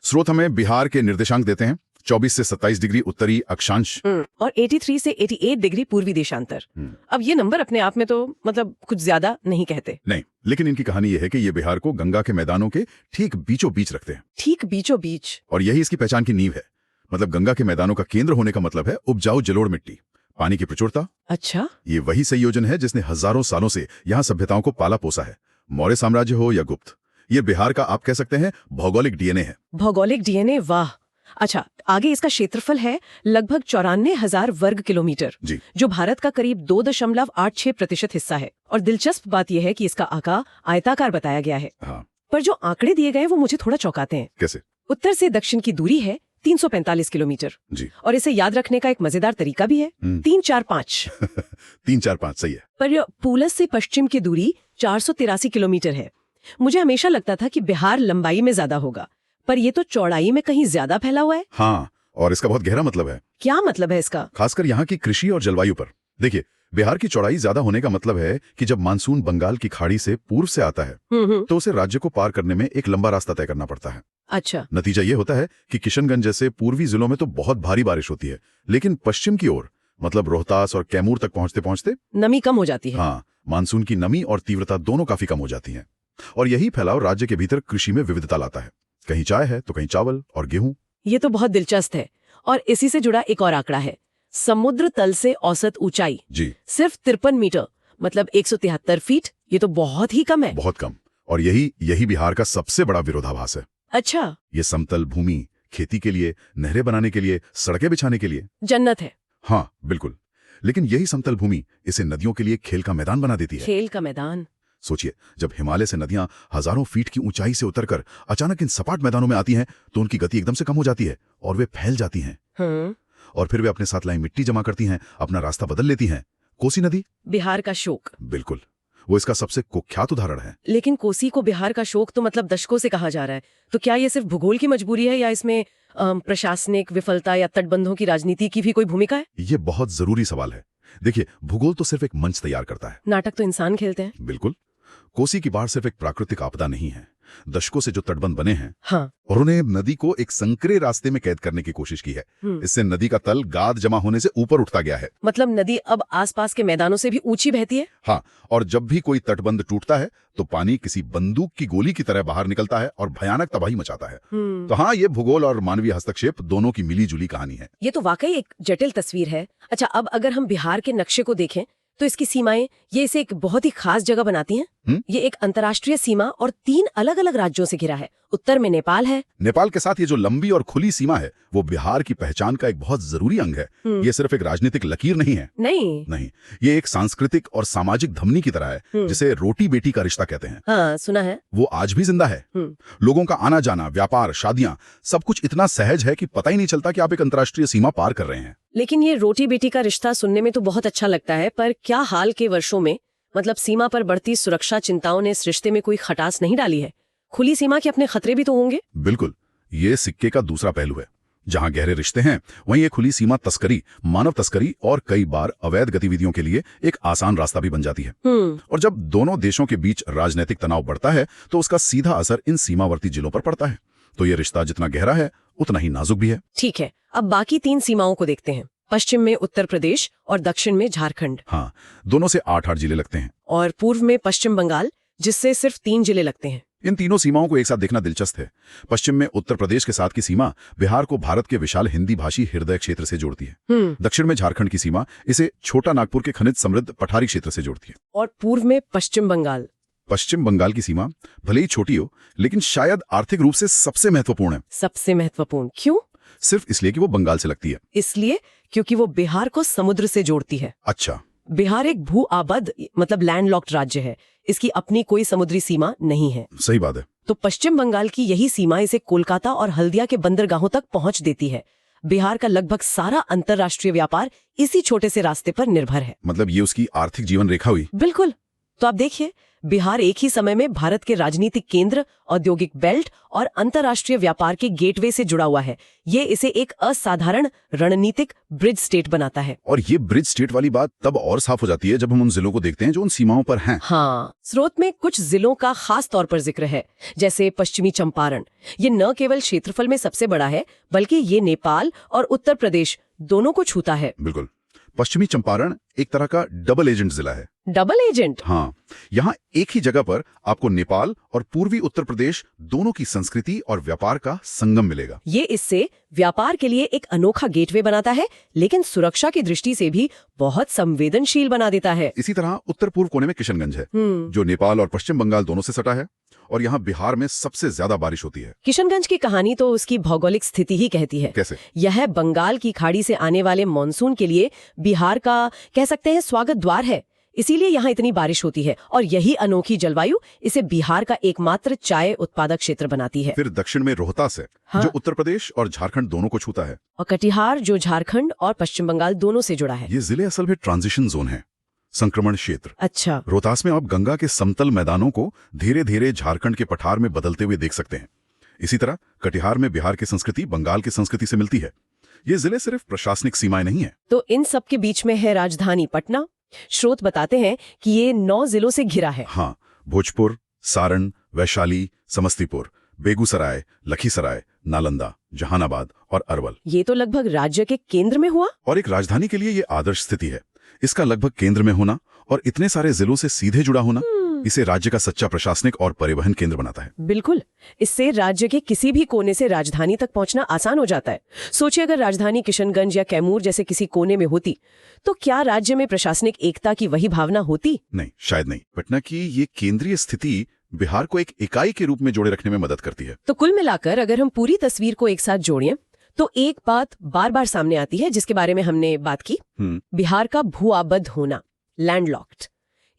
स्रोत हमें बिहार के निर्देशांक देते हैं 24 से 27 डिग्री उत्तरी अक्षांश और 83 से 88 डिग्री पूर्वी देशांतर। अब ये नंबर अपने आप में तो मतलब कुछ ज्यादा नहीं कहते। नहीं, लेकिन इनकी कहानी यह है कि ये बिहार को गंगा के मैदानों के ठीक बीचों बीच रखते हैं। ठीक बीचों बीच। और यही इसकी पहचान की नींव है। मतलब गंगा के मैदानों का केंद्र होने का मतलब है उपजाऊ जलोढ़ मिट्टी, पानी की प्रचुरता। अच्छा, ये वही संयोजन है जिसने हजारों सालों से यहाँ सभ्यताओं को पाला पोसा है। मौर्य साम्राज्य हो या गुप्त, ये बिहार का आप कह सकते हैं भौगोलिक डीएनए है। भौगोलिक डीएनए, वाह। अच्छा, आगे इसका क्षेत्रफल है लगभग 94,000 वर्ग किलोमीटर, जो भारत का करीब 2.86% हिस्सा है। और दिलचस्प बात यह है कि इसका आकार आयताकार बताया गया है। हाँ। पर जो आंकड़े दिए गए वो मुझे थोड़ा चौंकाते हैं। कैसे? उत्तर से दक्षिण की दूरी है 345 किलोमीटर जी। और इसे याद रखने का एक मजेदार तरीका भी है, 3-4-5। 3-4-5 सही है। पर पूरब से पश्चिम की दूरी 483 किलोमीटर है। मुझे हमेशा लगता था कि बिहार लंबाई में ज्यादा होगा, पर ये तो चौड़ाई में कहीं ज्यादा फैला हुआ है। हाँ, और इसका बहुत गहरा मतलब है। क्या मतलब है इसका? खासकर यहाँ की कृषि और जलवायु पर। देखिए, बिहार की चौड़ाई ज्यादा होने का मतलब है कि जब मानसून बंगाल की खाड़ी से पूर्व से आता है तो उसे राज्य को पार करने में एक लंबा रास्ता तय करना पड़ता है। अच्छा। नतीजा ये होता है कि किशनगंज जैसे पूर्वी जिलों में तो बहुत भारी बारिश होती है, लेकिन पश्चिम की ओर मतलब रोहतास और कैमूर तक पहुंचते पहुंचते नमी कम हो जाती है। हाँ, मानसून की नमी और तीव्रता दोनों काफी कम हो जाती है। और यही फैलाव राज्य के भीतर कृषि में विविधता लाता है। कहीं चाय है तो कहीं चावल और गेहूं। ये तो बहुत दिलचस्प है। और इसी से जुड़ा एक और आंकड़ा है, समुद्र तल से औसत ऊंचाई जी सिर्फ 53 मीटर, मतलब 173 फीट। ये तो बहुत ही कम है। बहुत कम। और यही बिहार का सबसे बड़ा विरोधाभास है। अच्छा। ये समतल भूमि खेती के लिए, नहरें बनाने के लिए, सड़कें बिछाने के लिए जन्नत है। हाँ बिल्कुल, लेकिन यही समतल भूमि इसे नदियों के लिए खेल का मैदान बना देती है। खेल का मैदान। सोचिए, जब हिमालय से नदियां हजारों फीट की ऊंचाई से उतरकर अचानक इन सपाट मैदानों में आती हैं तो उनकी गति एकदम से कम हो जाती है और वे फैल जाती हैं। और फिर वे अपने साथ लाई मिट्टी जमा करती हैं, अपना रास्ता बदल लेती हैं। कोसी नदी बिहार का शोक। बिल्कुल, वो इसका सबसे कुख्यात उदाहरण है। लेकिन कोसी को बिहार का शोक तो मतलब दशकों से कहा जा रहा है, तो क्या ये सिर्फ भूगोल की मजबूरी है या इसमें प्रशासनिक विफलता या तटबंधों की राजनीति की भी कोई भूमिका है? ये बहुत जरूरी सवाल है। देखिए, भूगोल तो सिर्फ एक मंच तैयार करता है, नाटक तो इंसान खेलते हैं। बिल्कुल। कोसी की बाढ़ सिर्फ एक प्राकृतिक आपदा नहीं है। दशकों से जो तटबंध बने हैं, हाँ, और उन्हें नदी को एक संकरे रास्ते में कैद करने की कोशिश की है। इससे नदी का तल गाद जमा होने से ऊपर उठता गया है। मतलब नदी अब आसपास के मैदानों से भी ऊंची बहती है। हाँ, और जब भी कोई तटबंध टूटता है तो पानी किसी बंदूक की गोली की तरह बाहर निकलता है और भयानक तबाही मचाता है। तो हाँ, ये भूगोल और मानवीय हस्तक्षेप दोनों की मिली जुली कहानी है। ये तो वाकई एक जटिल तस्वीर है। अच्छा, अब अगर हम बिहार के नक्शे को देखें तो इसकी सीमाएं ये इसे एक बहुत ही खास जगह बनाती हैं। ये एक अंतर्राष्ट्रीय सीमा और 3 अलग अलग राज्यों से घिरा है। उत्तर में नेपाल है। नेपाल के साथ ये जो लंबी और खुली सीमा है वो बिहार की पहचान का एक बहुत जरूरी अंग है। ये सिर्फ एक राजनीतिक लकीर नहीं है। नहीं, ये एक सांस्कृतिक और सामाजिक धमनी की तरह है, जिसे रोटी बेटी का रिश्ता कहते हैं। हाँ, सुना है। वो आज भी जिंदा है। लोगों का आना जाना, व्यापार, शादियां, सब कुछ इतना सहज है कि पता ही नहीं चलता कि आप एक अंतर्राष्ट्रीय सीमा पार कर रहे हैं। लेकिन ये रोटी बेटी का रिश्ता सुनने में तो बहुत अच्छा लगता है, पर क्या हाल के वर्षों में मतलब सीमा पर बढ़ती सुरक्षा चिंताओं ने इस रिश्ते में कोई खटास नहीं डाली है? खुली सीमा के अपने खतरे भी तो होंगे। बिल्कुल, ये सिक्के का दूसरा पहलू है। जहां गहरे रिश्ते हैं वहीं ये खुली सीमा तस्करी, मानव तस्करी और कई बार अवैध गतिविधियों के लिए एक आसान रास्ता भी बन जाती है। और जब दोनों देशों के बीच राजनीतिक तनाव बढ़ता है तो उसका सीधा असर इन सीमावर्ती जिलों पर पड़ता है। तो ये रिश्ता जितना गहरा है उतना ही नाजुक भी है। ठीक है, अब बाकी 3 सीमाओं को देखते हैं। पश्चिम में उत्तर प्रदेश और दक्षिण में झारखंड। हाँ, दोनों से 8-8 जिले लगते हैं। और पूर्व में पश्चिम बंगाल, जिससे सिर्फ 3 जिले लगते हैं। इन तीनों सीमाओं को एक साथ देखना दिलचस्प है। पश्चिम में उत्तर प्रदेश के साथ की सीमा बिहार को भारत के विशाल हिंदी भाषी हृदय क्षेत्र से जोड़ती है। दक्षिण में झारखंड की सीमा इसे छोटा नागपुर के खनिज समृद्ध पठारी क्षेत्र से जोड़ती है। और पूर्व में पश्चिम बंगाल। पश्चिम बंगाल की सीमा भले ही छोटी हो, लेकिन शायद आर्थिक रूप से सबसे महत्वपूर्ण है। सबसे महत्वपूर्ण क्यों? सिर्फ इसलिए कि वो बंगाल से लगती है। इसलिए क्योंकि वो बिहार को समुद्र से जोड़ती है। अच्छा। बिहार एक भू आबद्ध मतलब लैंडलॉक्ड राज्य है। इसकी अपनी कोई समुद्री सीमा नहीं है। सही बात है। तो पश्चिम बंगाल की यही सीमा इसे कोलकाता और हल्दिया के बंदरगाहों तक पहुंच देती है। बिहार का लगभग सारा अंतर्राष्ट्रीय व्यापार इसी छोटे से रास्ते पर निर्भर है। मतलब ये उसकी आर्थिक जीवन रेखा हुई। बिल्कुल। तो आप देखिए, बिहार एक ही समय में भारत के राजनीतिक केंद्र, औद्योगिक बेल्ट और अंतर्राष्ट्रीय व्यापार के गेटवे से जुड़ा हुआ है। ये इसे एक असाधारण रणनीतिक ब्रिज स्टेट बनाता है। और ये ब्रिज स्टेट वाली बात तब और साफ हो जाती है जब हम उन जिलों को देखते हैं जो उन सीमाओं पर हैं। हाँ, स्रोत में कुछ जिलों का खास तौर पर जिक्र है, जैसे पश्चिमी चंपारण। ये न केवल क्षेत्रफल में सबसे बड़ा है, बल्कि ये नेपाल और उत्तर प्रदेश दोनों को छूता है। बिल्कुल, पश्चिमी चंपारण एक तरह का डबल एजेंट जिला है। Double agent? हाँ, यहाँ एक ही जगह पर आपको नेपाल और पूर्वी उत्तर प्रदेश दोनों की संस्कृति और व्यापार का संगम मिलेगा। ये इससे व्यापार के लिए एक अनोखा गेटवे बनाता है, लेकिन सुरक्षा की दृष्टि से भी बहुत संवेदनशील बना देता है। इसी तरह उत्तर पूर्व कोने में किशनगंज है, जो नेपाल और पश्चिम बंगाल दोनों से सटा है, और यहाँ बिहार में सबसे ज्यादा बारिश होती है। किशनगंज की कहानी तो उसकी भौगोलिक स्थिति ही कहती है। कैसे? यह बंगाल की खाड़ी से आने वाले मानसून के लिए बिहार का, कह सकते हैं, स्वागत द्वार है। इसीलिए यहाँ इतनी बारिश होती है, और यही अनोखी जलवायु इसे बिहार का एकमात्र चाय उत्पादक क्षेत्र बनाती है। फिर दक्षिण में रोहतास है, हाँ? जो उत्तर प्रदेश और झारखंड दोनों को छूता है, और कटिहार, जो झारखंड और पश्चिम बंगाल दोनों से जुड़ा है। ये जिले असल में ट्रांजिशन जोन है, संक्रमण क्षेत्र। अच्छा। रोहतास में आप गंगा के समतल मैदानों को धीरे धीरे झारखंड के पठार में बदलते हुए देख सकते हैं। इसी तरह कटिहार में बिहार की संस्कृति बंगाल की संस्कृति से मिलती है। ये जिले सिर्फ प्रशासनिक सीमाएं नहीं है। तो इन सब के बीच में है राजधानी पटना। स्रोत बताते हैं कि ये 9 जिलों से घिरा है। हाँ, भोजपुर, सारण, वैशाली, समस्तीपुर, बेगूसराय, लखीसराय, नालंदा, जहानाबाद और अरवल। ये तो लगभग राज्य के केंद्र में हुआ। और एक राजधानी के लिए ये आदर्श स्थिति है। इसका लगभग केंद्र में होना और इतने सारे जिलों से सीधे जुड़ा होना इसे राज्य का सच्चा प्रशासनिक और परिवहन केंद्र बनाता है। बिल्कुल, इससे राज्य के किसी भी कोने से राजधानी तक पहुंचना आसान हो जाता है। सोचिए, अगर राजधानी किशनगंज या कैमूर जैसे किसी कोने में होती, तो क्या राज्य में प्रशासनिक एकता की वही भावना होती? नहीं, शायद नहीं। पटना की ये केंद्रीय स्थिति बिहार को एक इकाई के रूप में जोड़े रखने में मदद करती है। तो कुल मिलाकर अगर हम पूरी तस्वीर को एक साथ जोड़ें, तो एक बात बार बार सामने आती है, जिसके बारे में हमने बात की। बिहार का भूआबद्ध होना, लैंडलॉक्ड।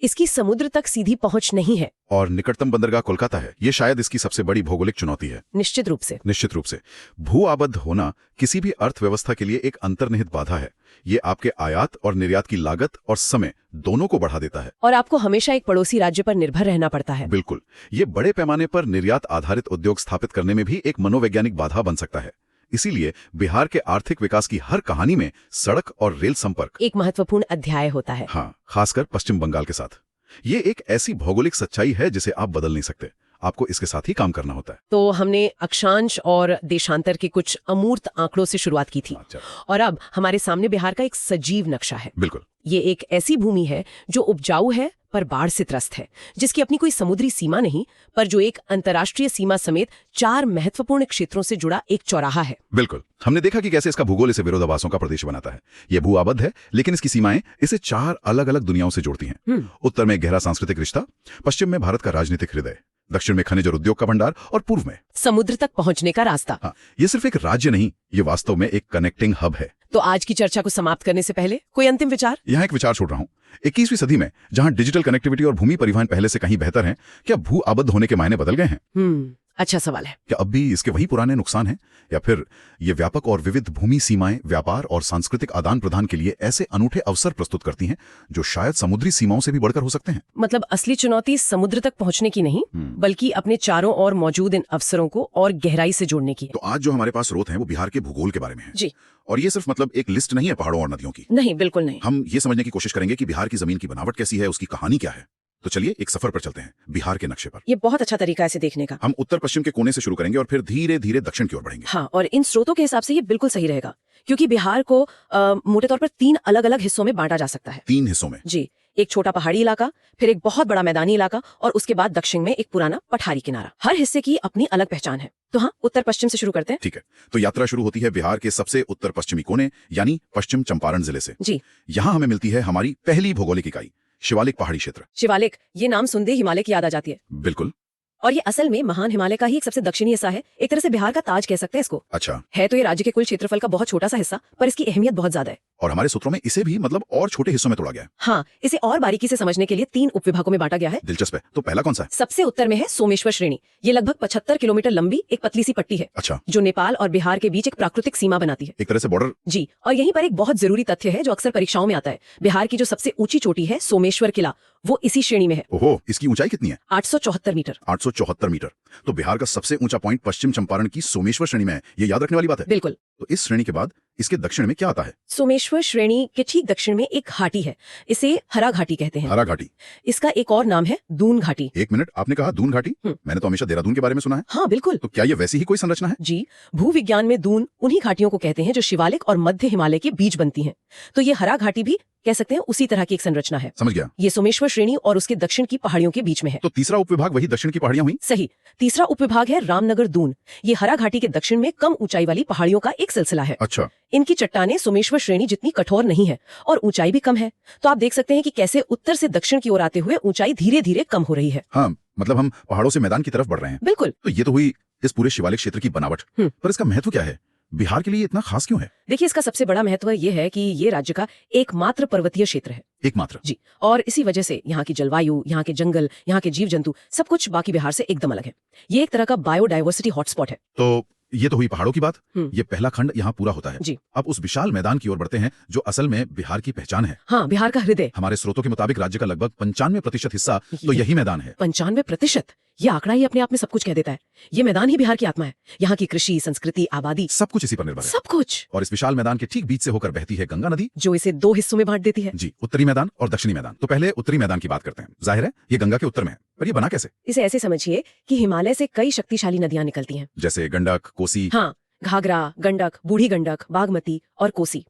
इसकी समुद्र तक सीधी पहुंच नहीं है, और निकटतम बंदरगाह कोलकाता है। ये शायद इसकी सबसे बड़ी भौगोलिक चुनौती है। निश्चित रूप से भूआबद्ध होना किसी भी अर्थव्यवस्था के लिए एक अंतर्निहित बाधा है। ये आपके आयात और निर्यात की लागत और समय दोनों को बढ़ा देता है, और आपको हमेशा एक पड़ोसी राज्य पर निर्भर रहना पड़ता है। बिल्कुल, ये बड़े पैमाने पर निर्यात आधारित उद्योग स्थापित करने में भी एक मनोवैज्ञानिक बाधा बन सकता है। इसीलिए बिहार के आर्थिक विकास की हर कहानी में सड़क और रेल संपर्क एक महत्वपूर्ण अध्याय होता है। हाँ, खासकर पश्चिम बंगाल के साथ। ये एक ऐसी भौगोलिक सच्चाई है जिसे आप बदल नहीं सकते, आपको इसके साथ ही काम करना होता है। तो हमने अक्षांश और देशांतर के कुछ अमूर्त आंकड़ों से शुरुआत की थी। अच्छा। और अब हमारे सामने बिहार का एक सजीव नक्शा है। बिल्कुल, ये एक ऐसी भूमि है जो उपजाऊ है पर बाढ़ से त्रस्त है, जिसकी अपनी कोई समुद्री सीमा नहीं, पर जो एक अंतर्राष्ट्रीय सीमा समेत 4 महत्वपूर्ण क्षेत्रों से जुड़ा एक चौराहा है। बिल्कुल, हमने देखा कि कैसे इसका भूगोल इसे विरोधाभासों का प्रदेश बनाता है। यह भूआबद्ध है, लेकिन इसकी सीमाएं इसे 4 अलग अलग दुनियाओं से जोड़ती हैं। उत्तर में गहरा सांस्कृतिक रिश्ता, पश्चिम में भारत का राजनीतिक हृदय, दक्षिण में खनिज और उद्योग का भंडार, और पूर्व में समुद्र तक पहुंचने का रास्ता। हाँ, ये सिर्फ एक राज्य नहीं, ये वास्तव में एक कनेक्टिंग हब है। तो आज की चर्चा को समाप्त करने से पहले कोई अंतिम विचार? यहाँ एक विचार छोड़ रहा हूँ। 21वीं सदी में जहाँ डिजिटल कनेक्टिविटी और भूमि परिवहन पहले से कहीं बेहतर हैं, क्या भूआबद्ध होने के मायने बदल गए हैं? अच्छा सवाल है। क्या अब भी इसके वही पुराने नुकसान हैं, या फिर ये व्यापक और विविध भूमि सीमाएं व्यापार और सांस्कृतिक आदान प्रदान के लिए ऐसे अनूठे अवसर प्रस्तुत करती हैं जो शायद समुद्री सीमाओं से भी बढ़कर हो सकते हैं? मतलब असली चुनौती समुद्र तक पहुंचने की नहीं, बल्कि अपने चारों ओर मौजूद इन अवसरों को और गहराई से जोड़ने की है। तो आज जो हमारे पास स्रोत हैं वो बिहार के भूगोल के बारे में है। जी। और ये सिर्फ मतलब एक लिस्ट नहीं है पहाड़ों और नदियों की। नहीं, बिल्कुल नहीं। हम ये समझने की कोशिश करेंगे कि बिहार की जमीन की बनावट कैसी है, उसकी कहानी क्या है। तो चलिए एक सफर पर चलते हैं बिहार के नक्शे पर। ये बहुत अच्छा तरीका है इसे देखने का। हम उत्तर पश्चिम के कोने से शुरू करेंगे और फिर धीरे धीरे दक्षिण की ओर बढ़ेंगे। हाँ, और इन स्रोतों के हिसाब से ये बिल्कुल सही रहेगा, क्योंकि बिहार को मोटे तौर पर 3 अलग अलग हिस्सों में बांटा जा सकता है। 3 हिस्सों में? जी। एक छोटा पहाड़ी इलाका, फिर एक बहुत बड़ा मैदानी इलाका, और उसके बाद दक्षिण में एक पुराना पठारी किनारा। हर हिस्से की अपनी अलग पहचान है। तो हाँ, उत्तर पश्चिम से शुरू करते हैं। ठीक है, तो यात्रा शुरू होती है बिहार के सबसे उत्तर पश्चिमी कोने यानी पश्चिम चंपारण जिले से। जी। यहाँ हमें मिलती है हमारी पहली भौगोलिक इकाई, शिवालिक पहाड़ी क्षेत्र। शिवालिक, ये नाम सुनते ही हिमालय की याद आ जाती है। बिल्कुल। और ये असल में महान हिमालय का ही एक सबसे दक्षिणी हिस्सा है। एक तरह से बिहार का ताज कह सकते हैं इसको। अच्छा। है तो ये राज्य के कुल क्षेत्रफल का बहुत छोटा सा हिस्सा, पर इसकी अहमियत बहुत ज्यादा है। और हमारे सूत्रों में इसे भी मतलब और छोटे हिस्सों में तोड़ा गया है। हाँ, इसे और बारीकी से समझने के लिए 3 उपविभागों में बांटा गया है। दिलचस्प है। तो पहला कौन सा है? सबसे उत्तर में है सोमेश्वर श्रेणी। ये लगभग 75 किलोमीटर लंबी एक पतली सी पट्टी है, अच्छा, जो नेपाल और बिहार के बीच एक प्राकृतिक सीमा बनाती है। एक तरह से बॉर्डर। जी, और यहीं पर एक बहुत जरूरी तथ्य है जो अक्सर परीक्षाओं में आता है। बिहार की जो सबसे ऊंची चोटी है सोमेश्वर किला, वो इसी श्रेणी में है। ओहो, इसकी ऊंचाई कितनी है? 874 मीटर। 874 मीटर। तो बिहार का सबसे ऊंचा पॉइंट पश्चिम चंपारण की सोमेश्वर श्रेणी में है। ये याद रखने वाली बात है। बिल्कुल। तो इस श्रेणी के बाद इसके दक्षिण में क्या आता है? सोमेश्वर श्रेणी के ठीक दक्षिण में एक घाटी है, इसे हरा घाटी कहते हैं। हरा घाटी। इसका एक और नाम है दून घाटी। एक मिनट, आपने कहा दून घाटी? मैंने तो हमेशा देहरादून के बारे में सुना है। हाँ बिल्कुल। तो क्या ये वैसी ही कोई संरचना है? जी, भूविज्ञान में दून उन्हीं घाटियों को कहते हैं जो शिवालिक और मध्य हिमालय के बीच बनती हैं। तो ये हरा घाटी भी कह सकते हैं उसी तरह की एक संरचना है। समझ गया। ये सोमेश्वर श्रेणी और उसके दक्षिण की पहाड़ियों के बीच में है। तो तीसरा उपविभाग वही दक्षिण की पहाड़ियां हुई? सही। तीसरा उपविभाग है रामनगर दून। ये हरा घाटी के दक्षिण में कम ऊंचाई वाली पहाड़ियों का एक सिलसिला है। अच्छा। इनकी चट्टानें सोमेश्वर श्रेणी जितनी कठोर नहीं है और ऊंचाई भी कम है। तो आप देख सकते हैं कि कैसे उत्तर से दक्षिण की ओर आते हुए ऊंचाई धीरे धीरे कम हो रही है। हाँ, मतलब हम पहाड़ों से मैदान की तरफ बढ़ रहे हैं। बिल्कुल। तो ये तो हुई इस पूरे शिवालिक क्षेत्र की बनावट, पर इसका महत्व क्या है? बिहार के लिए इतना खास क्यों है? देखिए, इसका सबसे बड़ा महत्व ये है कि ये राज्य का एकमात्र पर्वतीय क्षेत्र है। एकमात्र? जी, और इसी वजह से यहाँ की जलवायु, यहाँ के जंगल, यहाँ के जीव जंतु सब कुछ बाकी बिहार से एकदम अलग है। ये एक तरह का बायोडायवर्सिटी हॉटस्पॉट है। तो ये तो हुई पहाड़ों की बात। ये पहला खंड यहाँ पूरा होता है। जी। अब उस विशाल मैदान की ओर बढ़ते हैं जो असल में बिहार की पहचान है। हाँ, बिहार का हृदय। हमारे स्रोतों के मुताबिक राज्य का लगभग 95% हिस्सा तो यही मैदान है। 95%? ये आंकड़ा ही अपने आप में सब कुछ कह देता है। ये मैदान ही बिहार की आत्मा है। यहाँ की कृषि, संस्कृति, आबादी, सब कुछ इसी पर निर्भर है। सब कुछ। और इस विशाल मैदान के ठीक बीच से होकर बहती है गंगा नदी, जो इसे 2 हिस्सों में बांट देती है। जी, उत्तरी मैदान और दक्षिणी मैदान। तो पहले उत्तरी मैदान की बात करते हैं। जाहिर है ये गंगा के उत्तर में है, पर ये बना कैसे? इसे ऐसे समझिए कि हिमालय से कई शक्तिशाली नदियां निकलती हैं, जैसे गंडक, कोसी। हाँ, घाघरा, गंडक, बूढ़ी गंडक, बागमती और कोसी।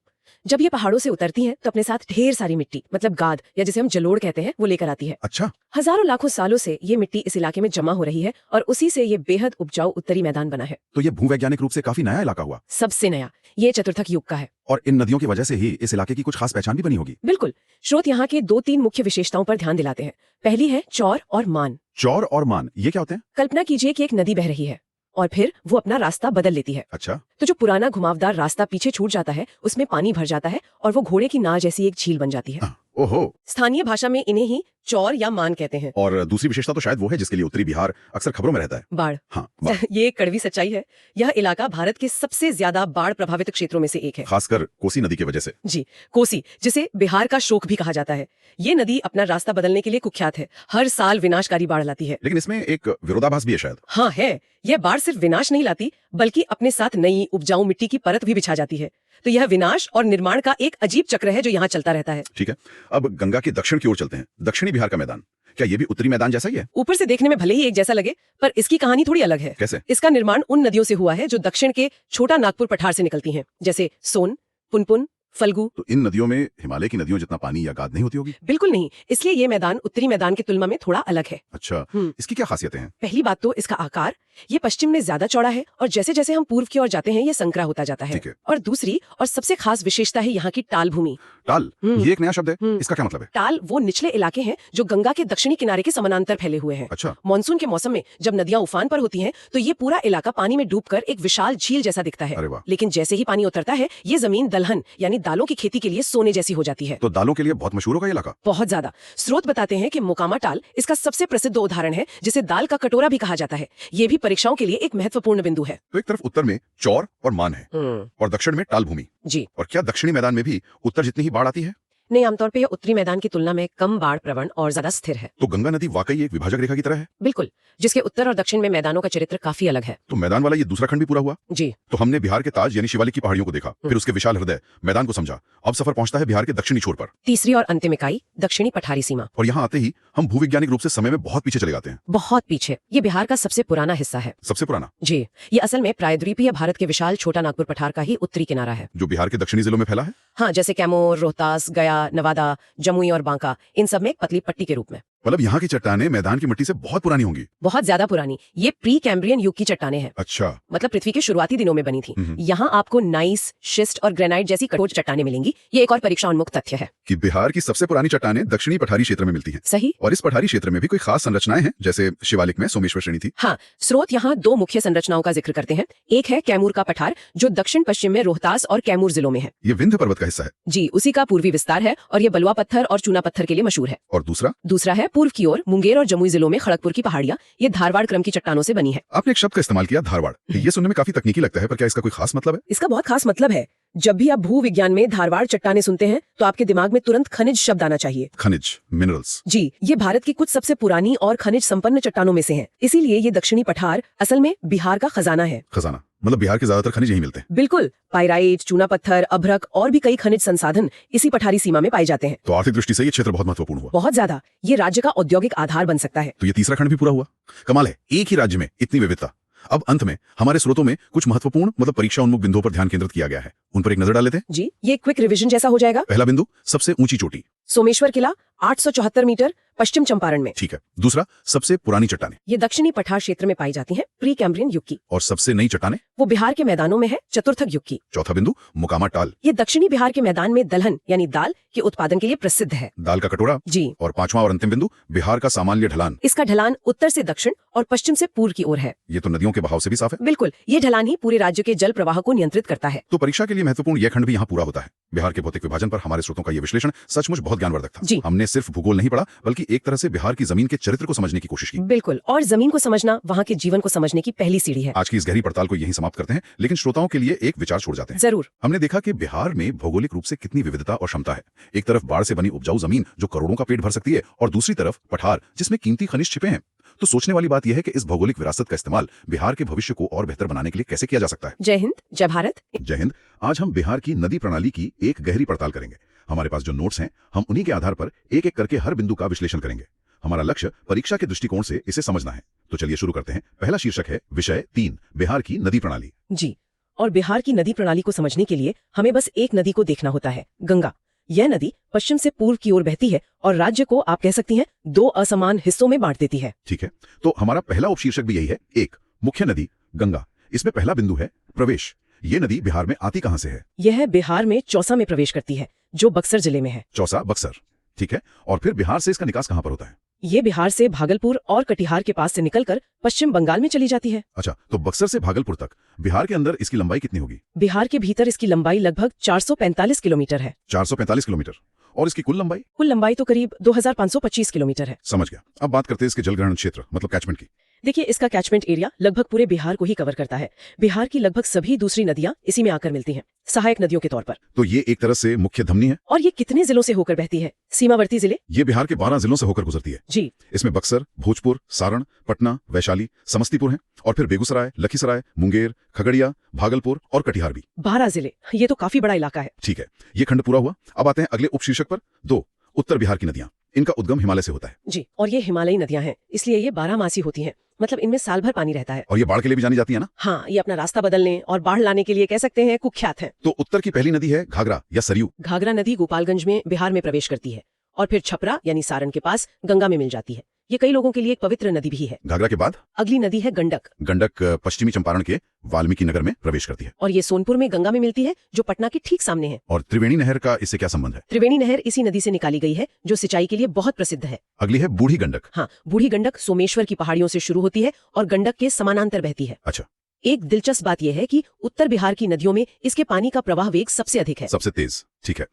जब ये पहाड़ों से उतरती हैं तो अपने साथ ढेर सारी मिट्टी, मतलब गाद या जिसे हम जलोढ़ कहते हैं, वो लेकर आती है। अच्छा। हजारों लाखों सालों से ये मिट्टी इस इलाके में जमा हो रही है और उसी से ये बेहद उपजाऊ उत्तरी मैदान बना है। तो ये भूवैज्ञानिक रूप से काफी नया इलाका हुआ। सबसे नया। ये चतुर्थक युग का है। और इन नदियों की वजह से ही इस इलाके की कुछ खास पहचान भी बनी होगी। बिल्कुल। स्रोत यहाँ के 2-3 मुख्य विशेषताओं पर ध्यान दिलाते हैं। पहली है चौर और मान। चौर और मान, ये क्या होते हैं? कल्पना कीजिए कि एक नदी बह रही है और फिर वो अपना रास्ता बदल लेती है। अच्छा। तो जो पुराना घुमावदार रास्ता पीछे छूट जाता है, उसमें पानी भर जाता है और वो घोड़े की नाव जैसी एक झील बन जाती है। ओहो। स्थानीय भाषा में इन्हें ही चौर या मान कहते हैं। और दूसरी विशेषता तो शायद वो है जिसके लिए उत्तरी बिहार अक्सर खबरों में रहता है। बाढ़। हाँ, बाढ़। ये एक कड़वी सच्चाई है। यह इलाका भारत के सबसे ज्यादा बाढ़ प्रभावित क्षेत्रों में से एक है, खासकर कोसी नदी की वजह से। जी, कोसी, जिसे बिहार का शोक भी कहा जाता है। ये नदी अपना रास्ता बदलने के लिए कुख्यात है। हर साल विनाशकारी बाढ़ लाती है। लेकिन इसमें एक विरोधाभास भी है शायद। हाँ है। यह बाढ़ सिर्फ विनाश नहीं लाती, बल्कि अपने साथ नई उपजाऊ मिट्टी की परत भी बिछा जाती है। तो यह विनाश और निर्माण का एक अजीब चक्र है जो यहाँ चलता रहता है। ठीक है, अब गंगा के दक्षिण की ओर चलते हैं। दक्षिणी बिहार का मैदान, क्या ये भी उत्तरी मैदान जैसा ही है? ऊपर से देखने में भले ही एक जैसा लगे, पर इसकी कहानी थोड़ी अलग है। कैसे? इसका निर्माण उन नदियों से हुआ है जो दक्षिण के छोटा नागपुर पठार से निकलती हैं, जैसे सोन, पुनपुन, फल्गु। तो इन नदियों में हिमालय की नदियों जितना पानी या गाद नहीं होती होगी? बिल्कुल नहीं। इसलिए ये मैदान उत्तरी मैदान की तुलना में थोड़ा अलग है। अच्छा, इसकी क्या खासियतें हैं? पहली बात तो इसका आकार। ये पश्चिम में ज्यादा चौड़ा है और जैसे जैसे हम पूर्व की ओर जाते हैं ये संकरा होता जाता है। ठीक है। और दूसरी और सबसे खास विशेषता है यहाँ की टाल भूमि। टाल, ये एक नया शब्द है। इसका क्या मतलब है? टाल वो निचले इलाके हैं जो गंगा के दक्षिणी किनारे के समानांतर फैले हुए हैं। अच्छा। मानसून के मौसम में जब नदियां उफान पर होती हैं, तो ये पूरा इलाका पानी में डूबकर एक विशाल झील जैसा दिखता है। अरे वाह। लेकिन जैसे ही पानी उतरता है, ये जमीन दलहन यानी दालों की खेती के लिए सोने जैसी हो जाती है। तो दालों के लिए बहुत मशहूर होगा ये इलाका? बहुत ज्यादा। स्रोत बताते हैं कि मोकामा टाल इसका सबसे प्रसिद्ध उदाहरण है, जिसे दाल का कटोरा भी कहा जाता है। ये भी परीक्षाओं के लिए एक महत्वपूर्ण बिंदु है। तो एक तरफ उत्तर में चौर और मान है और दक्षिण में टाल भूमि। जी। और क्या दक्षिणी मैदान में भी उत्तर जितनी ही बाढ़ आती है? नहीं, आमतौर पे यह उत्तरी मैदान की तुलना में कम बाढ़ प्रवण और ज्यादा स्थिर है। तो गंगा नदी वाकई एक विभाजक रेखा की तरह है? बिल्कुल, जिसके उत्तर और दक्षिण में मैदानों का चरित्र काफी अलग है। तो मैदान वाला ये दूसरा खंड भी पूरा हुआ? जी। तो हमने बिहार के ताज यानी शिवालिक की पहाड़ियों को देखा, फिर उसके विशाल हृदय मैदान को समझा। अब सफर पहुंचता है बिहार के दक्षिणी छोर पर। तीसरी और अंतिम इकाई दक्षिणी पठारी सीमा। और यहाँ आते ही हम भूविज्ञानिक रूप से समय में बहुत पीछे चले जाते हैं। बहुत पीछे। ये बिहार का सबसे पुराना हिस्सा है। सबसे पुराना? जी। ये असल में प्रायद्वीपीय भारत के विशाल छोटा नागपुर पठार का ही उत्तरी किनारा है, जो बिहार के दक्षिणी जिलों में फैला है। हाँ, जैसे कैमूर, रोहतास, गया, नवादा, जमुई और बांका, इन सब में एक पतली पट्टी के रूप में। मतलब यहाँ की चट्टानें मैदान की मिट्टी से बहुत पुरानी होंगी। बहुत ज्यादा पुरानी। ये प्री कैम्ब्रियन युग की चट्टानें हैं। अच्छा। मतलब पृथ्वी के शुरुआती दिनों में बनी थी। यहाँ आपको नाइस, शिस्ट और ग्रेनाइट जैसी कठोर चट्टानें मिलेंगी। ये एक और परीक्षा उन्मुख तथ्य है कि बिहार की सबसे पुरानी चट्टानें दक्षिणी पठारी क्षेत्र में मिलती हैं। सही। और इस पठारी क्षेत्र में भी कोई खास संरचनाएं हैं, जैसे शिवालिक में सोमेश्वर श्रेणी थी। हाँ, स्रोत यहाँ 2 मुख्य संरचनाओं का जिक्र करते हैं। एक है कैमूर का पठार, जो दक्षिण पश्चिम में रोहतास और कैमूर जिलों में है। ये विंध्य पर्वत का हिस्सा है। जी, उसी का पूर्वी विस्तार है और ये बलुआ पत्थर और चूना पत्थर के लिए मशहूर है। और दूसरा है पूर्व की ओर मुंगेर और जमुई जिलों में खड़गपुर की पहाड़ियाँ। ये धारवाड़ क्रम की चट्टानों से बनी है। आपने एक शब्द का इस्तेमाल किया, धारवाड़। ये सुनने में काफी तकनीकी लगता है, पर क्या इसका कोई खास मतलब है? इसका बहुत खास मतलब है। जब भी आप भू विज्ञान में धारवाड़ चट्टानें सुनते हैं तो आपके दिमाग में तुरंत खनिज शब्द आना चाहिए। खनिज, मिनरल्स। जी, ये भारत की कुछ सबसे पुरानी और खनिज संपन्न चट्टानों में से हैं। इसीलिए ये दक्षिणी पठार असल में बिहार का खजाना है। खजाना मतलब बिहार के ज्यादातर खनिज यहीं मिलते हैं। बिल्कुल। पाइराइट, चूना पत्थर, अभ्रक और भी कई खनिज संसाधन इसी पठारी सीमा में पाए जाते हैं। तो आर्थिक दृष्टि से ये क्षेत्र बहुत महत्वपूर्ण हुआ। बहुत ज्यादा। ये राज्य का औद्योगिक आधार बन सकता है। तो ये तीसरा खंड भी पूरा हुआ। कमाल है, एक ही राज्य में इतनी विविधता। अब अंत में हमारे स्रोतों में कुछ महत्वपूर्ण मतलब परीक्षा उन्मुख बिंदुओं पर ध्यान केंद्रित किया गया है, उन पर एक नजर डाल लेते हैं। जी, ये क्विक रिवीजन जैसा हो जाएगा। पहला बिंदु, सबसे ऊंची चोटी सोमेश्वर किला 874 मीटर पश्चिम चंपारण में। ठीक है। दूसरा, सबसे पुरानी चट्टानें ये दक्षिणी पठार क्षेत्र में पाई जाती हैं, प्री कैम्ब्रियन युग की। और सबसे नई चट्टानें वो बिहार के मैदानों में है, चतुर्थक युग की। चौथा बिंदु, मुकामा टाल। ये दक्षिणी बिहार के मैदान में दलहन यानी दाल के उत्पादन के लिए प्रसिद्ध है। दाल का कटोरा। जी। और पांचवा और अंतिम बिंदु, बिहार का सामान्य ढलान। इसका ढलान उत्तर से दक्षिण और पश्चिम से पूर्व की ओर है। ये तो नदियों के बहाव से भी साफ है। बिल्कुल, ये ढलान ही पूरे राज्य के जल प्रवाह को नियंत्रित करता है। तो परीक्षा के लिए महत्वपूर्ण यह खंड भी यहाँ पूरा होता है। बिहार के भौतिक विभाजन पर हमारे स्रोतों का ये विश्लेषण सचमुच बहुत ज्ञानवर्धक था। जी। हमने सिर्फ भूगोल नहीं पढ़ा, बल्कि एक तरह से बिहार की जमीन के चरित्र को समझने की कोशिश की। बिल्कुल, और जमीन को समझना वहाँ के जीवन को समझने की पहली सीढ़ी है। आज की इस गहरी पड़ताल को यहीं समाप्त करते हैं, लेकिन श्रोताओं के लिए एक विचार छोड़ जाते हैं। जरूर। हमने देखा कि बिहार में भौगोलिक रूप से कितनी विविधता और क्षमता है। एक तरफ बाढ़ से बनी उपजाऊ जमीन जो करोड़ों का पेट भर सकती है, और दूसरी तरफ पठार जिसमें कीमती खनिज छिपे हैं। तो सोचने वाली बात यह है कि इस भौगोलिक विरासत का इस्तेमाल बिहार के भविष्य को और बेहतर बनाने के लिए कैसे किया जा सकता है। जय हिंद, जय भारत। जय हिंद। आज हम बिहार की नदी प्रणाली की एक गहरी पड़ताल करेंगे। हमारे पास जो नोट्स हैं, हम उन्हीं के आधार पर एक एक करके हर बिंदु का विश्लेषण करेंगे। हमारा लक्ष्य परीक्षा के दृष्टिकोण से इसे समझना है। तो चलिए शुरू करते हैं। पहला शीर्षक है विषय 3, बिहार की नदी प्रणाली। जी, और बिहार की नदी प्रणाली को समझने के लिए हमें बस एक नदी को देखना होता है, गंगा। यह नदी पश्चिम से पूर्व की ओर बहती है और राज्य को आप कह सकती हैं 2 असमान हिस्सों में बांट देती है। ठीक है, तो हमारा पहला उपशीर्षक भी यही है। 1, मुख्य नदी गंगा। इसमें पहला बिंदु है प्रवेश। ये नदी बिहार में आती कहां से है? यह बिहार में चौसा में प्रवेश करती है, जो बक्सर जिले में है। चौसा, बक्सर। ठीक है, और फिर बिहार से इसका निकास कहां पर होता है? ये बिहार से भागलपुर और कटिहार के पास से निकलकर पश्चिम बंगाल में चली जाती है। अच्छा, तो बक्सर से भागलपुर तक बिहार के अंदर इसकी लंबाई कितनी होगी? बिहार के भीतर इसकी लंबाई लगभग 445 किलोमीटर है। 445 किलोमीटर। और इसकी कुल लंबाई? कुल लंबाई तो करीब 2525 किलोमीटर है। समझ गया। अब बात करते हैं इसके जलग्रहण क्षेत्र मतलब कैचमेंट की। देखिए, इसका कैचमेंट एरिया लगभग पूरे बिहार को ही कवर करता है। बिहार की लगभग सभी दूसरी नदियां इसी में आकर मिलती हैं, सहायक नदियों के तौर पर। तो ये एक तरह से मुख्य धमनी है। और ये कितने जिलों से होकर बहती है? सीमावर्ती जिले। ये बिहार के 12 जिलों से होकर गुजरती है। जी। इसमें बक्सर, भोजपुर, सारण, पटना, वैशाली, समस्तीपुर है, और फिर बेगूसराय, लखीसराय, मुंगेर, खगड़िया, भागलपुर और कटिहार भी। 12 जिले, ये तो काफी बड़ा इलाका है। ठीक है, ये खंड पूरा हुआ। अब आते हैं अगले उपशीर्षक पर। 2, उत्तर बिहार की नदियां। इनका उद्गम हिमालय से होता है। जी, और ये हिमालयी नदियां हैं, इसलिए ये 12 होती हैं। मतलब इनमें साल भर पानी रहता है। और ये बाढ़ के लिए भी जानी जाती है ना? हाँ, ये अपना रास्ता बदलने और बाढ़ लाने के लिए कह सकते हैं कुख्यात है। तो उत्तर की पहली नदी है घाघरा या सरयू। घाघरा नदी गोपालगंज में बिहार में प्रवेश करती है और फिर छपरा यानी सारण के पास गंगा में मिल जाती है। ये कई लोगों के लिए एक पवित्र नदी भी है। घाघरा के बाद अगली नदी है गंडक। गंडक पश्चिमी चंपारण के वाल्मीकि नगर में प्रवेश करती है। और ये सोनपुर में गंगा में मिलती है, जो पटना के ठीक सामने है। और त्रिवेणी नहर का इससे क्या संबंध है? त्रिवेणी नहर इसी नदी से निकाली गई है, जो सिंचाई के लिए बहुत प्रसिद्ध है। अगली है बूढ़ी गंडक। हाँ, बूढ़ी गंडक सोमेश्वर की पहाड़ियों से शुरू होती है और गंडक के समानांतर बहती है। अच्छा। एक दिलचस्प बात यह है कि उत्तर बिहार की नदियों में इसके पानी का प्रवाह वेग सबसे अधिक है, सबसे तेज। ठीक है,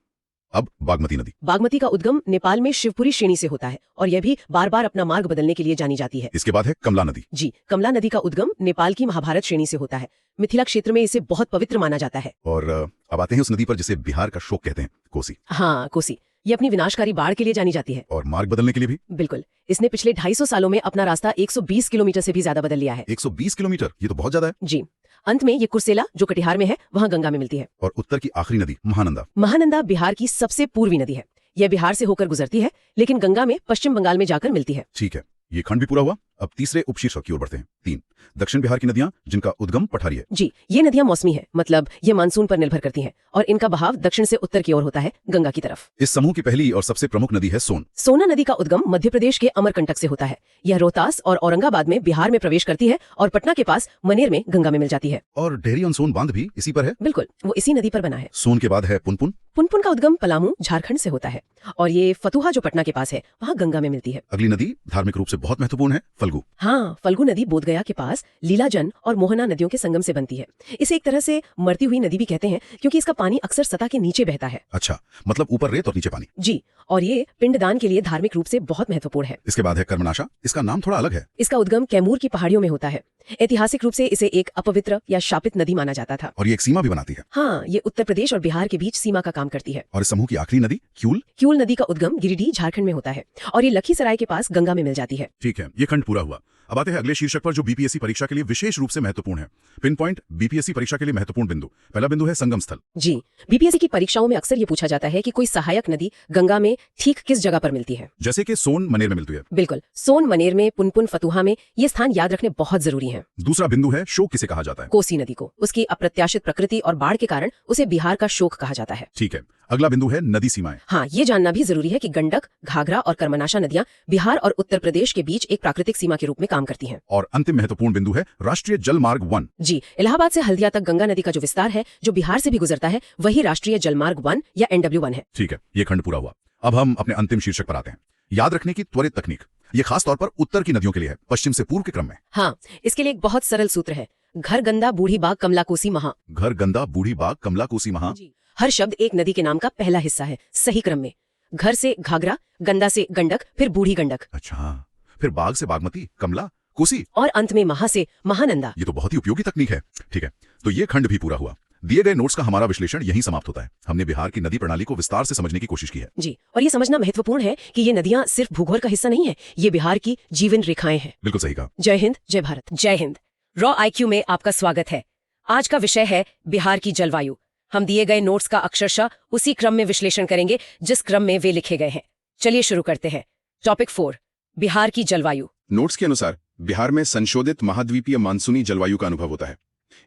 अब बागमती नदी। बागमती का उद्गम नेपाल में शिवपुरी श्रेणी से होता है और यह भी बार बार अपना मार्ग बदलने के लिए जानी जाती है। इसके बाद है कमला नदी। जी, कमला नदी का उद्गम नेपाल की महाभारत श्रेणी से होता है। मिथिला क्षेत्र में इसे बहुत पवित्र माना जाता है। और अब आते हैं उस नदी पर जिसे बिहार का शोक कहते हैं, कोसी। हाँ, कोसी। ये अपनी विनाशकारी बाढ़ के लिए जानी जाती है। और मार्ग बदलने के लिए भी। बिल्कुल, इसने पिछले 250 सालों में अपना रास्ता 120 किलोमीटर से भी ज्यादा बदल लिया है। 120 किलोमीटर, ये तो बहुत ज्यादा है। जी। अंत में ये कुर्सेला, जो कटिहार में है, वहाँ गंगा में मिलती है। और उत्तर की आखिरी नदी महानंदा। महानंदा बिहार की सबसे पूर्वी नदी है। यह बिहार से होकर गुजरती है, लेकिन गंगा में पश्चिम बंगाल में जाकर मिलती है। ठीक है, ये खंड भी पूरा हुआ। अब तीसरे उपशीर्षक की ओर बढ़ते हैं। 3, दक्षिण बिहार की नदियां जिनका उद्गम पठारी है। जी, ये नदियां मौसमी हैं, मतलब ये मानसून पर निर्भर करती हैं और इनका बहाव दक्षिण से उत्तर की ओर होता है, गंगा की तरफ। इस समूह की पहली और सबसे प्रमुख नदी है सोन। सोना नदी का उद्गम मध्य प्रदेश के अमरकंटक से होता है। यह रोहतास और औरंगाबाद में बिहार में प्रवेश करती है और पटना के पास मनेर में गंगा में मिल जाती है। और डेहरी ऑन सोन बांध भी इसी पर है। बिल्कुल, वो इसी नदी पर बना है। सोन के बाद है पुनपुन। पुनपुन का उद्गम पलामू झारखंड से होता है और ये फतुहा जो पटना के पास है वहाँ गंगा में मिलती है। अगली नदी धार्मिक रूप से बहुत महत्वपूर्ण है, फल्गु। हाँ, फल्गु नदी बोधगया के पास लीलाजन और मोहना नदियों के संगम से बनती है। इसे एक तरह से मरती हुई नदी भी कहते हैं क्योंकि इसका पानी अक्सर सतह के नीचे बहता है। अच्छा, मतलब ऊपर रेत और नीचे पानी। जी, और ये पिंडदान के लिए धार्मिक रूप से बहुत महत्वपूर्ण है। इसके बाद है कर्मनाशा। इसका नाम थोड़ा अलग है। इसका उद्गम कैमूर की पहाड़ियों में होता है। ऐतिहासिक रूप से इसे एक अपवित्र या शापित नदी माना जाता था। और ये एक सीमा भी बनाती है। हाँ, ये उत्तर प्रदेश और बिहार के बीच सीमा का काम करती है। और इस समूह की आखिरी नदी क्यूल। क्यूल नदी का उद्गम गिरिडीह झारखंड में होता है और ये लखीसराय के पास गंगा में मिल जाती है। ठीक है, ये खंड पूरा हुआ। अब आते हैं अगले शीर्षक पर जो बीपीएससी परीक्षा के लिए विशेष रूप से महत्वपूर्ण है। पिन पॉइंट बीपीएससी परीक्षा के लिए महत्वपूर्ण बिंदु। पहला बिंदु है संगम स्थल। जी, बीपीएससी की परीक्षाओं में अक्सर ये पूछा जाता है कि कोई सहायक नदी गंगा में ठीक किस जगह पर मिलती है। जैसे कि सोन मनेर में मिलती है। बिल्कुल, सोन मनेर में, पुनपुन फतुहा में, ये स्थान याद रखने बहुत जरूरी हैं। दूसरा बिंदु है शोक किसे कहा जाता है। कोसी नदी को। उसकी अप्रत्याशित प्रकृति और बाढ़ के कारण उसे बिहार का शोक कहा जाता है। ठीक है, अगला बिंदु है नदी सीमाएं। हाँ, ये जानना भी जरूरी है कि गंडक, घाघरा और कर्मनाशा नदियां बिहार और उत्तर प्रदेश के बीच एक प्राकृतिक सीमा के रूप में काम करती हैं। और अंतिम महत्वपूर्ण बिंदु है राष्ट्रीय जल मार्ग 1। जी, इलाहाबाद से हल्दिया तक गंगा नदी का जो विस्तार है, जो बिहार से भी गुजरता है, वही राष्ट्रीय जलमार्ग 1 या NW1 है। ठीक है, ये खंड पूरा हुआ। अब हम अपने अंतिम शीर्षक पर आते हैं, याद रखने की त्वरित तकनीक। ये खास तौर पर उत्तर की नदियों के लिए है, पश्चिम से पूर्व के क्रम में। हाँ, इसके लिए एक बहुत सरल सूत्र है, घर गंदा बूढ़ी बाग कमला कोसी महा। घर गंदा बूढ़ी बाग कमला कोसी महा। हर शब्द एक नदी के नाम का पहला हिस्सा है, सही क्रम में। घर से घाघरा, गंदा से गंडक, फिर बूढ़ी गंडक। अच्छा, फिर बाग से बागमती, कमला, कोसी और अंत में महा से महानंदा। ये तो बहुत ही उपयोगी तकनीक है। ठीक है, तो ये खंड भी पूरा हुआ। दिए गए नोट्स का हमारा विश्लेषण यहीं समाप्त होता है। हमने बिहार की नदी प्रणाली को विस्तार से समझने की कोशिश की है। जी, और ये समझना महत्वपूर्ण है कि ये नदियां सिर्फ भूगोल का हिस्सा नहीं है, ये बिहार की जीवन रेखाएं हैं। बिल्कुल सही कहा। जय हिंद, जय भारत। जय हिंद। रॉ IQ में आपका स्वागत है। आज का विषय है बिहार की जलवायु। हम दिए गए नोट्स का अक्षरशः उसी क्रम में विश्लेषण करेंगे जिस क्रम में वे लिखे गए हैं। चलिए शुरू करते हैं। टॉपिक 4, बिहार की जलवायु। नोट्स के अनुसार बिहार में संशोधित महाद्वीपीय मानसूनी जलवायु का अनुभव होता है।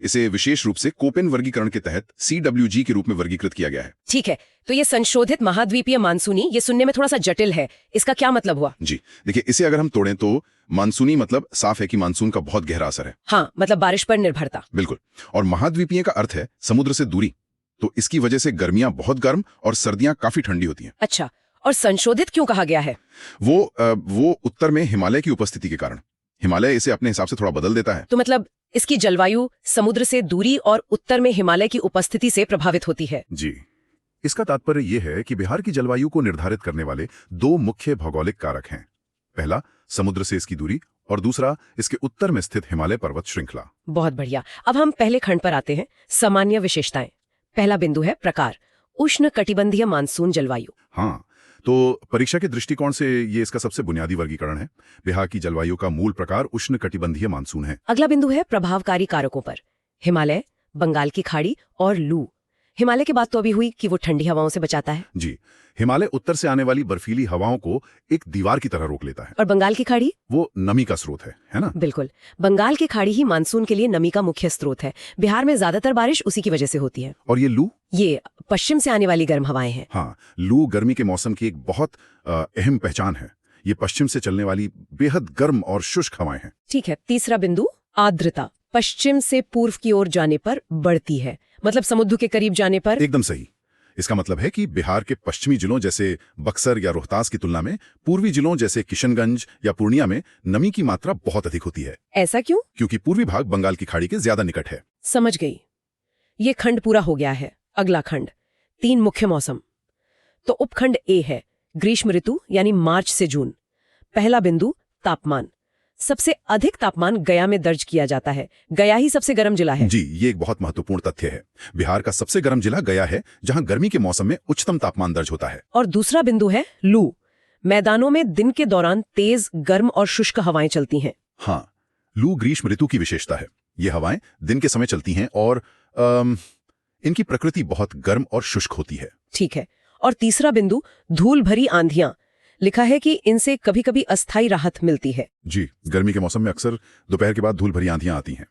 इसे विशेष रूप से कोपेन वर्गीकरण के तहत CWG के रूप में वर्गीकृत किया गया है। ठीक है, तो ये संशोधित महाद्वीपीय मानसूनी, ये सुनने में थोड़ा सा जटिल है, इसका क्या मतलब हुआ? जी देखिए, इसे अगर हम तोड़ें तो मानसूनी मतलब साफ है कि मानसून का बहुत गहरा असर है। हाँ, मतलब बारिश पर निर्भरता। बिल्कुल। और महाद्वीपीय का अर्थ है समुद्र से दूरी, तो इसकी वजह से गर्मियां बहुत गर्म और सर्दियां काफी ठंडी होती हैं। अच्छा, और संशोधित क्यों कहा गया है? वो उत्तर में हिमालय की उपस्थिति के कारण। हिमालय इसे अपने हिसाब से थोड़ा बदल देता है। तो मतलब इसकी जलवायु समुद्र से दूरी और उत्तर में हिमालय की उपस्थिति से प्रभावित होती है। जी, इसका तात्पर्य यह है कि बिहार की जलवायु को निर्धारित करने वाले 2 मुख्य भौगोलिक कारक हैं। पहला, समुद्र से इसकी दूरी, और दूसरा, इसके उत्तर में स्थित हिमालय पर्वत श्रृंखला। बहुत बढ़िया। अब हम पहले खंड पर आते हैं, सामान्य विशेषताएं। पहला बिंदु है प्रकार, उष्ण कटिबंधीय मानसून जलवायु। हाँ, तो परीक्षा के दृष्टिकोण से ये इसका सबसे बुनियादी वर्गीकरण है। बिहार की जलवायु का मूल प्रकार उष्ण कटिबंधीय मानसून है। अगला बिंदु है प्रभावकारी कारकों पर, हिमालय, बंगाल की खाड़ी और लू। हिमालय की बात तो अभी हुई कि वो ठंडी हवाओं से बचाता है। जी, हिमालय उत्तर से आने वाली बर्फीली हवाओं को एक दीवार की तरह रोक लेता है। और बंगाल की खाड़ी? वो नमी का स्रोत है ना? बिल्कुल, बंगाल की खाड़ी ही मानसून के लिए नमी का मुख्य स्रोत है। बिहार में ज्यादातर बारिश उसी की वजह से होती है। और ये लू? ये पश्चिम से आने वाली गर्म हवाएं हैं। हाँ, लू गर्मी के मौसम की एक बहुत अहम पहचान है। ये पश्चिम से चलने वाली बेहद गर्म और शुष्क हवाएं हैं। ठीक है, तीसरा बिंदु आर्द्रता, पश्चिम से पूर्व की ओर जाने पर बढ़ती है, मतलब समुद्र के करीब जाने पर। एकदम सही। इसका मतलब है कि बिहार के पश्चिमी जिलों जैसे बक्सर या रोहतास की तुलना में पूर्वी जिलों जैसे किशनगंज या पूर्णिया में नमी की मात्रा बहुत अधिक होती है। ऐसा क्यों? क्योंकि पूर्वी भाग बंगाल की खाड़ी के ज्यादा निकट है। समझ गई। ये खंड पूरा हो गया है। अगला खंड, 3 मुख्य मौसम। तो उपखंड ए है ग्रीष्म ऋतु, यानी मार्च से जून। पहला बिंदु तापमान, सबसे अधिक तापमान गया में दर्ज किया जाता है। गया ही सबसे गर्म जिला है। जी, ये एक बहुत महत्वपूर्ण तथ्य है। बिहार का सबसे गर्म जिला गया है, जहां गर्मी के मौसम में उच्चतम तापमान दर्ज होता है। और दूसरा बिंदु है लू, मैदानों में दिन के दौरान तेज गर्म और शुष्क हवाएं चलती हैं। हाँ, लू ग्रीष्म ऋतु की विशेषता है। ये हवाएं दिन के समय चलती हैं और इनकी प्रकृति बहुत गर्म और शुष्क होती है। ठीक है। और तीसरा बिंदु धूल भरी आंधियां, लिखा है कि इनसे कभी कभी अस्थायी राहत मिलती है। जी, गर्मी के मौसम में अक्सर दोपहर के बाद धूल भरी आंधियां आती हैं।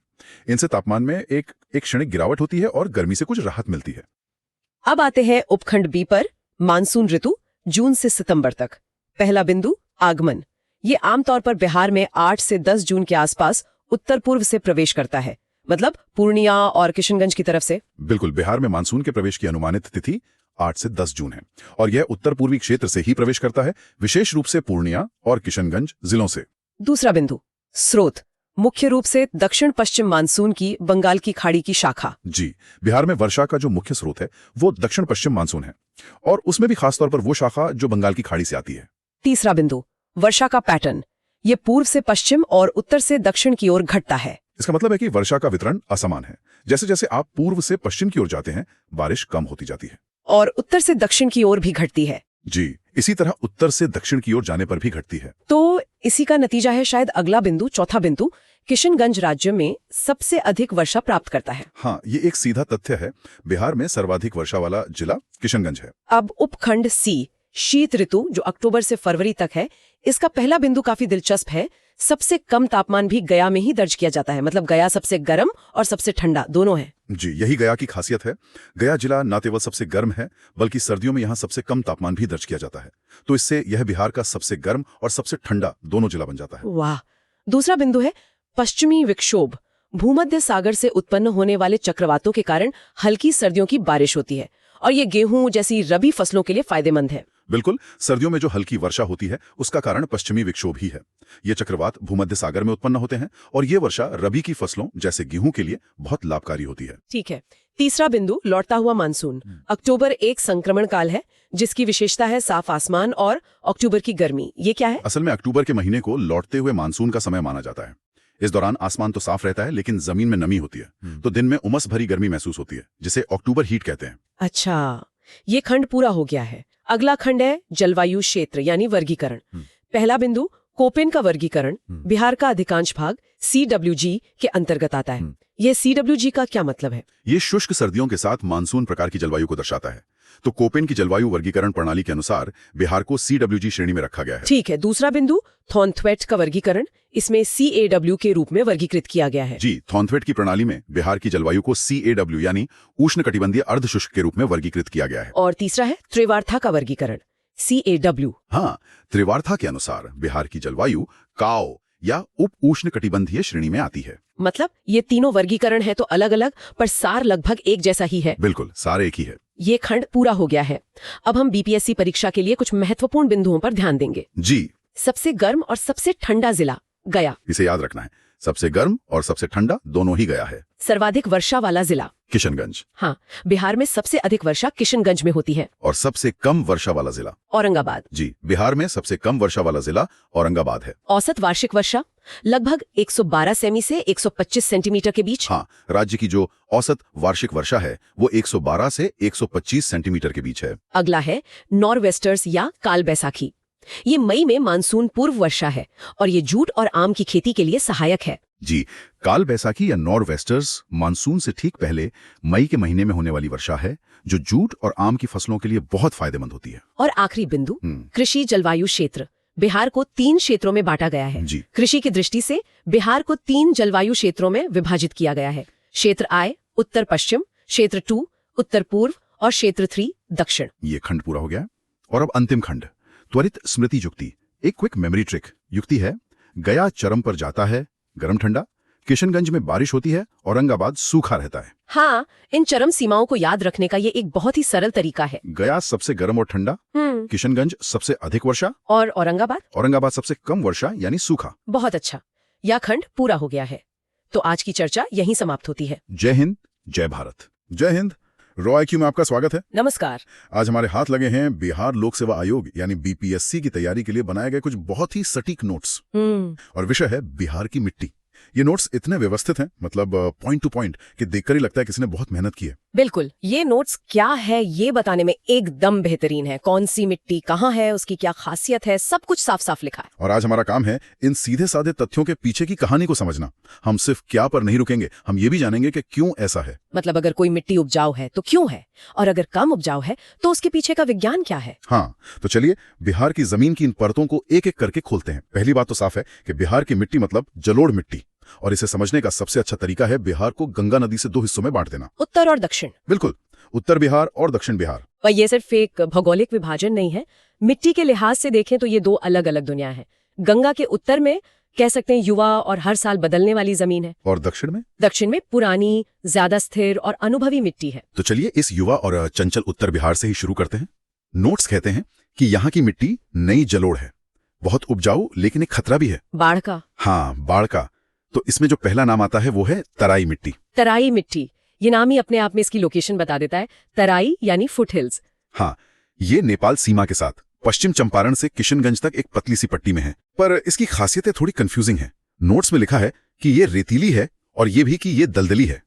इनसे तापमान में एक क्षणिक गिरावट होती है और गर्मी से कुछ राहत मिलती है। अब आते हैं उपखंड बी पर, मानसून ऋतु जून से सितंबर तक। पहला बिंदु आगमन। ये आमतौर पर बिहार में 8 से 10 जून के आसपास उत्तर पूर्व से प्रवेश करता है, मतलब पूर्णिया और किशनगंज की तरफ से। बिल्कुल, बिहार में मानसून के प्रवेश की अनुमानित तिथि 8 से 10 जून है और यह उत्तर पूर्वी क्षेत्र से ही प्रवेश करता है, विशेष रूप से पूर्णिया और किशनगंज जिलों से। दूसरा बिंदु स्रोत। मुख्य रूप से दक्षिण पश्चिम मानसून की बंगाल की खाड़ी की शाखा। जी, बिहार में वर्षा का जो मुख्य स्रोत है वो दक्षिण पश्चिम मानसून है और उसमें भी खासतौर पर वो शाखा जो बंगाल की खाड़ी से आती है। तीसरा बिंदु वर्षा का पैटर्न। ये पूर्व से पश्चिम और उत्तर से दक्षिण की ओर घटता है। इसका मतलब है कि वर्षा का वितरण असमान है। जैसे जैसे आप पूर्व से पश्चिम की ओर जाते हैं, बारिश कम होती जाती है और उत्तर से दक्षिण की ओर भी घटती है। जी, इसी तरह उत्तर से दक्षिण की ओर जाने पर भी घटती है। तो इसी का नतीजा है शायद अगला बिंदु, चौथा बिंदु, किशनगंज राज्य में सबसे अधिक वर्षा प्राप्त करता है। हाँ, ये एक सीधा तथ्य है। बिहार में सर्वाधिक वर्षा वाला जिला किशनगंज है। अब उपखंड सी, शीत ऋतु, जो अक्टूबर से फरवरी तक है। इसका पहला बिंदु काफी दिलचस्प है। सबसे कम तापमान भी गया में ही दर्ज किया जाता है, मतलब गया सबसे गर्म और सबसे ठंडा दोनों है। जी, यही गया की खासियत है। गया जिला न केवल सबसे गर्म है, बल्कि सर्दियों में यहाँ सबसे कम तापमान भी दर्ज किया जाता है। तो इससे यह बिहार का सबसे गर्म और सबसे ठंडा दोनों जिला बन जाता है। वाह। दूसरा बिंदु है पश्चिमी विक्षोभ। भूमध्य सागर से उत्पन्न होने वाले चक्रवातों के कारण हल्की सर्दियों की बारिश होती है और ये गेहूं जैसी रबी फसलों के लिए फायदेमंद है। बिल्कुल, सर्दियों में जो हल्की वर्षा होती है उसका कारण पश्चिमी विक्षोभ ही है। ये चक्रवात भूमध्य सागर में उत्पन्न होते हैं और ये वर्षा रबी की फसलों जैसे गेहूं के लिए बहुत लाभकारी होती है। ठीक है। तीसरा बिंदु लौटता हुआ मानसून। अक्टूबर एक संक्रमण काल है जिसकी विशेषता है साफ आसमान और अक्टूबर की गर्मी। ये क्या है? असल में अक्टूबर के महीने को लौटते हुए मानसून का समय माना जाता है। इस दौरान आसमान तो साफ रहता है लेकिन जमीन में नमी होती है, तो दिन में उमस भरी गर्मी महसूस होती है, जिसे अक्टूबर हीट कहते हैं। अच्छा, ये खंड पूरा हो गया है। अगला खंड है जलवायु क्षेत्र यानी वर्गीकरण। पहला बिंदु कोपेन का वर्गीकरण। बिहार का अधिकांश भाग CWG के अंतर्गत आता है। यह CWG का क्या मतलब है? ये शुष्क सर्दियों के साथ मानसून प्रकार की जलवायु को दर्शाता है। तो कोपेन की जलवायु वर्गीकरण प्रणाली के अनुसार बिहार को CWG श्रेणी में रखा गया है। ठीक है। दूसरा बिंदु थॉर्नथ्वेट का वर्गीकरण। इसमें CAW के रूप में वर्गीकृत किया गया है। जी, थॉर्नथ्वेट की प्रणाली में बिहार की जलवायु को CAW यानी उष्णकटिबंधीय अर्धशुष्क के रूप में वर्गीकृत किया गया है। और तीसरा है त्रिवार्था का वर्गीकरण, CAW। हाँ, त्रिवार्था के अनुसार बिहार की जलवायु काओ या उप उष्णकटिबंधीय श्रेणी में आती है। मतलब ये तीनों वर्गीकरण है तो अलग अलग, पर सार लगभग एक जैसा ही है। बिल्कुल, सारे एक ही है। ये खंड पूरा हो गया है। अब हम BPSC परीक्षा के लिए कुछ महत्वपूर्ण बिंदुओं पर ध्यान देंगे। जी, सबसे गर्म और सबसे ठंडा जिला गया। इसे याद रखना है, सबसे गर्म और सबसे ठंडा दोनों ही गया है। सर्वाधिक वर्षा वाला जिला किशनगंज। हाँ, बिहार में सबसे अधिक वर्षा किशनगंज में होती है। और सबसे कम वर्षा वाला जिला औरंगाबाद। जी, बिहार में सबसे कम वर्षा वाला जिला औरंगाबाद है। औसत वार्षिक वर्षा लगभग 112 सेमी से 125 सेंटीमीटर के बीच। हाँ, राज्य की जो औसत वार्षिक वर्षा है वो 112 से 125 सेंटीमीटर के बीच है। अगला है नॉरवेस्टर्स या काल बैसाखी। ये मई में मानसून पूर्व वर्षा है और ये जूट और आम की खेती के लिए सहायक है। जी, काल बैसाखी या नॉरवेस्टर्स मानसून से ठीक पहले मई के महीने में होने वाली वर्षा है, जो जूट और आम की फसलों के लिए बहुत फायदेमंद होती है। और आखिरी बिंदु कृषि जलवायु क्षेत्र। बिहार को 3 क्षेत्रों में बांटा गया है। जी, कृषि की दृष्टि से बिहार को 3 जलवायु क्षेत्रों में विभाजित किया गया है। क्षेत्र I उत्तर पश्चिम, क्षेत्र 2 उत्तर पूर्व और क्षेत्र 3 दक्षिण। ये खंड पूरा हो गया। और अब अंतिम खंड, त्वरित स्मृति युक्ति। एक क्विक मेमोरी ट्रिक युक्ति है। गया चरम पर जाता है, गर्म ठंडा। किशनगंज में बारिश होती है, औरंगाबाद सूखा रहता है। हाँ, इन चरम सीमाओं को याद रखने का ये एक बहुत ही सरल तरीका है। गया सबसे गर्म और ठंडा, किशनगंज सबसे अधिक वर्षा और औरंगाबाद सबसे कम वर्षा यानी सूखा। बहुत अच्छा, यह खंड पूरा हो गया है। तो आज की चर्चा यहीं समाप्त होती है। जय हिंद, जय भारत। जय हिंद। रॉ-IQ में आपका स्वागत है। नमस्कार। आज हमारे हाथ लगे हैं बिहार लोक सेवा आयोग यानी BPSC की तैयारी के लिए बनाए गए कुछ बहुत ही सटीक नोट्स। और विषय है बिहार की मिट्टी। ये नोट्स इतने व्यवस्थित हैं, मतलब पॉइंट टू पॉइंट, कि देखकर ही लगता है किसी ने बहुत मेहनत की है। बिल्कुल, ये नोट्स क्या है ये बताने में एकदम बेहतरीन है। कौन सी मिट्टी कहाँ है, उसकी क्या खासियत है, सब कुछ साफ साफ लिखा है। और आज हमारा काम है इन सीधे साधे तथ्यों के पीछे की कहानी को समझना। हम सिर्फ क्या पर नहीं रुकेंगे, हम ये भी जानेंगे कि क्यों ऐसा है। मतलब अगर कोई मिट्टी उपजाऊ है तो क्यों है, और अगर कम उपजाऊ है तो उसके पीछे का विज्ञान क्या है। हाँ, तो चलिए बिहार की जमीन की इन परतों को एक एक करके खोलते हैं। पहली बात तो साफ है कि बिहार की मिट्टी मतलब जलोढ़ मिट्टी, और इसे समझने का सबसे अच्छा तरीका है बिहार को गंगा नदी से 2 हिस्सों में बांट देना। उत्तर और दक्षिण। बिल्कुल, उत्तर बिहार और दक्षिण बिहार। पर ये सिर्फ एक भौगोलिक विभाजन नहीं है, मिट्टी के लिहाज से देखें तो ये 2 अलग अलग दुनिया है। गंगा के उत्तर में कह सकते हैं युवा और हर साल बदलने वाली जमीन है, और दक्षिण में पुरानी, ज्यादा स्थिर और अनुभवी मिट्टी है। तो चलिए इस युवा और चंचल उत्तर बिहार से ही शुरू करते हैं। नोट्स कहते हैं कि यहाँ की मिट्टी नई जलोढ़ है, बहुत उपजाऊ, लेकिन एक खतरा भी है, बाढ़ का। हाँ, बाढ़ का। तो इसमें जो पहला नाम आता है वो है तराई मिट्टी। तराई मिट्टी, ये नाम ही अपने आप में इसकी लोकेशन बता देता है। तराई यानी फुट हिल्स। हाँ, ये नेपाल सीमा के साथ पश्चिम चंपारण से किशनगंज तक एक पतली सी पट्टी में है। पर इसकी खासियतें थोड़ी कंफ्यूजिंग है। नोट्स में लिखा है कि ये रेतीली है और ये भी कि ये दलदली है।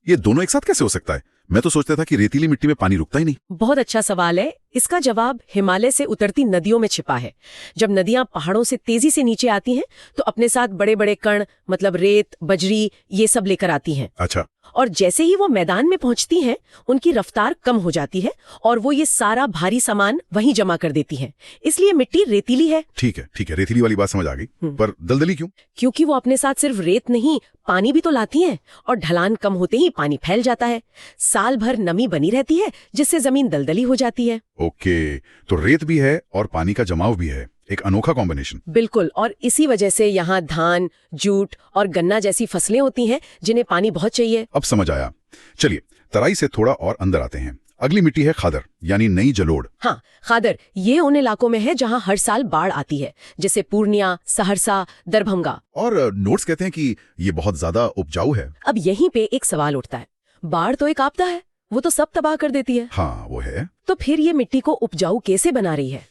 ये दोनों एक साथ कैसे हो सकता है? मैं तो सोचता था कि रेतीली मिट्टी में पानी रुकता ही नहीं। बहुत अच्छा सवाल है। इसका जवाब हिमालय से उतरती नदियों में छिपा है। जब नदियां पहाड़ों से तेजी से नीचे आती हैं तो अपने साथ बड़े बड़े कण, मतलब रेत, बजरी, ये सब लेकर आती हैं। अच्छा। और जैसे ही वो मैदान में पहुंचती हैं, उनकी रफ्तार कम हो जाती है और वो ये सारा भारी सामान वहीं जमा कर देती हैं। इसलिए मिट्टी रेतीली है। ठीक है, रेतीली वाली बात समझ आ गई, पर दलदली क्यों? क्योंकि वो अपने साथ सिर्फ रेत नहीं, पानी भी तो लाती हैं, और ढलान कम होते ही पानी फैल जाता है। साल भर नमी बनी रहती है, जिससे जमीन दलदली हो जाती है। ओके, तो रेत भी है और पानी का जमाव भी है, एक अनोखा कॉम्बिनेशन। बिल्कुल, और इसी वजह से यहाँ धान, जूट और गन्ना जैसी फसलें होती हैं जिन्हें पानी बहुत चाहिए। अब समझ आया। चलिए तराई से थोड़ा और अंदर आते हैं। अगली मिट्टी है खादर, यानी नई जलोढ़। हाँ, खादर ये उन इलाकों में है जहाँ हर साल बाढ़ आती है, जैसे पूर्णिया, सहरसा, दरभंगा। और नोट्स कहते हैं कि ये बहुत ज्यादा उपजाऊ है। अब यहीं पे एक सवाल उठता है, बाढ़ तो एक आपदा है, वो तो सब तबाह कर देती है। हाँ, वो है। तो फिर ये मिट्टी को उपजाऊ कैसे बना रही है?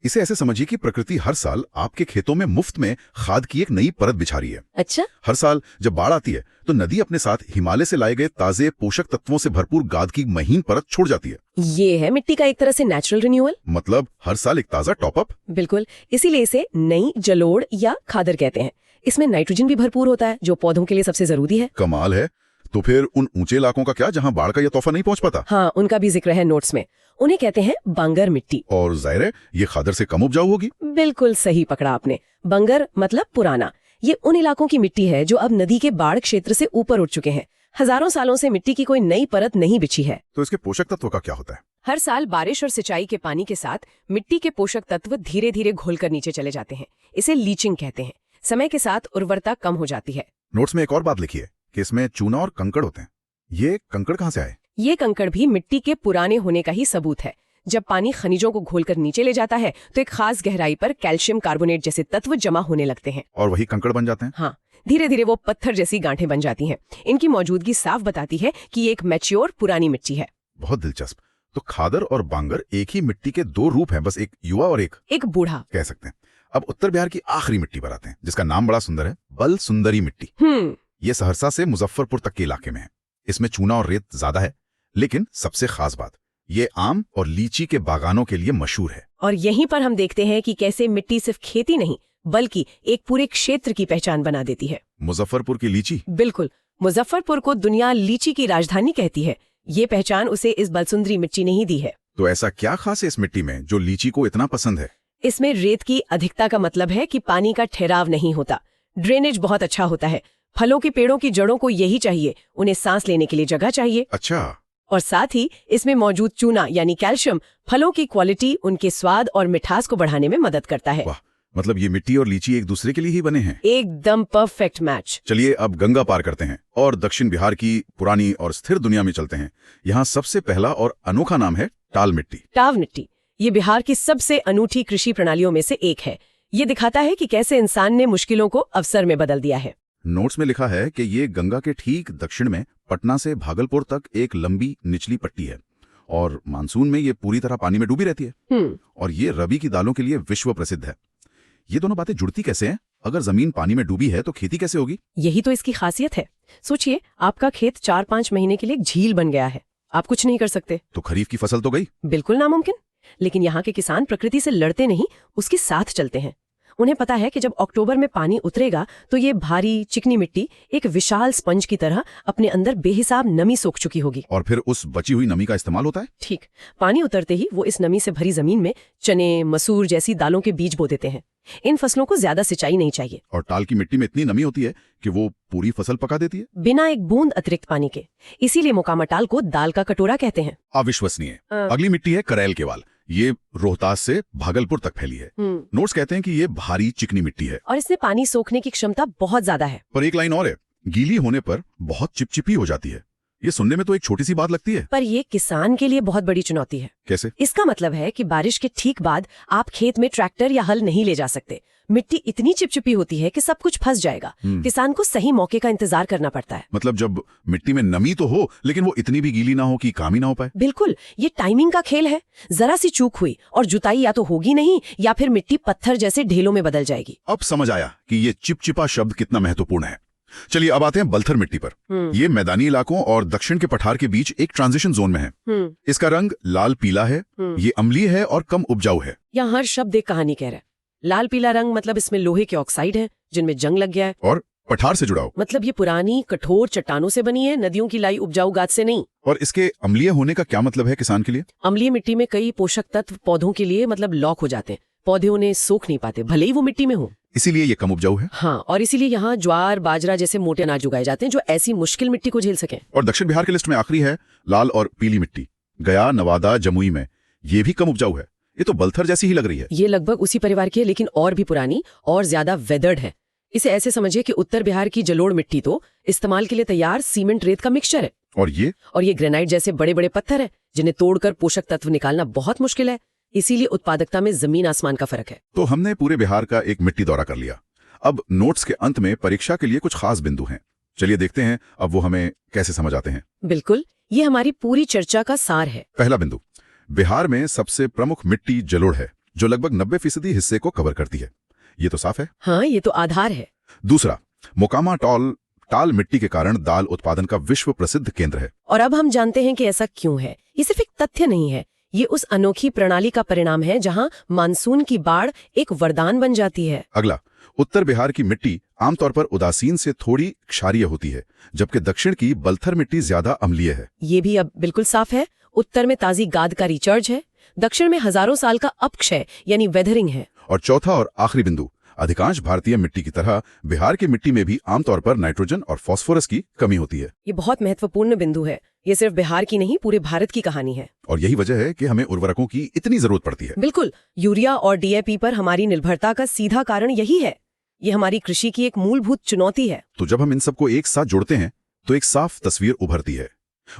इसे ऐसे समझिए कि प्रकृति हर साल आपके खेतों में मुफ्त में खाद की एक नई परत बिछा रही है। अच्छा। हर साल जब बाढ़ आती है तो नदी अपने साथ हिमालय से लाए गए ताजे पोषक तत्वों से भरपूर गाद की महीन परत छोड़ जाती है। ये है मिट्टी का एक तरह से नेचुरल रिन्यूअल। मतलब हर साल एक ताजा टॉपअप। बिल्कुल, इसीलिए इसे नई जलोढ़ या खादर कहते हैं। इसमें नाइट्रोजन भी भरपूर होता है, जो पौधों के लिए सबसे जरूरी है। कमाल है। तो फिर उन ऊंचे इलाकों का क्या, जहां बाढ़ का यह तोहफा नहीं पहुंच पाता? हाँ, उनका भी जिक्र है नोट्स में। उन्हें कहते हैं बंगर मिट्टी। और जाहिर है ये खादर से कम उपजाऊ होगी। बिल्कुल सही पकड़ा आपने। बंगर मतलब पुराना। ये उन इलाकों की मिट्टी है जो अब नदी के बाढ़ क्षेत्र से ऊपर उठ चुके हैं। हजारों सालों से मिट्टी की कोई नई परत नहीं बिछी है। तो इसके पोषक तत्व का क्या होता है? हर साल बारिश और सिंचाई के पानी के साथ मिट्टी के पोषक तत्व धीरे धीरे घुलकर नीचे चले जाते हैं। इसे लीचिंग कहते हैं। समय के साथ उर्वरता कम हो जाती है। नोट्स में एक और बात लिखी है कि इसमें चूना और कंकड़ होते हैं। ये कंकड़ कहाँ से आए? ये कंकड़ भी मिट्टी के पुराने होने का ही सबूत है। जब पानी खनिजों को घोलकर नीचे ले जाता है तो एक खास गहराई पर कैल्शियम कार्बोनेट जैसे तत्व जमा होने लगते हैं और वही कंकड़ बन जाते हैं। हाँ, धीरे धीरे वो पत्थर जैसी गांठें बन जाती हैं। इनकी मौजूदगी साफ बताती है कि ये एक मैच्योर पुरानी मिट्टी है। बहुत दिलचस्प। तो खादर और बांगर एक ही मिट्टी के 2 रूप हैं, बस एक युवा और एक बूढ़ा कह सकते हैं। अब उत्तर बिहार की आखिरी मिट्टी पर आते हैं, जिसका नाम बड़ा सुंदर है, बल सुंदरी मिट्टी। ये सहरसा से मुजफ्फरपुर तक के इलाके में है। इसमें चूना और रेत ज्यादा है, लेकिन सबसे खास बात, ये आम और लीची के बागानों के लिए मशहूर है। और यहीं पर हम देखते हैं कि कैसे मिट्टी सिर्फ खेती नहीं बल्कि एक पूरे क्षेत्र की पहचान बना देती है। मुजफ्फरपुर की लीची। बिल्कुल, मुजफ्फरपुर को दुनिया लीची की राजधानी कहती है। ये पहचान उसे इस बलसुंदरी मिट्टी ने ही दी है। तो ऐसा क्या खास है इस मिट्टी में जो लीची को इतना पसंद है? इसमें रेत की अधिकता का मतलब है कि पानी का ठहराव नहीं होता। ड्रेनेज बहुत अच्छा होता है। फलों के पेड़ों की जड़ों को यही चाहिए, उन्हें सांस लेने के लिए जगह चाहिए। अच्छा। और साथ ही इसमें मौजूद चूना यानी कैल्शियम फलों की क्वालिटी, उनके स्वाद और मिठास को बढ़ाने में मदद करता है। वाह, मतलब ये मिट्टी और लीची एक दूसरे के लिए ही बने हैं। एकदम परफेक्ट मैच। चलिए अब गंगा पार करते हैं और दक्षिण बिहार की पुरानी और स्थिर दुनिया में चलते हैं। यहाँ सबसे पहला और अनोखा नाम है टाल मिट्टी। टाव मिट्टी ये बिहार की सबसे अनूठी कृषि प्रणालियों में से एक है। ये दिखाता है कि कैसे इंसान ने मुश्किलों को अवसर में बदल दिया है। नोट्स में लिखा है कि ये गंगा के ठीक दक्षिण में पटना से भागलपुर तक एक लंबी निचली पट्टी है और मानसून में ये पूरी तरह पानी में डूबी रहती है। और ये रबी की दालों के लिए विश्व प्रसिद्ध है। ये दोनों बातें जुड़ती कैसे हैं? अगर जमीन पानी में डूबी है तो खेती कैसे होगी? यही तो इसकी खासियत है। सोचिए, आपका खेत 4-5 महीने के लिए एक झील बन गया है आप कुछ नहीं कर सकते। तो खरीफ की फसल तो गई। बिल्कुल नामुमकिन। लेकिन यहाँ के किसान प्रकृति से लड़ते नहीं, उसके साथ चलते हैं। उन्हें पता है कि जब अक्टूबर में पानी उतरेगा तो ये भारी चिकनी मिट्टी एक विशाल स्पंज की तरह अपने अंदर बेहिसाब नमी सोख चुकी होगी। और फिर उस बची हुई नमी का इस्तेमाल होता है। ठीक, पानी उतरते ही वो इस नमी से भरी जमीन में चने, मसूर जैसी दालों के बीज बो देते हैं। इन फसलों को ज्यादा सिंचाई नहीं चाहिए। और टाल की मिट्टी में इतनी नमी होती है कि वो पूरी फसल पका देती है, बिना एक बूंद अतिरिक्त पानी के। इसीलिए मोकामा टाल को दाल का कटोरा कहते हैं। अविश्वसनीय। अगली मिट्टी है करेल केवाल। ये रोहतास से भागलपुर तक फैली है। नोट्स कहते हैं कि ये भारी चिकनी मिट्टी है और इसमें पानी सोखने की क्षमता बहुत ज्यादा है। पर एक लाइन और है, गीली होने पर बहुत चिपचिपी हो जाती है। ये सुनने में तो एक छोटी सी बात लगती है, पर ये किसान के लिए बहुत बड़ी चुनौती है। कैसे? इसका मतलब है कि बारिश के ठीक बाद आप खेत में ट्रैक्टर या हल नहीं ले जा सकते। मिट्टी इतनी चिपचिपी होती है कि सब कुछ फंस जाएगा। किसान को सही मौके का इंतजार करना पड़ता है। मतलब जब मिट्टी में नमी तो हो, लेकिन वो इतनी भी गीली ना हो कि काम ही ना हो पाए। बिल्कुल, ये टाइमिंग का खेल है। जरा सी चूक हुई और जुताई या तो होगी नहीं या फिर मिट्टी पत्थर जैसे ढेलों में बदल जाएगी। अब समझ आया कि ये चिपचिपा शब्द कितना महत्वपूर्ण है। चलिए अब आते हैं बलथर मिट्टी पर। ये मैदानी इलाकों और दक्षिण के पठार के बीच एक ट्रांजिशन जोन में है। इसका रंग लाल पीला है। ये अम्लीय है और कम उपजाऊ है। यहाँ हर शब्द एक कहानी कह रहा है। लाल पीला रंग मतलब इसमें लोहे के ऑक्साइड है जिनमें जंग लग गया है। और पठार से जुड़ाव मतलब ये पुरानी कठोर चट्टानों से बनी है, नदियों की लाई उपजाऊ गाद से नहीं। और इसके अम्लीय होने का क्या मतलब है किसान के लिए? अम्लीय मिट्टी में कई पोषक तत्व पौधों के लिए मतलब लॉक हो जाते हैं। पौधे उन्हें सोख नहीं पाते, भले ही वो मिट्टी में हो। इसीलिए ये कम उपजाऊ है। हाँ, और इसीलिए यहाँ ज्वार, बाजरा जैसे मोटे अनाज उगाए जाते हैं जो ऐसी मुश्किल मिट्टी को झेल सकें। और दक्षिण बिहार की लिस्ट में आखिरी है लाल और पीली मिट्टी। गया, नवादा, जमुई में ये भी कम उपजाऊ है। ये तो बलथर जैसी ही लग रही है। ये लगभग उसी परिवार की है, लेकिन और भी पुरानी और ज्यादा वेदर्ड है। इसे ऐसे समझिए कि उत्तर बिहार की जलोढ़ मिट्टी तो इस्तेमाल के लिए तैयार सीमेंट रेत का मिक्सचर है। और ये ग्रेनाइट जैसे बड़े बड़े पत्थर है जिन्हें तोड़कर पोषक तत्व निकालना बहुत मुश्किल है। इसीलिए उत्पादकता में जमीन आसमान का फर्क है। तो हमने पूरे बिहार का एक मिट्टी दौरा कर लिया। अब नोट्स के अंत में परीक्षा के लिए कुछ खास बिंदु हैं। चलिए देखते हैं अब वो हमें कैसे समझ आते हैं। बिल्कुल, ये हमारी पूरी चर्चा का सार है। पहला बिंदु, बिहार में सबसे प्रमुख मिट्टी जलोढ़ है जो लगभग 90% हिस्से को कवर करती है। ये तो साफ है। हाँ, ये तो आधार है। दूसरा, मोकामा टाल मिट्टी के कारण दाल उत्पादन का विश्व प्रसिद्ध केंद्र है। और अब हम जानते हैं कि ऐसा क्यों है। ये सिर्फ एक तथ्य नहीं है, ये उस अनोखी प्रणाली का परिणाम है जहां मानसून की बाढ़ एक वरदान बन जाती है। अगला, उत्तर बिहार की मिट्टी आमतौर पर उदासीन से थोड़ी क्षारीय होती है, जबकि दक्षिण की बलथर मिट्टी ज्यादा अम्लीय है। ये भी अब बिल्कुल साफ है। उत्तर में ताजी गाद का रिचार्ज है, दक्षिण में हजारों साल का अपक्षय यानी वेदरिंग है। और चौथा और आखिरी बिंदु, अधिकांश भारतीय मिट्टी की तरह बिहार की मिट्टी में भी आमतौर पर नाइट्रोजन और फास्फोरस की कमी होती है। ये बहुत महत्वपूर्ण बिंदु है। ये सिर्फ बिहार की नहीं, पूरे भारत की कहानी है। और यही वजह है कि हमें उर्वरकों की इतनी जरूरत पड़ती है। बिल्कुल, यूरिया और डीएपी पर हमारी निर्भरता का सीधा कारण यही है। ये हमारी कृषि की एक मूलभूत चुनौती है। तो जब हम इन सबको एक साथ जोड़ते हैं तो एक साफ तस्वीर उभरती है।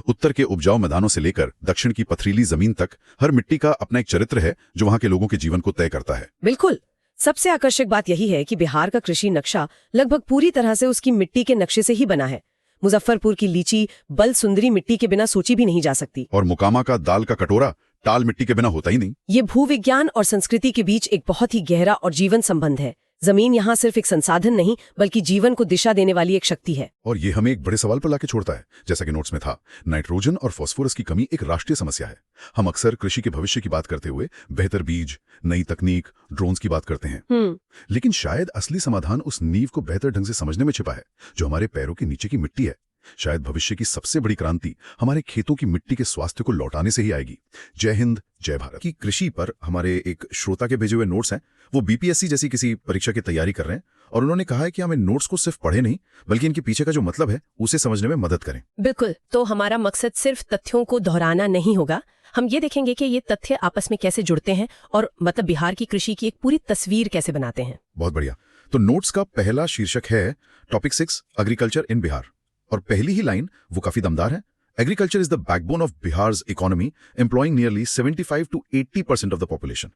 उत्तर के उपजाऊ मैदानों से लेकर दक्षिण की पथरीली जमीन तक हर मिट्टी का अपना एक चरित्र है जो वहां के लोगों के जीवन को तय करता है। बिल्कुल, सबसे आकर्षक बात यही है कि बिहार का कृषि नक्शा लगभग पूरी तरह से उसकी मिट्टी के नक्शे से ही बना है। मुजफ्फरपुर की लीची बल सुंदरी मिट्टी के बिना सोची भी नहीं जा सकती। और मोकामा का दाल का कटोरा टाल मिट्टी के बिना होता ही नहीं। ये भूविज्ञान और संस्कृति के बीच एक बहुत ही गहरा और जीवन संबंध है। जमीन यहाँ सिर्फ एक संसाधन नहीं बल्कि जीवन को दिशा देने वाली एक शक्ति है। और ये हमें एक बड़े सवाल पर लाके छोड़ता है। जैसा कि नोट्स में था, नाइट्रोजन और फास्फोरस की कमी एक राष्ट्रीय समस्या है। हम अक्सर कृषि के भविष्य की बात करते हुए बेहतर बीज, नई तकनीक, ड्रोन्स की बात करते हैं, लेकिन शायद असली समाधान उस नींव को बेहतर ढंग से समझने में छिपा है जो हमारे पैरों के नीचे की मिट्टी है। शायद भविष्य की सबसे बड़ी क्रांति हमारे खेतों की मिट्टी के स्वास्थ्य को लौटाने से ही आएगी। जय हिंद, जय भारत। की कृषि पर हमारे एक श्रोता के भेजे हुए नोट्स हैं। वो बीपीएससी जैसी किसी परीक्षा की तैयारी कर रहे हैं और उन्होंने कहा है कि हमें नोट्स को सिर्फ पढ़े नहीं बल्कि इनके पीछे का जो मतलब है उसे समझने में मदद करें। बिल्कुल, तो हमारा मकसद सिर्फ तथ्यों को दोहराना नहीं होगा। हम ये देखेंगे कि ये तथ्य आपस में कैसे जुड़ते हैं और मतलब बिहार की कृषि की एक पूरी तस्वीर कैसे बनाते हैं। बहुत बढ़िया। तो नोट्स का पहला शीर्षक है टॉपिक 6 एग्रीकल्चर इन बिहार। और पहली ही लाइन वो काफी दमदार है। Agriculture is the backbone of Bihar's economy, employing nearly 75 to 80% of the population.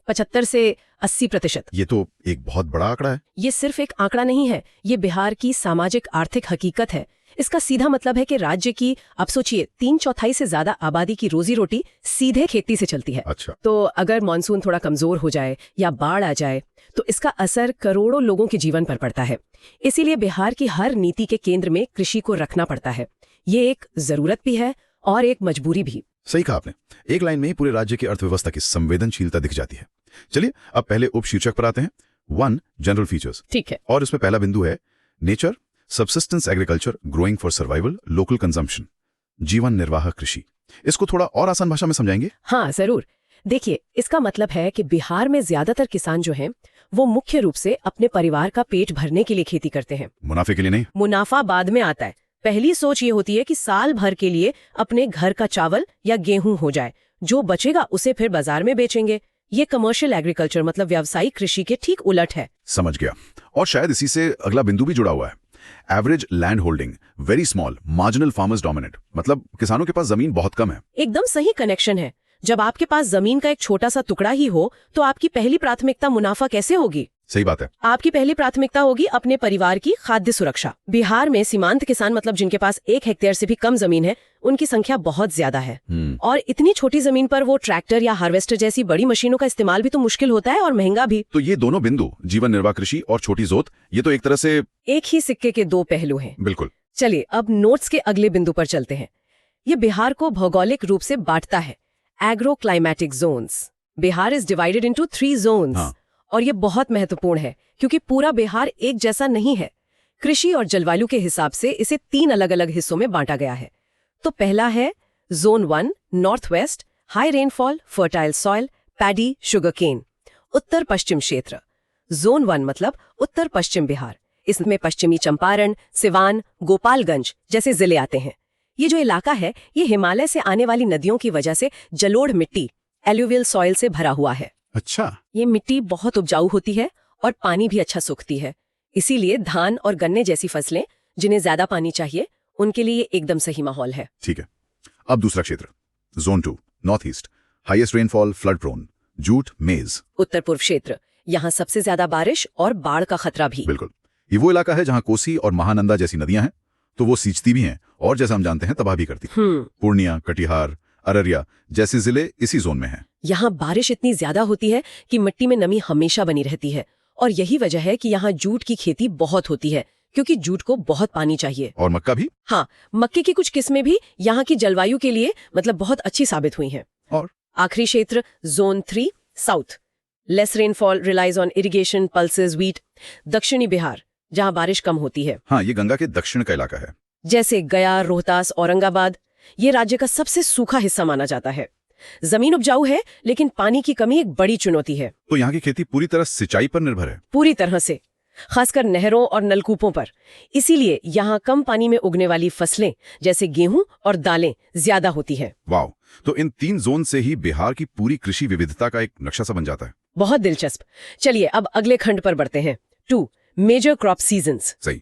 75 से 80%। ये तो एक बहुत बड़ा आंकड़ा है। ये सिर्फ एक आंकड़ा नहीं है, ये बिहार की सामाजिक आर्थिक हकीकत है। इसका सीधा मतलब है कि राज्य की, आप सोचिए, 3/4 से ज्यादा आबादी की रोजी रोटी सीधे खेती से चलती है। अच्छा। तो अगर मानसून थोड़ा कमजोर हो जाए या बाढ़ आ जाए तो इसका असर करोड़ों लोगों के जीवन पर पड़ता है। इसीलिए बिहार की हर नीति के केंद्र में कृषि को रखना पड़ता है। ये एक जरूरत भी है और एक मजबूरी भी। सही कहा आपने। एक लाइन में ही पूरे राज्य की अर्थव्यवस्था की संवेदनशीलता दिख जाती है। चलिए अब पहले उपशीर्षक पर आते हैं। 1 जनरल फीचर्स। ठीक है। और इसमें पहला बिंदु है nature, subsistence agriculture, growing for survival, local consumption, जीवन निर्वाह कृषि। इसको थोड़ा और आसान भाषा में समझाएंगे? हाँ जरूर। देखिए, इसका मतलब है कि बिहार में ज्यादातर किसान जो हैं वो मुख्य रूप से अपने परिवार का पेट भरने के लिए खेती करते हैं, मुनाफे के लिए नहीं। मुनाफा बाद में आता है। पहली सोच ये होती है कि साल भर के लिए अपने घर का चावल या गेहूं हो जाए, जो बचेगा उसे फिर बाजार में बेचेंगे। ये कमर्शियल एग्रीकल्चर मतलब व्यावसायिक कृषि के ठीक उलट है। समझ गया। और शायद इसी से अगला बिंदु भी जुड़ा हुआ है। Average land holding, very small, marginal farmers dominate, मतलब किसानों के पास जमीन बहुत कम है। एकदम सही कनेक्शन है। जब आपके पास जमीन का एक छोटा सा टुकड़ा ही हो तो आपकी पहली प्राथमिकता मुनाफा कैसे होगी? सही बात है। आपकी पहली प्राथमिकता होगी अपने परिवार की खाद्य सुरक्षा। बिहार में सीमांत किसान मतलब जिनके पास 1 हेक्टेयर से भी कम जमीन है, उनकी संख्या बहुत ज्यादा है। और इतनी छोटी जमीन पर वो ट्रैक्टर या हार्वेस्टर जैसी बड़ी मशीनों का इस्तेमाल भी तो मुश्किल होता है और महंगा भी। तो ये दोनों बिंदु, जीवन निर्वाह कृषि और छोटी जोत, ये तो एक तरह से एक ही सिक्के के 2 पहलू हैं। बिल्कुल। चलिए अब नोट्स के अगले बिंदु पर चलते हैं। ये बिहार को भौगोलिक रूप से बांटता है, agro climatic zones. Bihar is divided into 3 zones. हाँ। और ये बहुत महत्वपूर्ण है क्योंकि पूरा बिहार एक जैसा नहीं है। कृषि और जलवायु के हिसाब से इसे 3 अलग-अलग हिस्सों में बांटा गया है। तो पहला है zone 1 north west, high rainfall, fertile soil, paddy, sugarcane. उत्तर पश्चिम क्षेत्र, जोन 1 मतलब उत्तर पश्चिम बिहार। इसमें पश्चिमी चंपारण, सिवान, गोपालगंज जैसे जिले आते हैं। ये जो इलाका है ये हिमालय से आने वाली नदियों की वजह से जलोढ़ मिट्टी, एल्यूवियल सॉइल से भरा हुआ है। अच्छा। ये मिट्टी बहुत उपजाऊ होती है और पानी भी अच्छा सोखती है। इसीलिए धान और गन्ने जैसी फसलें जिन्हें ज्यादा पानी चाहिए, उनके लिए एकदम सही माहौल है। ठीक है। अब दूसरा क्षेत्र, zone 2 north east, highest rainfall, flood prone, jute, maize. उत्तर पूर्व क्षेत्र, यहाँ सबसे ज्यादा बारिश और बाढ़ का खतरा भी। बिल्कुल। ये वो इलाका है जहाँ कोसी और महानंदा जैसी नदियां हैं, तो वो सींचती भी हैं और जैसा हम जानते हैं तबाह भी करती हैं। पूर्णिया, कटिहार, अररिया जैसे जिले इसी जोन में हैं। यहाँ बारिश इतनी ज्यादा होती है कि मिट्टी में नमी हमेशा बनी रहती है और यही वजह है कि यहाँ जूट की खेती बहुत होती है क्योंकि जूट को बहुत पानी चाहिए। और मक्का भी? हाँ, मक्के की कुछ किस्में भी यहाँ की जलवायु के लिए मतलब बहुत अच्छी साबित हुई हैं। और आखिरी क्षेत्र zone 3 south, less rainfall, relies on irrigation, pulses, wheat. दक्षिणी बिहार जहाँ बारिश कम होती है। हाँ, ये गंगा के दक्षिण का इलाका है, जैसे गया, रोहतास, औरंगाबाद। ये राज्य का सबसे सूखा हिस्सा माना जाता है। जमीन उपजाऊ है लेकिन पानी की कमी एक बड़ी चुनौती है। तो यहाँ की खेती पूरी तरह सिंचाई पर निर्भर है। पूरी तरह से, खासकर नहरों और नलकूपों पर। इसीलिए यहाँ कम पानी में उगने वाली फसलें जैसे गेहूं और दालें ज्यादा होती है। वाह, तो इन 3 जोन से ही बिहार की पूरी कृषि विविधता का एक नक्शा सा बन जाता है। बहुत दिलचस्प। चलिए अब अगले खंड पर बढ़ते हैं। 2 मेजर क्रॉप सीजन्स। सही,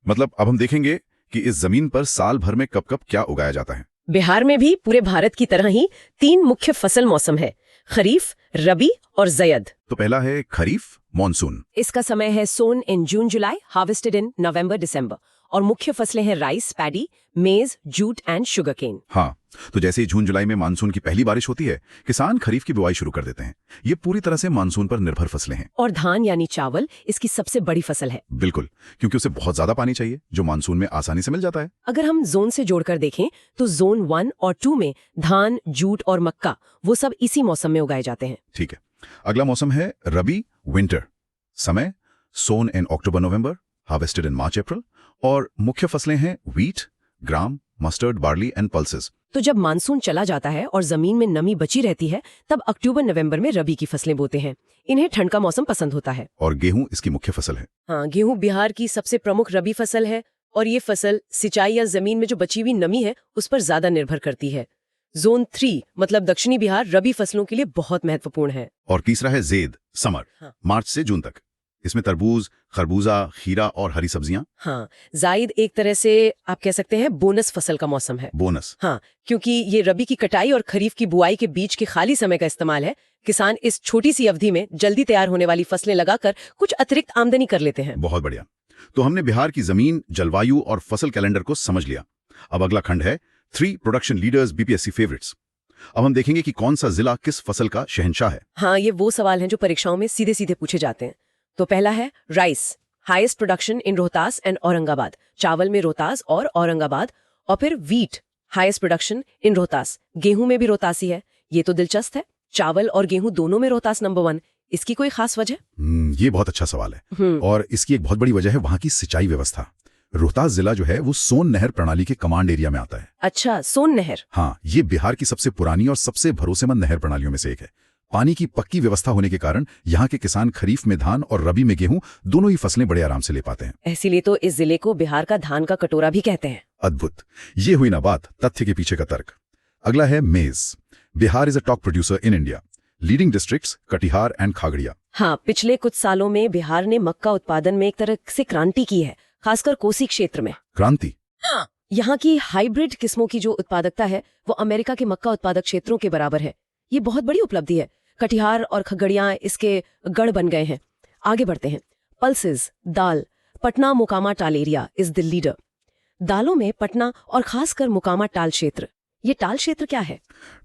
मतलब अब हम देखेंगे कि इस जमीन पर साल भर में कब कब क्या उगाया जाता है। बिहार में भी पूरे भारत की तरह ही 3 मुख्य फसल मौसम है, खरीफ, रबी और जयद। तो पहला है खरीफ, मॉनसून। इसका समय है सोन इन जून जुलाई, हार्वेस्टेड इन नवंबर दिसंबर। और मुख्य फसलें हैं राइस, पैडी, मेज, जूट एंड शुगरकेन। हाँ, तो जैसे ही जून जुलाई में मानसून की पहली बारिश होती है, किसान खरीफ की बुआई शुरू कर देते हैं। ये पूरी तरह से मानसून पर निर्भर फसलें हैं। और धान यानी चावल इसकी सबसे बड़ी फसल है। बिल्कुल, क्योंकि उसे बहुत ज्यादा पानी चाहिए जो मानसून में आसानी से मिल जाता है। अगर हम जोन से जोड़कर देखें तो जोन 1 और 2 में धान, जूट और मक्का वो सब इसी मौसम में उगाए जाते हैं। ठीक है। अगला मौसम है रबी, विंटर। समय सोन इन अक्टूबर नवंबर, हार्वेस्टेड इन मार्च अप्रैल। और मुख्य फसलें हैं wheat, gram, mustard, barley and pulses. तो जब मानसून चला जाता है और जमीन में नमी बची रहती है तब अक्टूबर नवंबर में रबी की फसलें बोते हैं। इन्हें ठंड का मौसम पसंद होता है। और गेहूं इसकी मुख्य फसल है। हाँ, गेहूं बिहार की सबसे प्रमुख रबी फसल है और ये फसल सिंचाई या जमीन में जो बची हुई नमी है उस पर ज्यादा निर्भर करती है। जोन 3 मतलब दक्षिणी बिहार रबी फसलों के लिए बहुत महत्वपूर्ण है। और तीसरा है जेद, समर। हाँ। मार्च से जून तक। इसमें तरबूज, खरबूजा, खीरा और हरी सब्जियां। हाँ, जायद एक तरह से आप कह सकते हैं बोनस फसल का मौसम है। बोनस। हाँ, क्योंकि ये रबी की कटाई और खरीफ की बुआई के बीच के खाली समय का इस्तेमाल है। किसान इस छोटी सी अवधि में जल्दी तैयार होने वाली फसलें लगाकर कुछ अतिरिक्त आमदनी कर लेते हैं। बहुत बढ़िया। तो हमने बिहार की जमीन, जलवायु और फसल कैलेंडर को समझ लिया। अब अगला खंड है 3 प्रोडक्शन लीडर्स बीपीएससी फेवरेट्स। अब हम देखेंगे कि कौन सा जिला किस फसल का शहंशाह है। हाँ, ये वो सवाल हैं जो परीक्षाओं में सीधे सीधे पूछे जाते हैं। तो पहला है rice, highest production in Rohtas and Aurangabad. चावल में रोहतास और औरंगाबाद। और फिर wheat, highest production in Rohtas, गेहूं में भी रोहतासी है। ये तो दिलचस्प है। चावल और गेहूं दोनों में रोहतास नंबर 1। इसकी कोई खास वजह? ये बहुत अच्छा सवाल है और इसकी एक बहुत बड़ी वजह है वहां की सिंचाई व्यवस्था। रोहतास जिला जो है वो सोन नहर प्रणाली के कमांड एरिया में आता है। अच्छा, सोन नहर। हाँ, ये बिहार की सबसे पुरानी और सबसे भरोसेमंद नहर प्रणालियों में से एक है। पानी की पक्की व्यवस्था होने के कारण यहाँ के किसान खरीफ में धान और रबी में गेहूं दोनों ही फसलें बड़े आराम से ले पाते हैं। इसीलिए तो इस जिले को बिहार का धान का कटोरा भी कहते हैं। अद्भुत। ये हुई ना बात तथ्य के पीछे का तर्क। अगला है maize. Bihar is a top producer in India. Leading districts Katihar and Khagaria. हाँ, पिछले कुछ सालों में बिहार ने मक्का उत्पादन में एक तरह से क्रांति की है, खासकर कोसी क्षेत्र में। क्रांति? हाँ, यहाँ की हाइब्रिड किस्मों की जो उत्पादकता है वो अमेरिका के मक्का उत्पादक क्षेत्रों के बराबर है। ये बहुत बड़ी उपलब्धि है। कटिहार और खगड़िया इसके गढ़ बन गए हैं। आगे बढ़ते हैं। पल्सेस, दाल। पटना मोकामा टाल एरिया इज द लीडर। दालों में पटना और खासकर मोकामा टाल क्षेत्र। ये टाल क्षेत्र क्या है?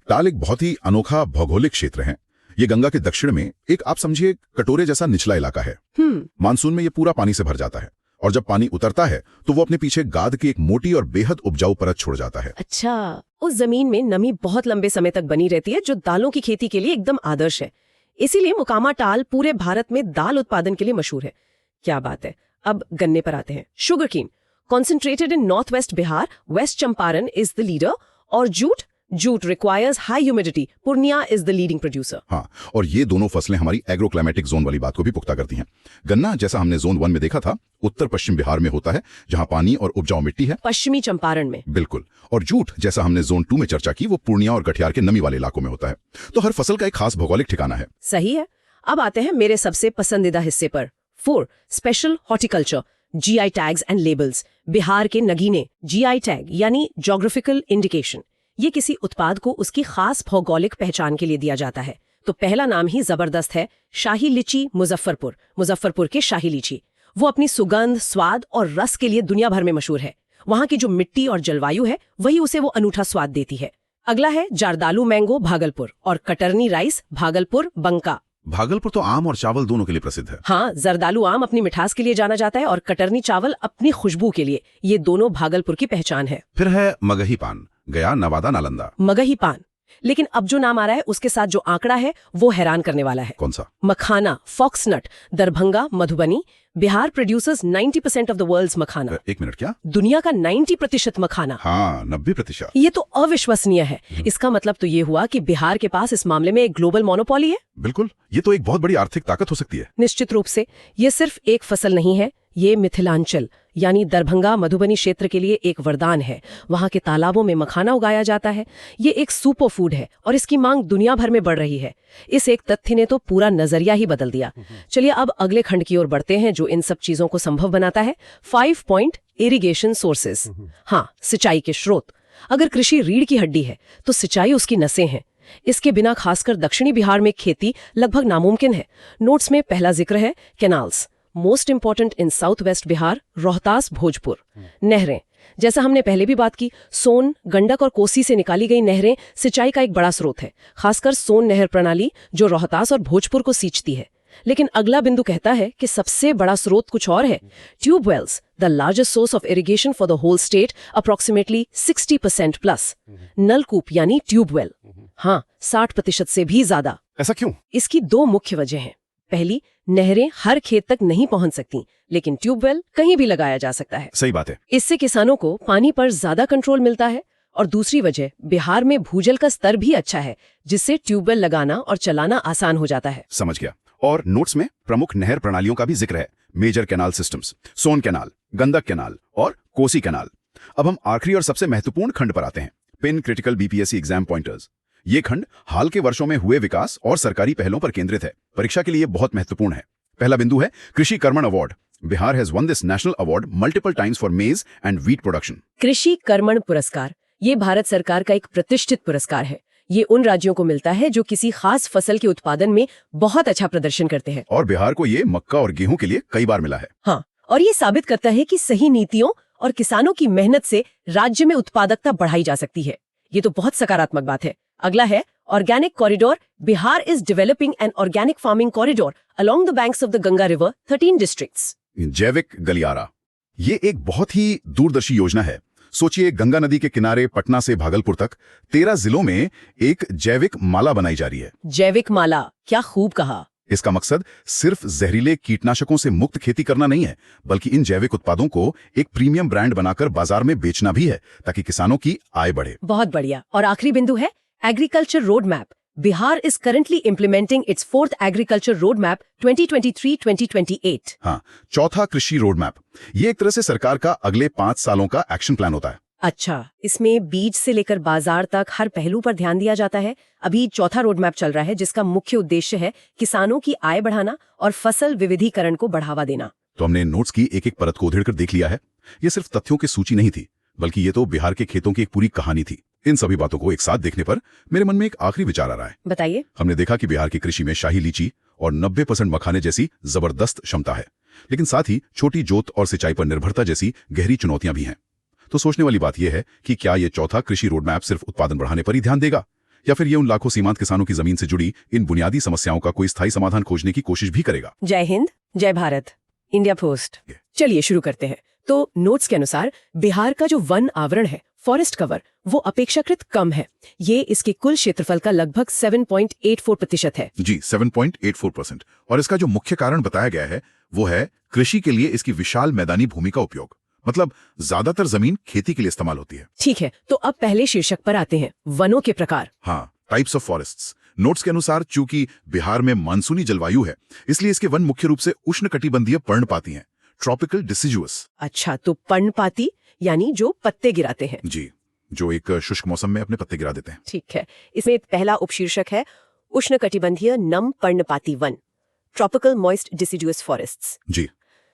टाल एक बहुत ही अनोखा भौगोलिक क्षेत्र है। ये गंगा के दक्षिण में एक, आप समझिए, कटोरे जैसा निचला इलाका है। मानसून में ये पूरा पानी से भर जाता है और जब पानी उतरता है तो वो अपने पीछे गाद की एक मोटी और बेहद उपजाऊ परत छोड़ जाता है। अच्छा, उस जमीन में नमी बहुत लंबे समय तक बनी रहती है, जो दालों की खेती के लिए एकदम आदर्श है। इसीलिए मोकामा टाल पूरे भारत में दाल उत्पादन के लिए मशहूर है। क्या बात है। अब गन्ने पर आते हैं। Sugarcane concentrated in north west Bihar, west Champaran is the leader. और jute requires high humidity, Purnia is the leading producer. हाँ, और ये दोनों फसलें हमारी एग्रोक्लाइमेटिक जोन वाली बात को भी पुख्ता करती हैं। गन्ना, जैसा हमने जोन 1 में देखा था, उत्तर पश्चिम बिहार में होता है, जहां पानी और उपजाऊ मिट्टी है। पश्चिमी चंपारण में। बिल्कुल। और जूट, जैसा हमने जोन 2 में चर्चा की, वो पूर्णिया और कटिहार के नमी वाले इलाकों में होता है। तो हर फसल का एक खास भौगोलिक ठिकाना है। सही है। अब आते हैं मेरे सबसे पसंदीदा हिस्से पर। 4 special horticulture, GI tags and labels. Bihar के नगीने। जीआई टैग यानी ज्योग्राफिकल इंडिकेशन। ये किसी उत्पाद को उसकी खास भौगोलिक पहचान के लिए दिया जाता है। तो पहला नाम ही जबरदस्त है, शाही लीची मुजफ्फरपुर। मुजफ्फरपुर के शाही लीची। वो अपनी सुगंध, स्वाद और रस के लिए दुनिया भर में मशहूर है। वहाँ की जो मिट्टी और जलवायु है वही उसे वो अनूठा स्वाद देती है। अगला है जारदालू मैंगो भागलपुर और कटरनी राइस भागलपुर बंका। भागलपुर तो आम और चावल दोनों के लिए प्रसिद्ध है। हाँ, जरदालू आम अपनी मिठास के लिए जाना जाता है और कटरनी चावल अपनी खुशबू के लिए। ये दोनों भागलपुर की पहचान है। फिर है मगही पान, गया, नवादा, नालंदा। मगही पान। लेकिन अब जो नाम आ रहा है उसके साथ जो आंकड़ा है वो हैरान करने वाला है। कौन सा? Makhana, foxnut, Darbhanga, Madhubani. Bihar producers 90% of the world's makhana. 1 minute, क्या? दुनिया का 90% मखाना। हाँ, 90%। ये तो अविश्वसनीय है। इसका मतलब तो ये हुआ कि बिहार के पास इस मामले में एक ग्लोबल मोनोपोली है। बिल्कुल, ये तो एक बहुत बड़ी आर्थिक ताकत हो सकती है। निश्चित रूप से। ये सिर्फ एक फसल नहीं है, ये मिथिलांचल यानी दरभंगा मधुबनी क्षेत्र के लिए एक वरदान है। वहाँ के तालाबों में मखाना उगाया जाता है। ये एक सुपर फूड है और इसकी मांग दुनिया भर में बढ़ रही है। इस एक तथ्य ने तो पूरा नजरिया ही बदल दिया। चलिए अब अगले खंड की ओर बढ़ते हैं जो इन सब चीजों को संभव बनाता है। 5 पॉइंट इरिगेशन सोर्सेस। हाँ, सिंचाई के स्रोत। अगर कृषि रीढ़ की हड्डी है तो सिंचाई उसकी नसें हैं। इसके बिना खासकर दक्षिणी बिहार में खेती लगभग नामुमकिन है। नोट्स में पहला जिक्र है canals. Most important in south west Bihar, Rohtas, Bhojpur. नहरें, जैसा हमने पहले भी बात की, सोन, गंडक और कोसी से निकाली गई नहरें सिंचाई का एक बड़ा स्रोत है, खासकर सोन नहर प्रणाली जो रोहतास और भोजपुर को सींचती है। लेकिन अगला बिंदु कहता है कि सबसे बड़ा स्रोत कुछ और है, tubewells, the largest source of irrigation for the whole state, approximately 60% plus. नलकूप यानी ट्यूबवेल, हाँ, 60% से भी ज्यादा। ऐसा क्यों? इसकी 2 मुख्य वजह हैं। पहली, नहरें हर खेत तक नहीं पहुंच सकती, लेकिन ट्यूबवेल कहीं भी लगाया जा सकता है। सही बात है। इससे किसानों को पानी पर ज्यादा कंट्रोल मिलता है। और दूसरी वजह, बिहार में भूजल का स्तर भी अच्छा है, जिससे ट्यूबवेल लगाना और चलाना आसान हो जाता है। समझ गया। और नोट्स में प्रमुख नहर प्रणालियों का भी जिक्र है। मेजर कैनाल सिस्टम्स, सोन कैनाल, गंडक कैनाल और कोसी कैनाल। अब हम आखिरी और सबसे महत्वपूर्ण खंड पर आते हैं, pin critical BPSC exam pointers. ये खंड हाल के वर्षों में हुए विकास और सरकारी पहलों पर केंद्रित है। परीक्षा के लिए बहुत महत्वपूर्ण है। पहला बिंदु है कृषि कर्मण award. Bihar has one this national award multiple times for मेज एंड व्हीट प्रोडक्शन। कृषि कर्मण पुरस्कार ये भारत सरकार का एक प्रतिष्ठित पुरस्कार है। ये उन राज्यों को मिलता है जो किसी खास फसल के उत्पादन में बहुत अच्छा प्रदर्शन करते हैं। और बिहार को ये मक्का और गेहूं के लिए कई बार मिला है। हाँ, और ये साबित करता है कि सही नीतियों और किसानों की मेहनत से राज्य में उत्पादकता बढ़ाई जा सकती है। ये तो बहुत सकारात्मक बात है। अगला है organic corridor. Bihar is developing an organic farming corridor along the banks of the Ganga river, 13 districts. जैविक गलियारा, ये एक बहुत ही दूरदर्शी योजना है। सोचिए, गंगा नदी के किनारे पटना से भागलपुर तक 13 जिलों में एक जैविक माला बनाई जा रही है। जैविक माला, क्या खूब कहा। इसका मकसद सिर्फ जहरीले कीटनाशकों से मुक्त खेती करना नहीं है, बल्कि इन जैविक उत्पादों को एक प्रीमियम ब्रांड बनाकर बाजार में बेचना भी है, ताकि किसानों की आय बढ़े। बहुत बढ़िया। और आखिरी बिंदु है agriculture road map. Bihar is currently implementing it's 4th agriculture road map 2023-2028। हाँ, चौथा कृषि रोड मैप। ये एक तरह से सरकार का अगले 5 सालों का एक्शन प्लान होता है। अच्छा, इसमें बीज से लेकर बाजार तक हर पहलू पर ध्यान दिया जाता है। अभी चौथा रोड मैप चल रहा है, जिसका मुख्य उद्देश्य है किसानों की आय बढ़ाना और फसल विविधीकरण को बढ़ावा देना। तो हमने नोट्स की एक एक परत को उधेड़कर देख लिया है। ये सिर्फ तथ्यों की सूची नहीं थी, बल्कि ये तो बिहार के खेतों की एक पूरी कहानी थी। इन सभी बातों को एक साथ देखने पर मेरे मन में एक आखिरी विचार आ रहा है। बताइए। हमने देखा कि बिहार की कृषि में शाही लीची और 90% मखाने जैसी जबरदस्त क्षमता है, लेकिन साथ ही छोटी जोत और सिंचाई पर निर्भरता जैसी गहरी चुनौतियां भी हैं। तो सोचने वाली बात यह है कि क्या ये चौथा कृषि रोड मैप सिर्फ उत्पादन बढ़ाने पर ही ध्यान देगा, या फिर ये उन लाखों सीमांत किसानों की जमीन से जुड़ी इन बुनियादी समस्याओं का कोई स्थायी समाधान खोजने की कोशिश भी करेगा। जय हिंद, जय भारत, इंडिया पोस्ट। चलिए शुरू करते हैं। तो नोट्स के अनुसार बिहार का जो वन आवरण है, फॉरेस्ट कवर, वो अपेक्षाकृत कम है। ये इसके कुल क्षेत्रफल का लगभग 7.84% है। जी, 7.84%। और इसका जो मुख्य कारण बताया गया है वो है कृषि के लिए इसकी विशाल मैदानी भूमि का उपयोग। मतलब ज्यादातर जमीन खेती के लिए इस्तेमाल होती है। ठीक है, तो अब पहले शीर्षक पर आते हैं, वनों के प्रकार। हाँ, टाइप्स ऑफ फॉरेस्ट्स। नोट्स के अनुसार चूंकि बिहार में मानसूनी जलवायु है, इसलिए इसके वन मुख्य रूप से उष्णकटिबंधीय पर्णपाती हैं, ट्रॉपिकल डिसिजुअस। अच्छा, तो पर्णपाती यानी जो पत्ते गिराते हैं। जी, जो एक शुष्क मौसम में अपने पत्ते गिरा देते हैं। ठीक है, इसमें पहला उपशीर्षक है उष्णकटिबंधीय नम पर्णपाती वन, ट्रॉपिकल मॉइस्ट डिसिडुअस फॉरेस्ट्स। जी।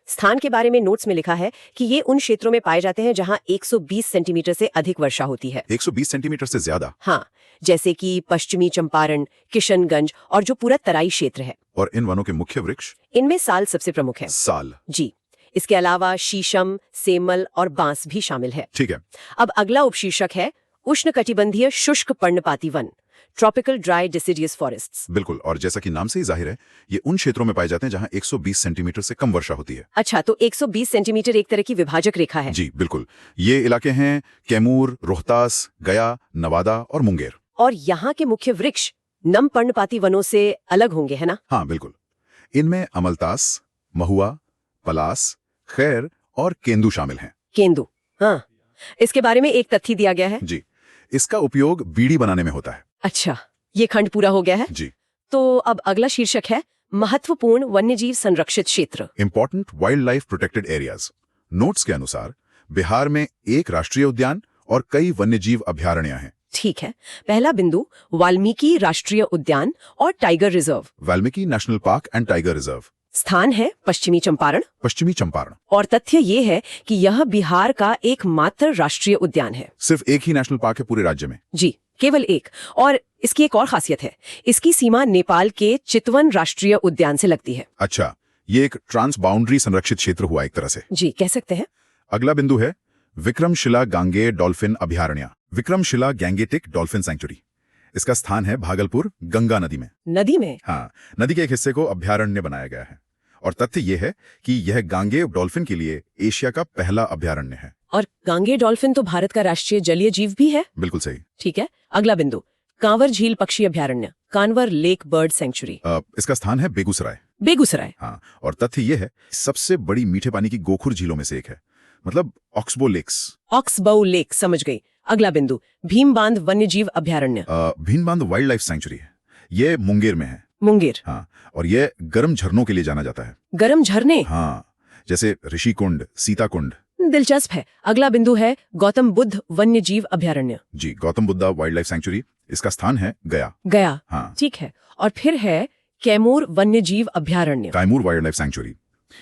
स्थान के बारे में नोट्स में लिखा है कि ये उन क्षेत्रों में पाए जाते हैं जहां 120 सेंटीमीटर से अधिक वर्षा होती है। 120 सेंटीमीटर से ज्यादा? हाँ, जैसे कि पश्चिमी चंपारण, किशनगंज और जो पूरा तराई क्षेत्र है। और इन वनों के मुख्य वृक्ष? इनमें साल सबसे प्रमुख है। साल? जी। इसके अलावा शीशम, सेमल और बांस भी शामिल है। ठीक है। अब अगला उपशीर्षक है उष्णकटिबंधीय शुष्क पर्णपाती one, tropical dry deciduous forests. बिल्कुल, और जैसा कि नाम से ही जाहिर है, ये उन क्षेत्रों में पाए जाते हैं जहां 120 सेंटीमीटर से कम वर्षा होती है। अच्छा, तो 120 सेंटीमीटर एक तरह की विभाजक रेखा है। जी बिल्कुल। ये इलाके हैं कैमूर, रोहतास, गया, नवादा और मुंगेर। और यहाँ के मुख्य वृक्ष नम पर्णपाती वनों से अलग होंगे, है ना? हाँ बिल्कुल। इनमें अमलतास, महुआ, पलास, खैर और केंदू शामिल हैं। केंदू, हाँ। इसके बारे में एक तथ्य दिया गया है। जी, इसका उपयोग बीड़ी बनाने में होता है। अच्छा, ये खंड पूरा हो गया है। जी। तो अब अगला शीर्षक है महत्वपूर्ण वन्यजीव संरक्षित क्षेत्र, important wild life protected areas. Notes के अनुसार बिहार में एक राष्ट्रीय उद्यान और कई वन्यजीव अभयारण्य हैं। ठीक है। पहला बिंदु वाल्मीकि राष्ट्रीय उद्यान और tiger reserve. Valmiki national park and tiger reserve. स्थान है पश्चिमी चंपारण। पश्चिमी चंपारण। और तथ्य ये है कि यह बिहार का एकमात्र राष्ट्रीय उद्यान है। सिर्फ एक ही नेशनल पार्क है पूरे राज्य में? जी, केवल एक। और इसकी एक और खासियत है, इसकी सीमा नेपाल के चितवन राष्ट्रीय उद्यान से लगती है। अच्छा, ये एक ट्रांस बाउंड्री संरक्षित क्षेत्र हुआ एक तरह से। जी, कह सकते हैं। अगला बिंदु है विक्रमशिला गांगे डॉल्फिन अभयारण्य, विक्रमशिला गैंगेटिक डॉल्फिन सैंक्चुरी। इसका स्थान है भागलपुर, गंगा नदी में। नदी में? हाँ, नदी के एक हिस्से को अभयारण्य बनाया गया है। और तथ्य यह है कि यह गांगे डॉल्फिन के लिए एशिया का पहला अभयारण्य है। और गांगे डॉल्फिन तो भारत का राष्ट्रीय जलीय जीव भी है। बिल्कुल सही। ठीक है। अगला बिंदु कांवर झील पक्षी अभयारण्य, कांवर लेक बर्ड सेंचुरी। इसका स्थान है बेगूसराय। बेगूसराय? हाँ, और तथ्य यह है सबसे बड़ी मीठे पानी की गोखुर झीलों में से एक है, मतलब ऑक्सबो लेक्स। ऑक्सबो लेक, समझ गई। अगला बिंदु भीम बांध वन्यजीव अभयारण्य। भीम बांध वाइल्ड लाइफ सेंचुरी है। ये मुंगेर में है। मुंगेर? हाँ, और ये गर्म झरनों के लिए जाना जाता है। गर्म झरने? हाँ, जैसे ऋषिकुंड, सीताकुंड। दिलचस्प है। अगला बिंदु है गौतम बुद्ध वन्यजीव अभयारण्य। जी, Gautam Buddha wildlife sanctuary. इसका स्थान है गया। गया? हाँ। ठीक है। और फिर है कैमूर वन्यजीव अभयारण्य। Kaimur wild life sanctuary.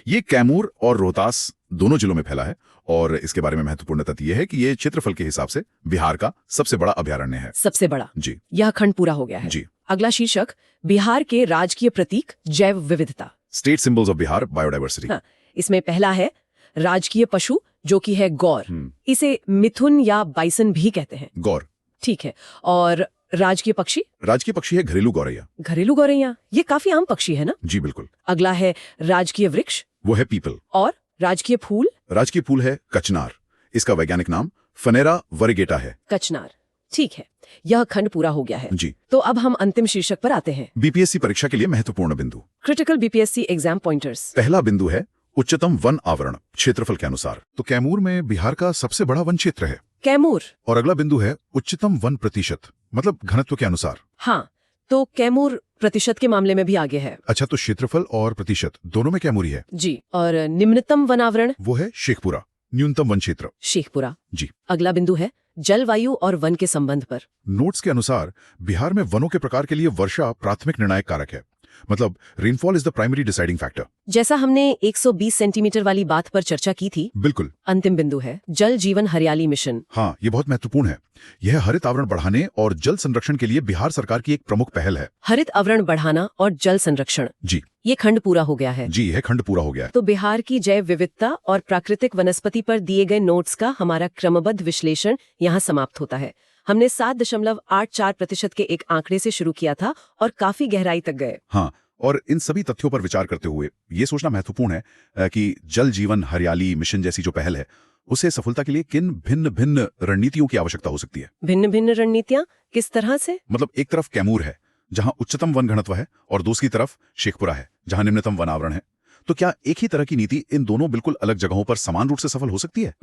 ये कैमूर और रोहतास दोनों जिलों में फैला है, और इसके बारे में महत्वपूर्ण तथ्य यह है कि ये क्षेत्रफल के हिसाब से बिहार का सबसे बड़ा अभयारण्य है। सबसे बड़ा? जी। यह खंड पूरा हो गया है। जी। अगला शीर्षक बिहार के राजकीय प्रतीक जैव विविधता, state symbols of Bihar biodiversity. हाँ, इसमें पहला है राजकीय पशु जो कि है गौर। इसे मिथुन या बाइसन भी कहते हैं। गौर? ठीक है। और राजकीय पक्षी? राजकीय पक्षी है घरेलू गौरैया। घरेलू गौरैया, ये काफी आम पक्षी है ना? जी बिल्कुल। अगला है राजकीय वृक्ष? वो है पीपल। और राजकीय फूल? राजकीय फूल है कचनार। इसका वैज्ञानिक नाम फनेरा वरिगेटा है। कचनार, ठीक है, यह खंड पूरा हो गया है। जी। तो अब हम अंतिम शीर्षक पर आते हैं। बीपीएससी परीक्षा के लिए महत्वपूर्ण बिंदु। Critical BPSC exam pointers. पहला बिंदु है उच्चतम वन आवरण क्षेत्रफल के अनुसार। तो कैमूर में बिहार का सबसे बड़ा वन क्षेत्र है। कैमूर। और अगला बिंदु है उच्चतम वन प्रतिशत, मतलब घनत्व के अनुसार। हाँ, तो कैमूर प्रतिशत के मामले में भी आगे है। अच्छा, तो क्षेत्रफल और प्रतिशत दोनों में कैमूर ही है। जी। और निम्नतम वन आवरण? वो है शेखपुरा, न्यूनतम वन क्षेत्र। शेखपुरा। जी। अगला बिंदु है जलवायु और वन के संबंध पर। नोट्स के अनुसार बिहार में वनों के प्रकार के लिए वर्षा प्राथमिक निर्णायक कारक है, मतलब rainfall is the primary deciding factor. जैसा हमने 120 सेंटीमीटर वाली बात पर चर्चा की थी। बिल्कुल। अंतिम बिंदु है जल जीवन हरियाली मिशन। हाँ, ये बहुत महत्वपूर्ण है। यह हरित आवरण बढ़ाने और जल संरक्षण के लिए बिहार सरकार की एक प्रमुख पहल है। हरित आवरण बढ़ाना और जल संरक्षण। जी। ये खंड पूरा हो गया है। जी, यह खंड पूरा हो गया है। तो बिहार की जैव विविधता और प्राकृतिक वनस्पति पर दिए गए नोट्स का हमारा क्रमबद्ध विश्लेषण यहाँ समाप्त होता है। हमने 7.84% के एक आंकड़े से शुरू किया था और काफी गहराई तक गए। हाँ, और इन सभी तथ्यों पर विचार करते हुए ये सोचना महत्वपूर्ण है कि जल जीवन हरियाली मिशन जैसी जो पहल है, उसे सफलता के लिए किन भिन्न भिन्न रणनीतियों की आवश्यकता हो सकती है। भिन्न भिन्न रणनीतियां किस तरह से? मतलब एक तरफ कैमूर है जहां उच्चतम वन घनत्व है, और दूसरी तरफ शेखपुरा है जहां निम्नतम वन आवरण है। तो क्या एक ही तरह की नीति इन दोनों बिल्कुल अलग जगहों पर समान रूप से सफल हो सकती है?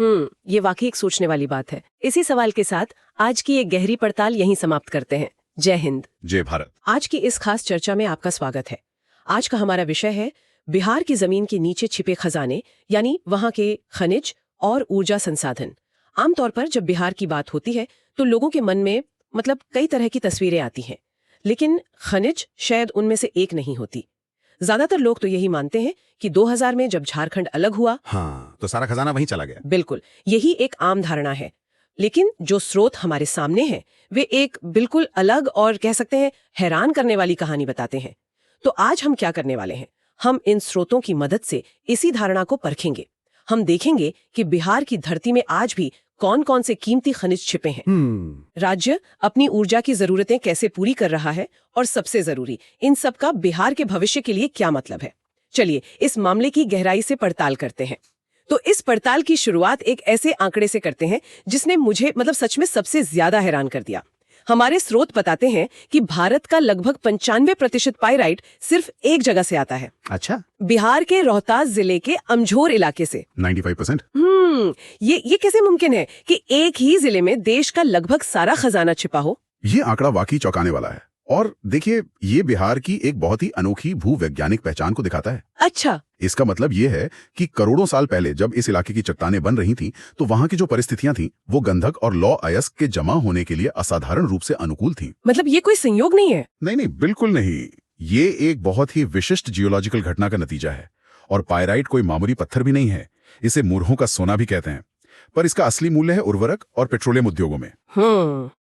ये वाकई एक सोचने वाली बात है। इसी सवाल के साथ आज की एक गहरी पड़ताल यहीं समाप्त करते हैं। जय हिंद, जय भारत। आज की इस खास चर्चा में आपका स्वागत है। आज का हमारा विषय है बिहार की जमीन के नीचे छिपे खजाने, यानी वहां के खनिज और ऊर्जा संसाधन। आमतौर पर जब बिहार की बात होती है तो लोगों के मन में कई तरह की तस्वीरें आती हैं, लेकिन खनिज शायद उनमें से एक नहीं होती। ज्यादातर लोग तो यही मानते हैं कि 2000 में जब झारखंड अलग हुआ, हाँ, तो सारा खजाना वहीं चला गया। बिल्कुल, यही एक आम धारणा है। लेकिन जो स्रोत हमारे सामने हैं वे एक बिल्कुल अलग और कह सकते हैं हैरान करने वाली कहानी बताते हैं। तो आज हम क्या करने वाले हैं? हम इन स्रोतों की मदद से इसी धारणा को परखेंगे। हम देखेंगे कि बिहार की धरती में आज भी कौन कौन से कीमती खनिज छिपे हैं, राज्य अपनी ऊर्जा की जरूरतें कैसे पूरी कर रहा है, और सबसे जरूरी, इन सब का बिहार के भविष्य के लिए क्या मतलब है। चलिए इस मामले की गहराई से पड़ताल करते हैं। तो इस पड़ताल की शुरुआत एक ऐसे आंकड़े से करते हैं जिसने मुझे सच में सबसे ज्यादा हैरान कर दिया। हमारे स्रोत बताते हैं कि भारत का लगभग 95% पाइराइट सिर्फ एक जगह से आता है। अच्छा, बिहार के रोहतास जिले के अमझोर इलाके से। 95%? ये कैसे मुमकिन है कि एक ही जिले में देश का लगभग सारा खजाना छिपा हो? ये आंकड़ा वाकई चौंकाने वाला है। और देखिए, ये बिहार की एक बहुत ही अनोखी भूवैज्ञानिक पहचान को दिखाता है। अच्छा। इसका मतलब ये है कि करोड़ों साल पहले जब इस इलाके की चट्टानें बन रही थीं, तो वहां की जो परिस्थितियां थीं, वो गंधक और लौह अयस्क के जमा होने के लिए असाधारण रूप से अनुकूल थीं। ये कोई संयोग नहीं है? नहीं, बिल्कुल नहीं। ये एक बहुत ही विशिष्ट जियोलॉजिकल घटना का नतीजा है। और पायराइट कोई मामूली पत्थर भी नहीं है, इसे मूर्खों का सोना भी कहते हैं। पर इसका असली मूल्य है उर्वरक और पेट्रोलियम उद्योगों में।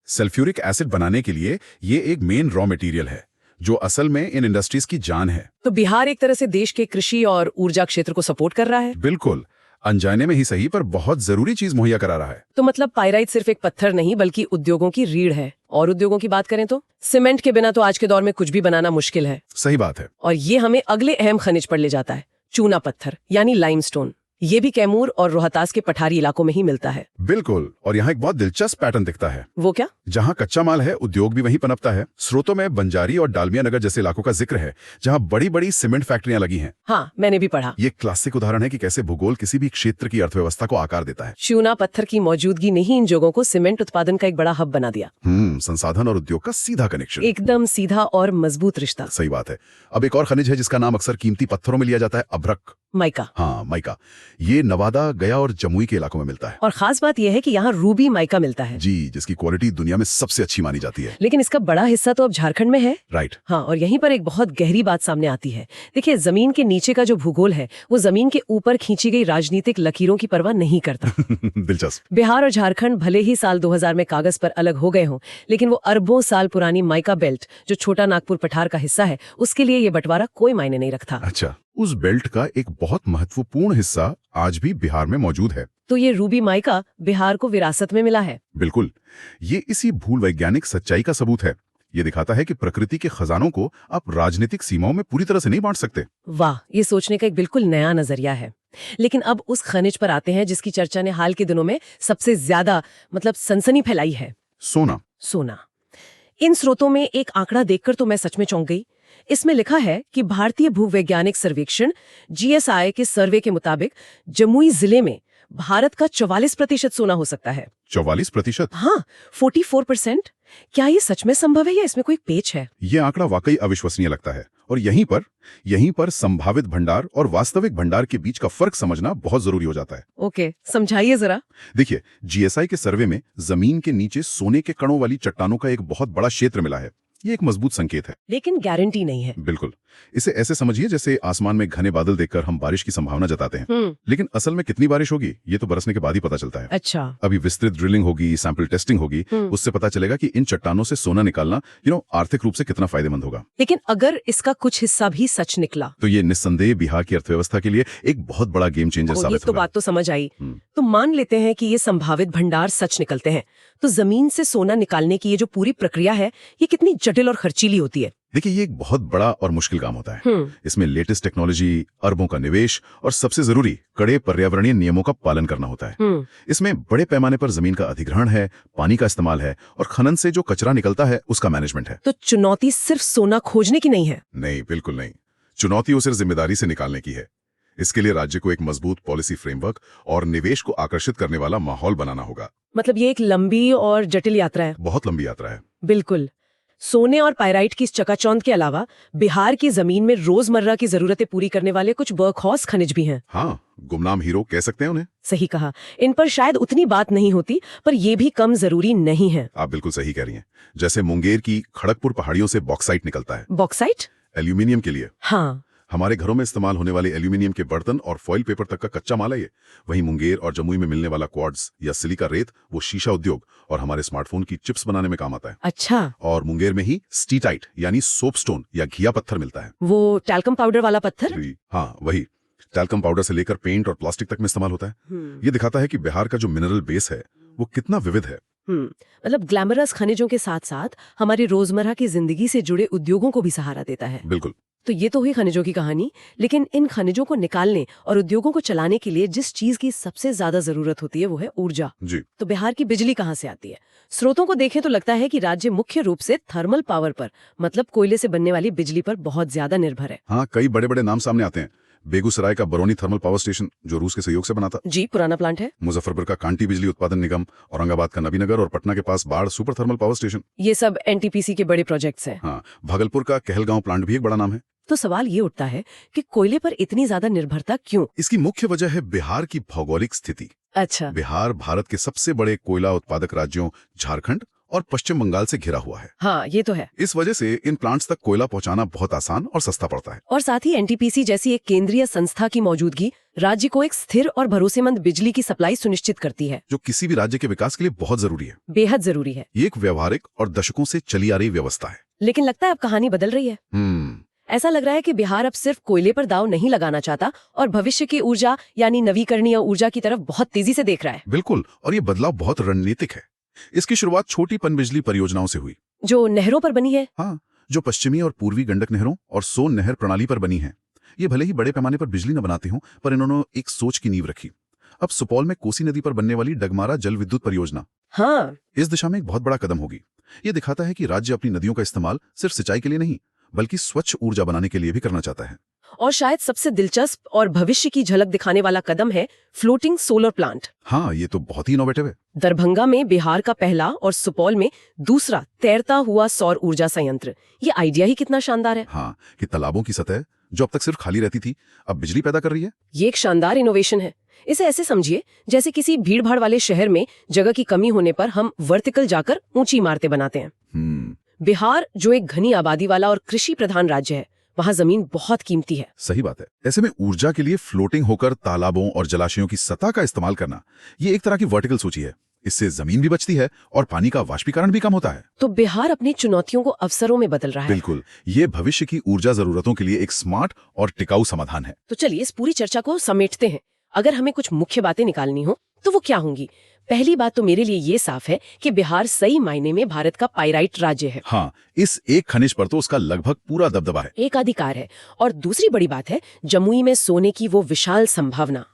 सल्फ्यूरिक एसिड बनाने के लिए ये एक मेन रॉ मटेरियल है, जो असल में इन इंडस्ट्रीज की जान है। तो बिहार एक तरह से देश के कृषि और ऊर्जा क्षेत्र को सपोर्ट कर रहा है। बिल्कुल, अनजाने में ही सही, पर बहुत जरूरी चीज मुहैया करा रहा है। तो पाइराइट सिर्फ एक पत्थर नहीं बल्कि उद्योगों की रीढ़ है। और उद्योगों की बात करें तो सीमेंट के बिना तो आज के दौर में कुछ भी बनाना मुश्किल है। सही बात है। और ये हमें अगले अहम खनिज पर ले जाता है, चूना पत्थर यानी लाइमस्टोन। ये भी कैमूर और रोहतास के पठारी इलाकों में ही मिलता है। बिल्कुल, और यहाँ एक बहुत दिलचस्प पैटर्न दिखता है। वो क्या? जहाँ कच्चा माल है, उद्योग भी वहीं पनपता है। स्रोतों में बंजारी और डालमिया नगर जैसे इलाकों का जिक्र है, जहाँ बड़ी बड़ी सीमेंट फैक्ट्रियां लगी हैं। हाँ, मैंने भी पढ़ा। ये क्लासिक उदाहरण है कि कैसे भूगोल किसी भी क्षेत्र की अर्थव्यवस्था को आकार देता है। चूना पत्थर की मौजूदगी ने ही इन जगहों को सीमेंट उत्पादन का एक बड़ा हब बना दिया। संसाधन और उद्योग का सीधा कनेक्शन। एकदम सीधा और मजबूत रिश्ता। सही बात है। अब एक और खनिज है जिसका नाम अक्सर कीमती पत्थरों में लिया जाता है, अभ्रक। माइका। हाँ, माइका। ये नवादा, गया और जमुई के इलाकों में मिलता है। और खास बात यह है कि यहाँ रूबी माइका मिलता है। जी, जिसकी क्वालिटी दुनिया में सबसे अच्छी मानी जाती है। लेकिन इसका बड़ा हिस्सा तो अब झारखंड में है। राइट। हाँ, और यहीं पर एक बहुत गहरी बात सामने आती है। देखिए, जमीन के नीचे का जो भूगोल है वो जमीन के ऊपर खींची गई राजनीतिक लकीरों की परवाह नहीं करता। दिलचस्प। बिहार और झारखंड भले ही साल 2000 में कागज पर अलग हो गए हों, लेकिन वो अरबों साल पुरानी माइका बेल्ट जो छोटा नागपुर पठार का हिस्सा है, उसके लिए ये बंटवारा कोई मायने नहीं रखता। अच्छा, उस बेल्ट का एक बहुत महत्वपूर्ण हिस्सा आज भी बिहार में मौजूद है। तो ये रूबी माइका बिहार को विरासत में मिला है। बिल्कुल, ये इसी भूवैज्ञानिक सच्चाई का सबूत है। ये दिखाता है कि प्रकृति के खजानों को आप राजनीतिक सीमाओं में पूरी तरह से नहीं बांट सकते। वाह, ये सोचने का एक बिल्कुल नया नजरिया है। लेकिन अब उस खनिज पर आते हैं जिसकी चर्चा ने हाल के दिनों में सबसे ज्यादा सनसनी फैलाई है। सोना। इन स्रोतों में एक आंकड़ा देखकर तो मैं सच में चौंक गई। इसमें लिखा है कि भारतीय भूवैज्ञानिक सर्वेक्षण GSI के सर्वे के मुताबिक जमुई जिले में भारत का 44% सोना हो सकता है। 44%? हाँ, 44%। क्या ये सच में संभव है या इसमें कोई पेच है? ये आंकड़ा वाकई अविश्वसनीय लगता है और यहीं पर संभावित भंडार और वास्तविक भंडार के बीच का फर्क समझना बहुत जरूरी हो जाता है। ओके, समझाइए जरा। देखिए, GSI के सर्वे में जमीन के नीचे सोने के कणों वाली चट्टानों का एक बहुत बड़ा क्षेत्र मिला है। ये एक मजबूत संकेत है, लेकिन गारंटी नहीं है। बिल्कुल। इसे ऐसे समझिए जैसे आसमान में घने बादल देखकर हम बारिश की संभावना जताते हैं, लेकिन असल में कितनी बारिश होगी ये तो बरसने के बाद ही पता चलता है। अच्छा। अभी विस्तृत ड्रिलिंग होगी, सैंपल टेस्टिंग होगी, उससे पता चलेगा कि इन चट्टानों से सोना निकालना आर्थिक रूप से कितना फायदेमंद होगा। लेकिन अगर इसका कुछ हिस्सा भी सच निकला तो ये निस्संदेह बिहार की अर्थव्यवस्था के लिए एक बहुत बड़ा गेम चेंजर साबित होगा। ये तो बात तो समझ आई। तो मान लेते हैं कि ये संभावित भंडार सच निकलते हैं, तो जमीन से सोना निकालने की ये जो पूरी प्रक्रिया है ये कितनी जटिल और खर्चीली होती है? देखिए, ये एक बहुत बड़ा और मुश्किल काम होता है। इसमें लेटेस्ट टेक्नोलॉजी, अरबों का निवेश और सबसे जरूरी कड़े पर्यावरणीय नियमों का पालन करना होता है। इसमें बड़े पैमाने पर जमीन का अधिग्रहण है, पानी का इस्तेमाल है और खनन से जो कचरा निकलता है उसका मैनेजमेंट है। तो चुनौती सिर्फ सोना खोजने की नहीं है? नहीं, बिल्कुल नहीं। चुनौती उसे जिम्मेदारी से निकालने की है। इसके लिए राज्य को एक मजबूत पॉलिसी फ्रेमवर्क और निवेश को आकर्षित करने वाला माहौल बनाना होगा। मतलब ये एक लंबी और जटिल यात्रा है। बहुत लंबी यात्रा है। बिल्कुल। सोने और पाइराइट की इस चकाचौंध के अलावा बिहार की जमीन में रोजमर्रा की जरूरतें पूरी करने वाले कुछ वर्कहॉर्स खनिज भी हैं। हाँ, गुमनाम हीरो कह सकते हैं उन्हें। सही कहा। इन पर शायद उतनी बात नहीं होती, पर ये भी कम जरूरी नहीं है। आप बिल्कुल सही कह रही हैं। जैसे मुंगेर की खड़गपुर पहाड़ियों से बॉक्साइट निकलता है। बॉक्साइट? एल्यूमिनियम के लिए। हाँ, हमारे घरों में इस्तेमाल होने वाले एल्यूमिनियम के बर्तन और फॉइल पेपर तक का कच्चा माल है ये। वहीं मुंगेर और जमुई में मिलने वाला क्वार्ट्ज या सिलिका रेत वो शीशा उद्योग और हमारे स्मार्टफोन की चिप्स बनाने में काम आता है। अच्छा। और मुंगेर में ही स्टीटाइट यानी सोपस्टोन या घिया पत्थर मिलता है। वो टैल्कम पाउडर वाला पत्थर? हाँ, वही। टैल्कम पाउडर से लेकर पेंट और प्लास्टिक तक में इस्तेमाल होता है। ये दिखाता है कि बिहार का जो मिनरल बेस है वो कितना विविध है। मतलब ग्लैमरस खनिजों के साथ साथ हमारी रोजमर्रा की जिंदगी से जुड़े उद्योगों को भी सहारा देता है। बिल्कुल। तो ये तो हुई खनिजों की कहानी, लेकिन इन खनिजों को निकालने और उद्योगों को चलाने के लिए जिस चीज की सबसे ज्यादा जरूरत होती है वो है ऊर्जा। जी। तो बिहार की बिजली कहाँ से आती है? स्रोतों को देखें तो लगता है कि राज्य मुख्य रूप से थर्मल पावर पर, मतलब कोयले से बनने वाली बिजली पर बहुत ज्यादा निर्भर है। हाँ, कई बड़े बड़े नाम सामने आते हैं। बेगूसराय का बरौनी थर्मल पावर स्टेशन जो रूस के सहयोग से बना था। जी, पुराना प्लांट है। मुजफ्फरपुर का कांटी बिजली उत्पादन निगम, औरंगाबाद का नबीनगर और पटना के पास बाढ़ सुपर थर्मल पावर स्टेशन, ये सब NTPC के बड़े प्रोजेक्ट्स हैं। हाँ, भागलपुर का कहलगांव प्लांट भी एक बड़ा नाम है। तो सवाल ये उठता है कि कोयले पर इतनी ज्यादा निर्भरता क्यों? इसकी मुख्य वजह है बिहार की भौगोलिक स्थिति। अच्छा। बिहार भारत के सबसे बड़े कोयला उत्पादक राज्यों झारखंड और पश्चिम बंगाल से घिरा हुआ है। हाँ, ये तो है। इस वजह से इन प्लांट्स तक कोयला पहुंचाना बहुत आसान और सस्ता पड़ता है। और साथ ही NTPC जैसी एक केंद्रीय संस्था की मौजूदगी राज्य को एक स्थिर और भरोसेमंद बिजली की सप्लाई सुनिश्चित करती है, जो किसी भी राज्य के विकास के लिए बहुत जरूरी है। बेहद जरूरी है। ये एक व्यवहारिक और दशकों से चली आ रही व्यवस्था है। लेकिन लगता है अब कहानी बदल रही है। ऐसा लग रहा है कि बिहार अब सिर्फ कोयले पर दाव नहीं लगाना चाहता और भविष्य की ऊर्जा यानी नवीकरणीय ऊर्जा की तरफ बहुत तेजी से देख रहा है। बिल्कुल, और ये बदलाव बहुत रणनीतिक है। इसकी शुरुआत छोटी पनबिजली परियोजनाओं से हुई, जो नहरों पर बनी है। हाँ, जो पश्चिमी और पूर्वी गंडक नहरों और सोन नहर प्रणाली पर बनी है। ये भले ही बड़े पैमाने पर बिजली न बनाते हों, पर इन्होंने एक सोच की नींव रखी। अब सुपौल में कोसी नदी पर बनने वाली डगमारा जल विद्युत परियोजना, हाँ, इस दिशा में एक बहुत बड़ा कदम होगी। ये दिखाता है कि राज्य अपनी नदियों का इस्तेमाल सिर्फ सिंचाई के लिए नहीं बल्कि स्वच्छ ऊर्जा बनाने के लिए भी करना चाहता है। और शायद सबसे दिलचस्प और भविष्य की झलक दिखाने वाला कदम है फ्लोटिंग सोलर प्लांट। हाँ, ये तो बहुत ही इनोवेटिव है। दरभंगा में बिहार का पहला और सुपौल में दूसरा तैरता हुआ सौर ऊर्जा संयंत्र। ये आइडिया ही कितना शानदार है। हाँ, कि तालाबों की सतह जो अब तक सिर्फ खाली रहती थी अब बिजली पैदा कर रही है। ये एक शानदार इनोवेशन है। इसे ऐसे समझिए जैसे किसी भीड़-भाड़ वाले शहर में जगह की कमी होने पर हम वर्टिकल जाकर ऊंची इमारतें बनाते हैं। बिहार जो एक घनी आबादी वाला और कृषि प्रधान राज्य है, वहाँ जमीन बहुत कीमती है। सही बात है। ऐसे में ऊर्जा के लिए फ्लोटिंग होकर तालाबों और जलाशयों की सतह का इस्तेमाल करना, ये एक तरह की वर्टिकल सोची है। इससे जमीन भी बचती है और पानी का वाष्पीकरण भी कम होता है। तो बिहार अपनी चुनौतियों को अवसरों में बदल रहा है। बिल्कुल, ये भविष्य की ऊर्जा जरूरतों के लिए एक स्मार्ट और टिकाऊ समाधान है। तो चलिए इस पूरी चर्चा को समेटते हैं। अगर हमें कुछ मुख्य बातें निकालनी हो तो वो क्या होंगी? पहली बात तो मेरे लिए ये साफ है कि बिहार सही मायने में भारत का पाइराइट राज्य है। हाँ, इस एक खनिज पर तो उसका लगभग पूरा दबदबा है, एकाधिकार है। और दूसरी बड़ी बात है जमुई में सोने की वो विशाल संभावना,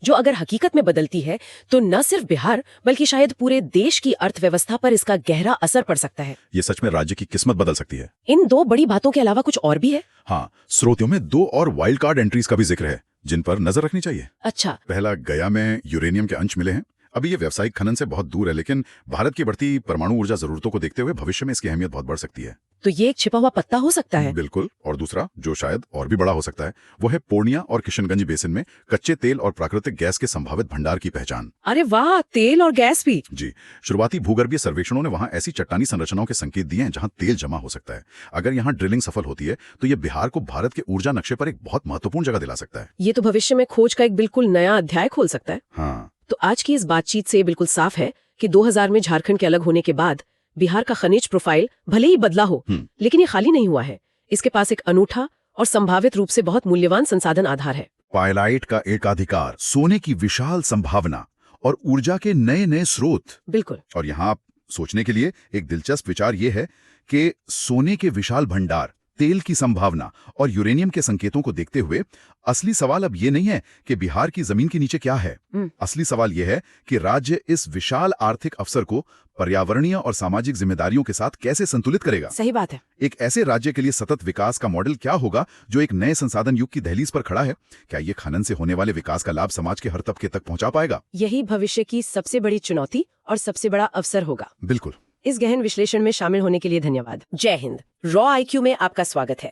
जो अगर हकीकत में बदलती है तो न सिर्फ बिहार बल्कि शायद पूरे देश की अर्थव्यवस्था पर इसका गहरा असर पड़ सकता है। ये सच में राज्य की किस्मत बदल सकती है। इन दो बड़ी बातों के अलावा कुछ और भी है? हाँ, स्रोतों में 2 और वाइल्ड कार्ड एंट्रीज का भी जिक्र है जिन पर नजर रखनी चाहिए। अच्छा। पहला, गया में यूरेनियम के अंश मिले हैं। अभी ये व्यावसायिक खनन से बहुत दूर है, लेकिन भारत की बढ़ती परमाणु ऊर्जा जरूरतों को देखते हुए भविष्य में इसकी अहमियत बहुत बढ़ सकती है। तो ये एक छिपा हुआ पत्ता हो सकता है। बिल्कुल। और दूसरा, जो शायद और भी बड़ा हो सकता है, वो है पूर्णिया और किशनगंज बेसिन में कच्चे तेल और प्राकृतिक गैस के संभावित भंडार की पहचान। अरे वाह, तेल और गैस भी। जी, शुरुआती भूगर्भीय सर्वेक्षणों ने वहां ऐसी चट्टानी संरचनाओं के संकेत दिए हैं जहां तेल जमा हो सकता है। अगर यहाँ ड्रिलिंग सफल होती है तो ये बिहार को भारत के ऊर्जा नक्शे पर एक बहुत महत्वपूर्ण जगह दिला सकता है। ये तो भविष्य में खोज का एक बिल्कुल नया अध्याय खोल सकता है। हाँ। तो आज की इस बातचीत से बिल्कुल साफ है कि 2000 में झारखंड के अलग होने के बाद बिहार का खनिज प्रोफाइल भले ही बदला हो, लेकिन ये खाली नहीं हुआ है। इसके पास एक अनूठा और संभावित रूप से बहुत मूल्यवान संसाधन आधार है। पाइलाइट का एकाधिकार, सोने की विशाल संभावना और ऊर्जा के नए नए स्रोत। बिल्कुल। और यहाँ आप सोचने के लिए एक दिलचस्प विचार ये है कि सोने के विशाल भंडार, तेल की संभावना और यूरेनियम के संकेतों को देखते हुए असली सवाल अब ये नहीं है कि बिहार की जमीन के नीचे क्या है। असली सवाल ये है कि राज्य इस विशाल आर्थिक अवसर को पर्यावरणीय और सामाजिक जिम्मेदारियों के साथ कैसे संतुलित करेगा। सही बात है। एक ऐसे राज्य के लिए सतत विकास का मॉडल क्या होगा जो एक नए संसाधन युग की दहलीज पर खड़ा है? क्या ये खनन से होने वाले विकास का लाभ समाज के हर तबके तक पहुंचा पाएगा? यही भविष्य की सबसे बड़ी चुनौती और सबसे बड़ा अवसर होगा। बिल्कुल। इस गहन विश्लेषण में शामिल होने के लिए धन्यवाद। जय हिंद। रॉ आईक्यू में आपका स्वागत है।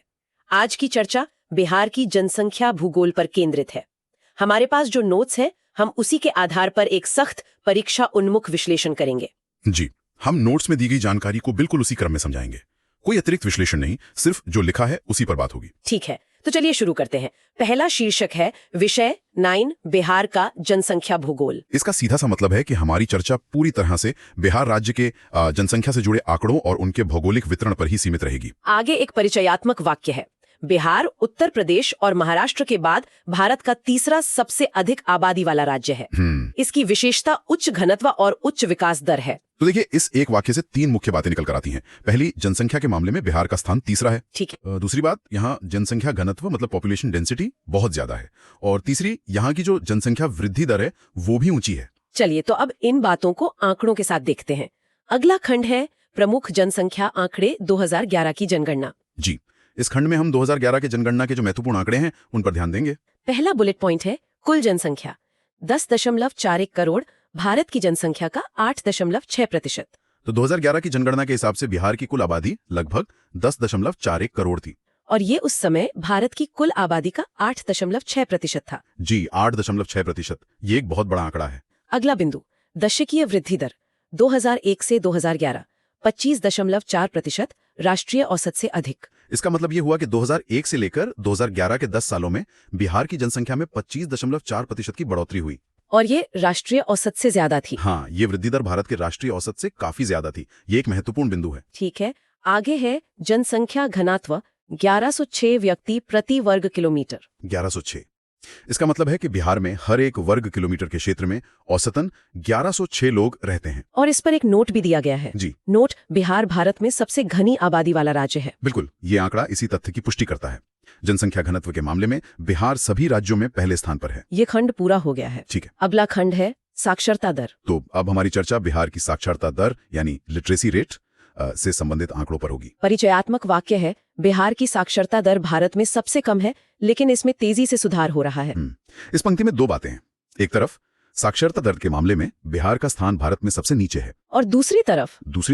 आज की चर्चा बिहार की जनसंख्या भूगोल पर केंद्रित है। हमारे पास जो नोट्स हैं, हम उसी के आधार पर एक सख्त परीक्षा उन्मुख विश्लेषण करेंगे। जी, हम नोट्स में दी गई जानकारी को बिल्कुल उसी क्रम में समझाएंगे। कोई अतिरिक्त विश्लेषण नहीं, सिर्फ जो लिखा है उसी पर बात होगी। ठीक है, तो चलिए शुरू करते हैं। पहला शीर्षक है विषय 9, बिहार का जनसंख्या भूगोल। इसका सीधा सा मतलब है कि हमारी चर्चा पूरी तरह से बिहार राज्य के जनसंख्या से जुड़े आंकड़ों और उनके भौगोलिक वितरण पर ही सीमित रहेगी। आगे एक परिचयात्मक वाक्य है, बिहार उत्तर प्रदेश और महाराष्ट्र के बाद भारत का तीसरा सबसे अधिक आबादी वाला राज्य है। इसकी विशेषता उच्च घनत्व और उच्च विकास दर है। तो देखिए, इस एक वाक्य से 3 मुख्य बातें निकल कर आती हैं। पहली, जनसंख्या के मामले में बिहार का स्थान तीसरा है। ठीक है। दूसरी बात, यहाँ जनसंख्या घनत्व मतलब पॉपुलेशन डेंसिटी बहुत ज्यादा है। और तीसरी, यहाँ की जो जनसंख्या वृद्धि दर है वो भी ऊंची है। चलिए, तो अब इन बातों को आंकड़ों के साथ देखते हैं। अगला खंड है प्रमुख जनसंख्या आंकड़े 2011 की जनगणना। जी, इस खंड में हम 2011 के जनगणना के जो महत्वपूर्ण आंकड़े हैं उन पर ध्यान देंगे। पहला बुलेट पॉइंट है कुल जनसंख्या 10.41 करोड़, भारत की जनसंख्या का 8.6%। तो 2011 की जनगणना के हिसाब से बिहार की कुल आबादी लगभग 10.41 करोड़ थी। और ये उस समय भारत की कुल आबादी का 8.6% था। जी, 8.6%। ये एक बहुत बड़ा आंकड़ा है। अगला बिंदु, दशकीय वृद्धि दर 2001 से 2011 25.4%, राष्ट्रीय औसत से अधिक। इसका मतलब ये हुआ कि 2001 से लेकर 2011 के 10 सालों में बिहार की जनसंख्या में 25.4% की बढ़ोतरी हुई। और ये राष्ट्रीय औसत से ज्यादा थी। हाँ, ये वृद्धि दर भारत के राष्ट्रीय औसत से काफी ज्यादा थी। ये एक महत्वपूर्ण बिंदु है। ठीक है, आगे है जनसंख्या घनत्व 1106 व्यक्ति प्रति वर्ग किलोमीटर। 1106। इसका मतलब है कि बिहार में हर एक वर्ग किलोमीटर के क्षेत्र में औसतन 1106 लोग रहते हैं। और इस पर एक नोट भी दिया गया है। जी, नोट, बिहार भारत में सबसे घनी आबादी वाला राज्य है। बिल्कुल, ये आंकड़ा इसी तथ्य की पुष्टि करता है। जनसंख्या घनत्व के मामले में बिहार सभी राज्यों में पहले स्थान पर है। ये खंड पूरा हो गया है। ठीक है। अगला खंड है साक्षरता दर। तो अब हमारी चर्चा बिहार की साक्षरता दर यानी लिटरेसी रेट से संबंधित आंकड़ों पर होगी। परिचयात्मक वाक्य है, बिहार की साक्षरता दर भारत में सबसे कम है, लेकिन इसमें तेजी से सुधार हो रहा है। इस पंक्ति में 2 बातें हैं। एक तरफ साक्षरता दर के मामले में बिहार का स्थान भारत में सबसे नीचे है, और दूसरी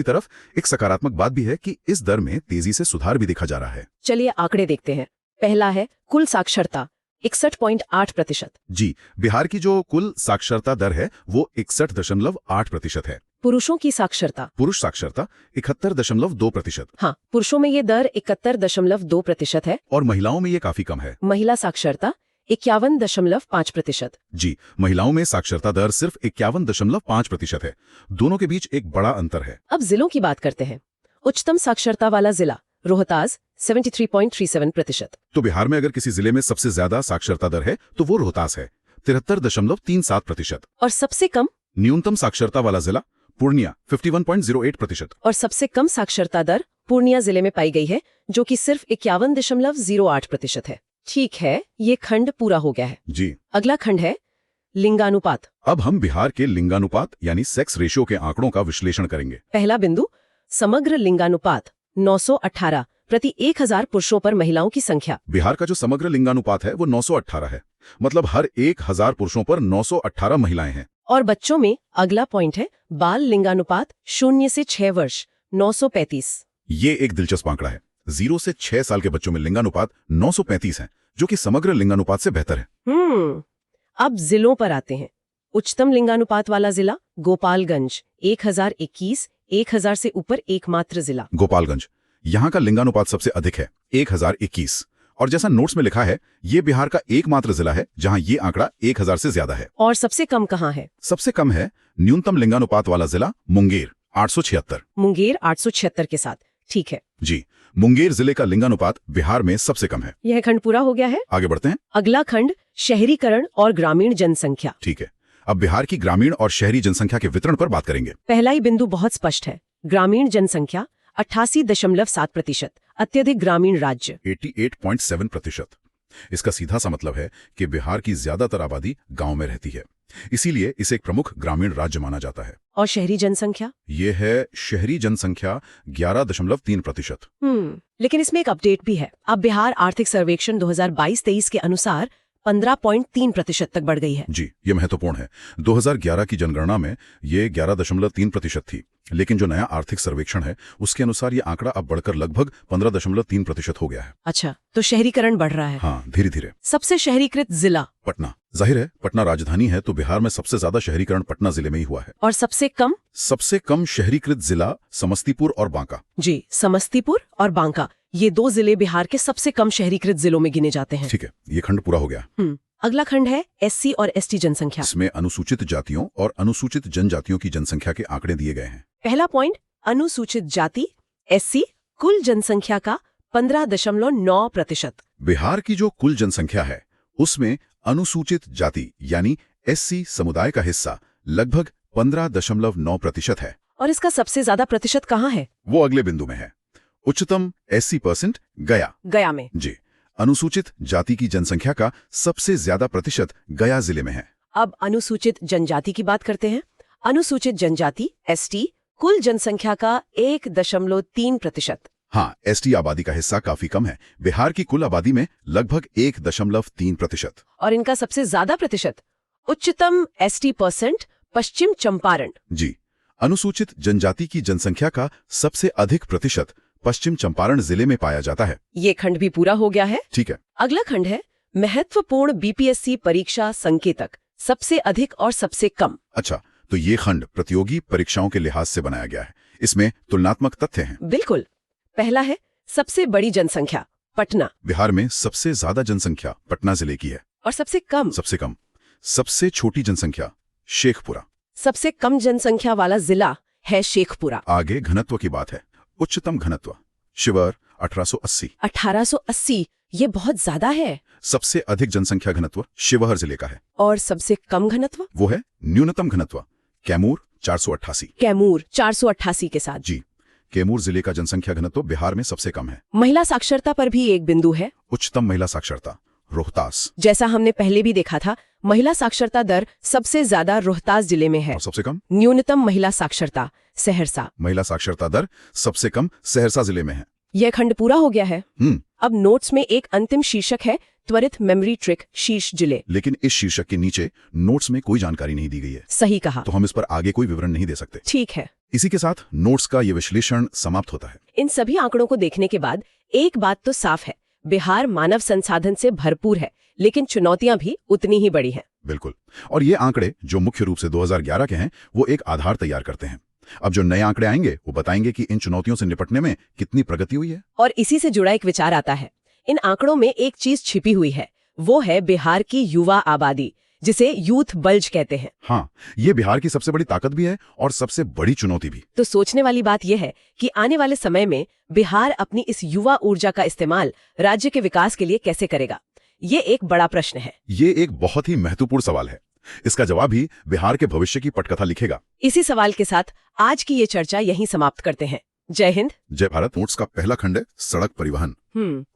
तरफ एक सकारात्मक बात भी है कि इस दर में तेजी से सुधार भी देखा जा रहा है। चलिए आंकड़े देखते हैं। पहला है कुल साक्षरता 61.8%। जी, बिहार की जो कुल साक्षरता दर है वो 61.8% है। पुरुषों की साक्षरता, पुरुष साक्षरता 71.2%। हाँ, पुरुषों में ये दर 71.2% है। और महिलाओं में ये काफी कम है। महिला साक्षरता 51.5%। जी, महिलाओं में साक्षरता दर सिर्फ 51.5% है। दोनों के बीच एक बड़ा अंतर है। अब जिलों की बात करते हैं। उच्चतम साक्षरता वाला जिला रोहतास 73.37%। तो बिहार में अगर किसी जिले में सबसे ज्यादा साक्षरता दर है तो वो रोहतास है। 73.37%। और सबसे कम? न्यूनतम साक्षरता वाला जिला पूर्णिया 51.08%। और सबसे कम साक्षरता दर पूर्णिया जिले में पाई गई है, जो कि सिर्फ 51.08% है। ठीक है, ये खंड पूरा हो गया है। जी। अगला खंड है लिंगानुपात। अब हम बिहार के लिंगानुपात यानी सेक्स रेशियो के आंकड़ों का विश्लेषण करेंगे। पहला बिंदु, समग्र लिंगानुपात 918 प्रति 1000 पुरुषों पर महिलाओं की संख्या। बिहार का जो समग्र लिंगानुपात है वो 918 है, मतलब हर 1000 पुरुषों पर 918 महिलाएं हैं। और बच्चों में अगला पॉइंट है बाल लिंगानुपात 0 से 6 वर्ष 935। ये एक दिलचस्प आंकड़ा है। 0 से 6 साल के बच्चों में लिंगानुपात 935 है, जो कि समग्र लिंगानुपात से बेहतर है। अब जिलों पर आते हैं। उच्चतम लिंगानुपात वाला जिला गोपालगंज 1021, 1000 से ऊपर एकमात्र जिला। गोपालगंज, यहाँ का लिंगानुपात सबसे अधिक है 1021, और जैसा नोट्स में लिखा है ये बिहार का एकमात्र जिला है जहाँ ये आंकड़ा 1000 से ज्यादा है। और सबसे कम कहाँ है? सबसे कम है न्यूनतम लिंगानुपात वाला जिला मुंगेर 876। मुंगेर 876 के साथ। ठीक है जी, मुंगेर जिले का लिंगानुपात बिहार में सबसे कम है। यह खंड पूरा हो गया है। आगे बढ़ते हैं। अगला खंड शहरीकरण और ग्रामीण जनसंख्या। ठीक है, अब बिहार की ग्रामीण और शहरी जनसंख्या के वितरण पर बात करेंगे। पहला ही बिंदु बहुत स्पष्ट है। ग्रामीण जनसंख्या 88.7%, अत्यधिक ग्रामीण राज्य 88.7%। इसका सीधा सा मतलब है कि बिहार की ज्यादातर आबादी गांव में रहती है, इसीलिए इसे एक प्रमुख ग्रामीण राज्य माना जाता है। और शहरी जनसंख्या? ये है शहरी जनसंख्या 11.3%। लेकिन इसमें एक अपडेट भी है। अब बिहार आर्थिक सर्वेक्षण 2022-23 के अनुसार 15.3% तक बढ़ गई है। जी, ये महत्वपूर्ण है। 2011 की जनगणना में ये 11.3% थी, लेकिन जो नया आर्थिक सर्वेक्षण है उसके अनुसार ये आंकड़ा अब बढ़कर लगभग 15.3% हो गया है। अच्छा, तो शहरीकरण बढ़ रहा है। हाँ, धीरे धीरे। सबसे शहरीकृत जिला? पटना। जाहिर है, पटना राजधानी है तो बिहार में सबसे ज्यादा शहरीकरण पटना जिले में ही हुआ है। और सबसे कम? सबसे कम शहरीकृत जिला समस्तीपुर और बांका। जी, समस्तीपुर और बांका, ये 2 जिले बिहार के सबसे कम शहरीकृत जिलों में गिने जाते हैं। ठीक है, ये खंड पूरा हो गया। अगला खंड है SC और ST जनसंख्या। इसमें अनुसूचित जातियों और अनुसूचित जनजातियों की जनसंख्या के आंकड़े दिए गए हैं। पहला पॉइंट, अनुसूचित जाति SC कुल जनसंख्या का 15.9%। बिहार की जो कुल जनसंख्या है उसमें अनुसूचित जाति यानी SC समुदाय का हिस्सा लगभग 15.9% है। और इसका सबसे ज्यादा प्रतिशत कहाँ है? वो अगले बिंदु में है। उच्चतम SC% गया में। जी। अनुसूचित जाति की जनसंख्या का सबसे ज्यादा प्रतिशत गया जिले में है। अब अनुसूचित जनजाति की बात करते हैं। अनुसूचित जनजाति ST कुल जनसंख्या का 1.3%। हाँ, ST आबादी का हिस्सा काफी कम है। बिहार की कुल आबादी में लगभग 1.3%। और इनका सबसे ज्यादा प्रतिशत उच्चतम ST% पश्चिम चंपारण। जी, अनुसूचित जनजाति की जनसंख्या का सबसे अधिक प्रतिशत पश्चिम चंपारण जिले में पाया जाता है। ये खंड भी पूरा हो गया है। ठीक है। अगला खंड है महत्वपूर्ण BPSC परीक्षा संकेतक, सबसे अधिक और सबसे कम। अच्छा, तो ये खंड प्रतियोगी परीक्षाओं के लिहाज से बनाया गया है। इसमें तुलनात्मक तथ्य हैं। बिल्कुल। पहला है सबसे बड़ी जनसंख्या, पटना। बिहार में सबसे ज्यादा जनसंख्या पटना जिले की है। और सबसे कम? सबसे छोटी जनसंख्या शेखपुरा। सबसे कम जनसंख्या वाला जिला है शेखपुरा। आगे घनत्व की बात है। उच्चतम घनत्व शिवर 1880। 1880, ये बहुत ज्यादा है। सबसे अधिक जनसंख्या घनत्व शिवहर जिले का है। और सबसे कम घनत्व? वो है न्यूनतम घनत्व कैमूर 488। कैमूर 488 के साथ। जी, कैमूर जिले का जनसंख्या घनत्व बिहार में सबसे कम है। महिला साक्षरता पर भी एक बिंदु है। उच्चतम महिला साक्षरता रोहतास। जैसा हमने पहले भी देखा था, महिला साक्षरता दर सबसे ज्यादा रोहतास जिले में है। और सबसे कम? न्यूनतम महिला साक्षरता सहरसा। महिला साक्षरता दर सबसे कम सहरसा जिले में है। यह खंड पूरा हो गया है। अब नोट्स में एक अंतिम शीर्षक है त्वरित मेमोरी ट्रिक शीर्ष जिले। लेकिन इस शीर्षक के नीचे नोट्स में कोई जानकारी नहीं दी गई है। सही कहा। तो हम इस पर आगे कोई विवरण नहीं दे सकते। ठीक है। इसी के साथ नोट्स का ये विश्लेषण समाप्त होता है। इन सभी आंकड़ों को देखने के बाद एक बात तो साफ है, बिहार मानव संसाधन से भरपूर है, लेकिन चुनौतियां भी उतनी ही बड़ी हैं। बिल्कुल। और ये आंकड़े जो मुख्य रूप से 2011 के हैं, वो एक आधार तैयार करते हैं। अब जो नए आंकड़े आएंगे वो बताएंगे कि इन चुनौतियों से निपटने में कितनी प्रगति हुई है। और इसी से जुड़ा एक विचार आता है, इन आंकड़ों में एक चीज छिपी हुई है, वो है बिहार की युवा आबादी, जिसे यूथ बल्ज कहते हैं। हाँ, ये बिहार की सबसे बड़ी ताकत भी है और सबसे बड़ी चुनौती भी। तो सोचने वाली बात यह है कि आने वाले समय में बिहार अपनी इस युवा ऊर्जा का इस्तेमाल राज्य के विकास के लिए कैसे करेगा। ये एक बड़ा प्रश्न है। ये एक बहुत ही महत्वपूर्ण सवाल है। इसका जवाब ही बिहार के भविष्य की पटकथा लिखेगा। इसी सवाल के साथ आज की ये चर्चा यहीं समाप्त करते हैं। जय हिंद, जय भारत। नोट्स का पहला खंड है सड़क परिवहन।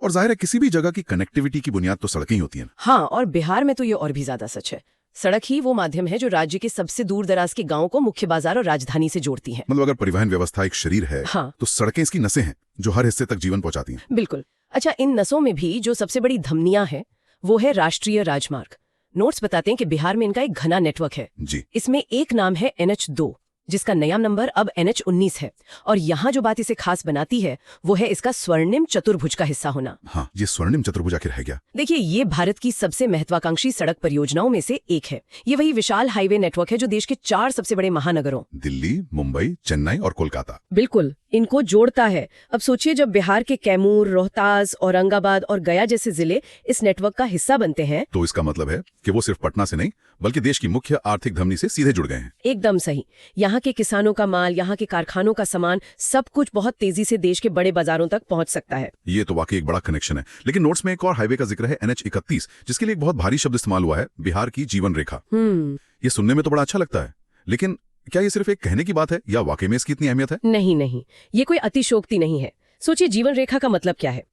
और जाहिर है किसी भी जगह की कनेक्टिविटी की बुनियाद तो सड़कें ही होती हैं। हाँ, और बिहार में तो ये और भी ज्यादा सच है। सड़क ही वो माध्यम है जो राज्य के सबसे दूर दराज के गांवों को मुख्य बाजार और राजधानी से जोड़ती है। मतलब अगर परिवहन व्यवस्था एक शरीर है, हाँ, तो सड़कें इसकी नसें हैं जो हर हिस्से तक जीवन पहुंचाती हैं। बिल्कुल। अच्छा, इन नसों में भी जो सबसे बड़ी धमनियां हैं वो है राष्ट्रीय राजमार्ग। नोट्स बताते हैं कि बिहार में इनका एक घना नेटवर्क है जी। इसमें एक नाम है NH2, जिसका नया नंबर अब NH19 है। और यहाँ जो बात इसे खास बनाती है वो है इसका स्वर्णिम चतुर्भुज का हिस्सा होना। हाँ, ये स्वर्णिम चतुर्भुज आखिर है क्या? देखिए, ये भारत की सबसे महत्वाकांक्षी सड़क परियोजनाओं में से एक है। ये वही विशाल हाईवे नेटवर्क है जो देश के 4 सबसे बड़े महानगरों दिल्ली, मुंबई, चेन्नई और कोलकाता, बिल्कुल, इनको जोड़ता है। अब सोचिए, जब बिहार के कैमूर, रोहतास, औरंगाबाद और गया जैसे जिले इस नेटवर्क का हिस्सा बनते हैं, तो इसका मतलब है कि वो सिर्फ पटना से नहीं बल्कि देश की मुख्य आर्थिक धमनी से सीधे जुड़ गए हैं। एकदम सही। यहाँ के किसानों का माल, यहाँ के कारखानों का सामान, सब कुछ बहुत तेजी से देश के बड़े बाजारों तक पहुंच सकता है। ये तो वाकई एक बड़ा कनेक्शन है। लेकिन नोट्स में एक और हाईवे का जिक्र है, NH31, जिसके लिए एक बहुत भारी शब्द इस्तेमाल हुआ है, बिहार की जीवन रेखा। ये सुनने में तो बड़ा अच्छा लगता है, लेकिन क्या ये सिर्फ एक कहने की बात है या वाकई में इसकी इतनी अहमियत है? नहीं नहीं, ये कोई अतिशोक्ति नहीं है। सोचिए, जीवन रेखा का मतलब क्या है?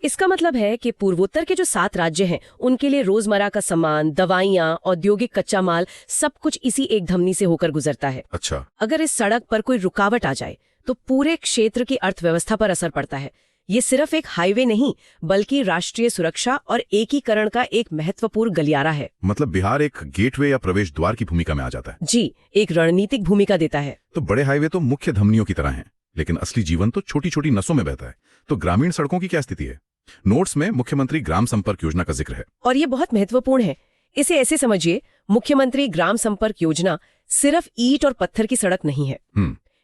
इसका मतलब है कि पूर्वोत्तर के जो 7 राज्य हैं उनके लिए रोजमर्रा का सामान, दवाइयाँ, औद्योगिक कच्चा माल, सब कुछ इसी एक धमनी से होकर गुजरता है। अच्छा। अगर इस सड़क पर कोई रुकावट आ जाए तो पूरे क्षेत्र की अर्थव्यवस्था पर असर पड़ता है। ये सिर्फ एक हाईवे नहीं बल्कि राष्ट्रीय सुरक्षा और एकीकरण का एक महत्वपूर्ण गलियारा है। मतलब बिहार एक गेटवे या प्रवेश द्वार की भूमिका में आ जाता है। जी, एक रणनीतिक भूमिका देता है। तो बड़े हाईवे तो मुख्य धमनियों की तरह हैं, लेकिन असली जीवन तो छोटी छोटी नसों में बहता है। तो ग्रामीण सड़कों की क्या स्थिति है? नोट्स में मुख्यमंत्री ग्राम संपर्क योजना का जिक्र है, और ये बहुत महत्वपूर्ण है। इसे ऐसे समझिए, मुख्यमंत्री ग्राम संपर्क योजना सिर्फ ईंट और पत्थर की सड़क नहीं है।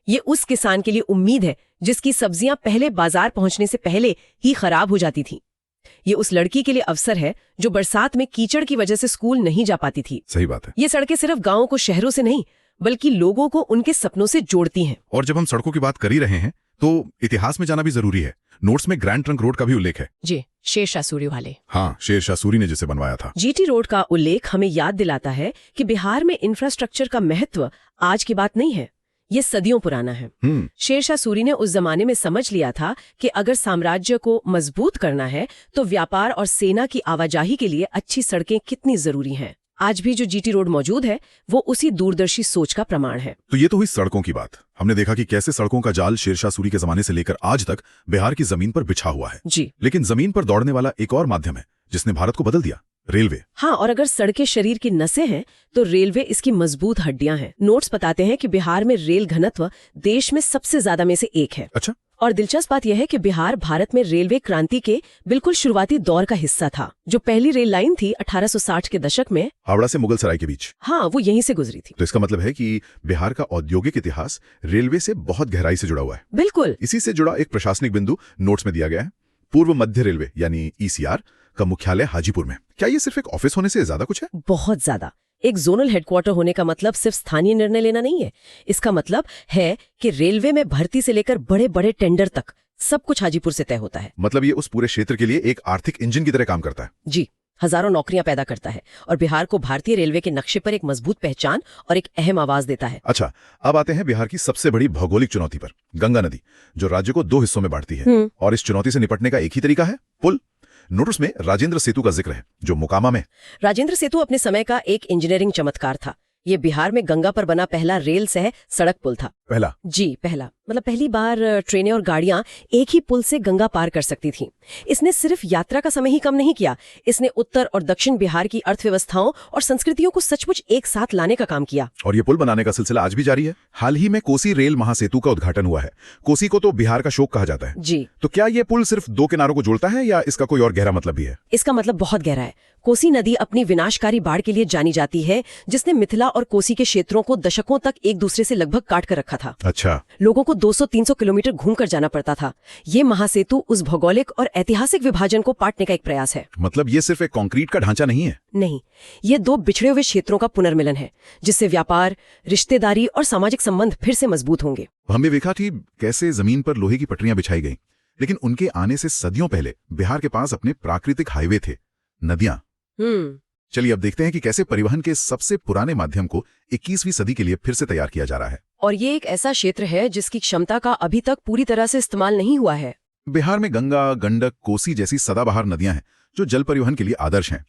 ये उस किसान के लिए उम्मीद है जिसकी सब्जियां पहले बाजार पहुंचने से पहले ही खराब हो जाती थी। ये उस लड़की के लिए अवसर है जो बरसात में कीचड़ की वजह से स्कूल नहीं जा पाती थी। सही बात है। ये सड़कें सिर्फ गांवों को शहरों से नहीं बल्कि लोगों को उनके सपनों से जोड़ती हैं। और जब हम सड़कों की बात कर ही रहे हैं तो इतिहास में जाना भी जरूरी है। नोट्स में ग्रैंड ट्रंक रोड का भी उल्लेख है। जी, शेरशाह सूरी वाले। हाँ, शेरशाह सूरी ने जिसे बनवाया था। GT रोड का उल्लेख हमें याद दिलाता है कि बिहार में इंफ्रास्ट्रक्चर का महत्व आज की बात नहीं है, ये सदियों पुराना है। शेरशाह सूरी ने उस जमाने में समझ लिया था कि अगर साम्राज्य को मजबूत करना है तो व्यापार और सेना की आवाजाही के लिए अच्छी सड़कें कितनी जरूरी हैं। आज भी जो GT रोड मौजूद है वो उसी दूरदर्शी सोच का प्रमाण है। तो ये तो हुई सड़कों की बात। हमने देखा कि कैसे सड़कों का जाल शेरशाह सूरी के जमाने से लेकर आज तक बिहार की जमीन पर बिछा हुआ है। जी, लेकिन जमीन पर दौड़ने वाला एक और माध्यम है जिसने भारत को बदल दिया, रेलवे। हाँ, और अगर सड़कें शरीर की नसें हैं तो रेलवे इसकी मजबूत हड्डियां हैं। नोट्स बताते हैं कि बिहार में रेल घनत्व देश में सबसे ज्यादा में से एक है। अच्छा। और दिलचस्प बात यह है कि बिहार भारत में रेलवे क्रांति के बिल्कुल शुरुआती दौर का हिस्सा था। जो पहली रेल लाइन थी 1860 के दशक में, हावड़ा से मुगल सराय के बीच, हाँ, वो यहीं से गुजरी थी। तो इसका मतलब है कि बिहार का औद्योगिक इतिहास रेलवे से बहुत गहराई से जुड़ा हुआ है। बिल्कुल। इसी से जुड़ा एक प्रशासनिक बिंदु नोट्स में दिया गया है। पूर्व मध्य रेलवे यानी ECR का मुख्यालय हाजीपुर में। क्या ये सिर्फ एक ऑफिस होने से ज्यादा कुछ है? बहुत ज्यादा। एक जोनल हेडक्वार्टर होने का मतलब सिर्फ स्थानीय निर्णय लेना नहीं है। इसका मतलब है कि रेलवे में भर्ती से लेकर बड़े बड़े टेंडर तक सब कुछ हाजीपुर से तय होता है। मतलब ये उस पूरे क्षेत्र के लिए एक आर्थिक इंजन की तरह काम करता है। जी, हजारों नौकरियां पैदा करता है और बिहार को भारतीय रेलवे के नक्शे पर एक मजबूत पहचान और एक अहम आवाज देता है। अच्छा, अब आते हैं बिहार की सबसे बड़ी भौगोलिक चुनौती पर, गंगा नदी, जो राज्य को 2 हिस्सों में बांटती है। और इस चुनौती से निपटने का एक ही तरीका है, पुल। नोट्स में राजेंद्र सेतु का जिक्र है जो मोकामा में। राजेंद्र सेतु अपने समय का एक इंजीनियरिंग चमत्कार था। ये बिहार में गंगा पर बना पहला रेल सह सड़क पुल था। पहला? जी, पहला। मतलब पहली बार ट्रेनें और गाड़ियां एक ही पुल से गंगा पार कर सकती थीं। इसने सिर्फ यात्रा का समय ही कम नहीं किया, इसने उत्तर और दक्षिण बिहार की अर्थव्यवस्थाओं और संस्कृतियों को सचमुच एक साथ लाने का काम किया। और ये पुल बनाने का सिलसिला आज भी जारी है। हाल ही में कोसी रेल महासेतु का उद्घाटन हुआ है। कोसी को तो बिहार का शोक कहा जाता है। जी। तो क्या ये पुल सिर्फ 2 किनारों को जोड़ता है या इसका कोई और गहरा मतलब भी है? इसका मतलब बहुत गहरा है। कोसी नदी अपनी विनाशकारी बाढ़ के लिए जानी जाती है, जिसने मिथिला और कोसी के क्षेत्रों को दशकों तक एक दूसरे से लगभग काट कर रखा था। अच्छा। लोगों को 200-300 किलोमीटर घूमकर जाना पड़ता था। ये महासेतु उस भौगोलिक और ऐतिहासिक विभाजन को पाटने का एक प्रयास है। मतलब ये सिर्फ एक कंक्रीट का ढांचा नहीं है? नहीं, ये 2 बिछड़े हुए क्षेत्रों का पुनर्मिलन है, जिससे व्यापार, रिश्तेदारी और सामाजिक संबंध फिर से मजबूत होंगे। हमने देखा थी कैसे जमीन पर लोहे की पटरियां बिछाई गईं, लेकिन उनके आने से सदियों पहले बिहार के पास अपने प्राकृतिक हाईवे थे नदियां। चलिए अब देखते हैं कि कैसे परिवहन के सबसे पुराने माध्यम को 21वीं सदी के लिए फिर से तैयार किया जा रहा है। और ये एक ऐसा क्षेत्र है जिसकी क्षमता का अभी तक पूरी तरह से इस्तेमाल नहीं हुआ है। बिहार में गंगा, गंडक, कोसी जैसी सदाबहार नदियां हैं जो जल परिवहन के लिए आदर्श हैं।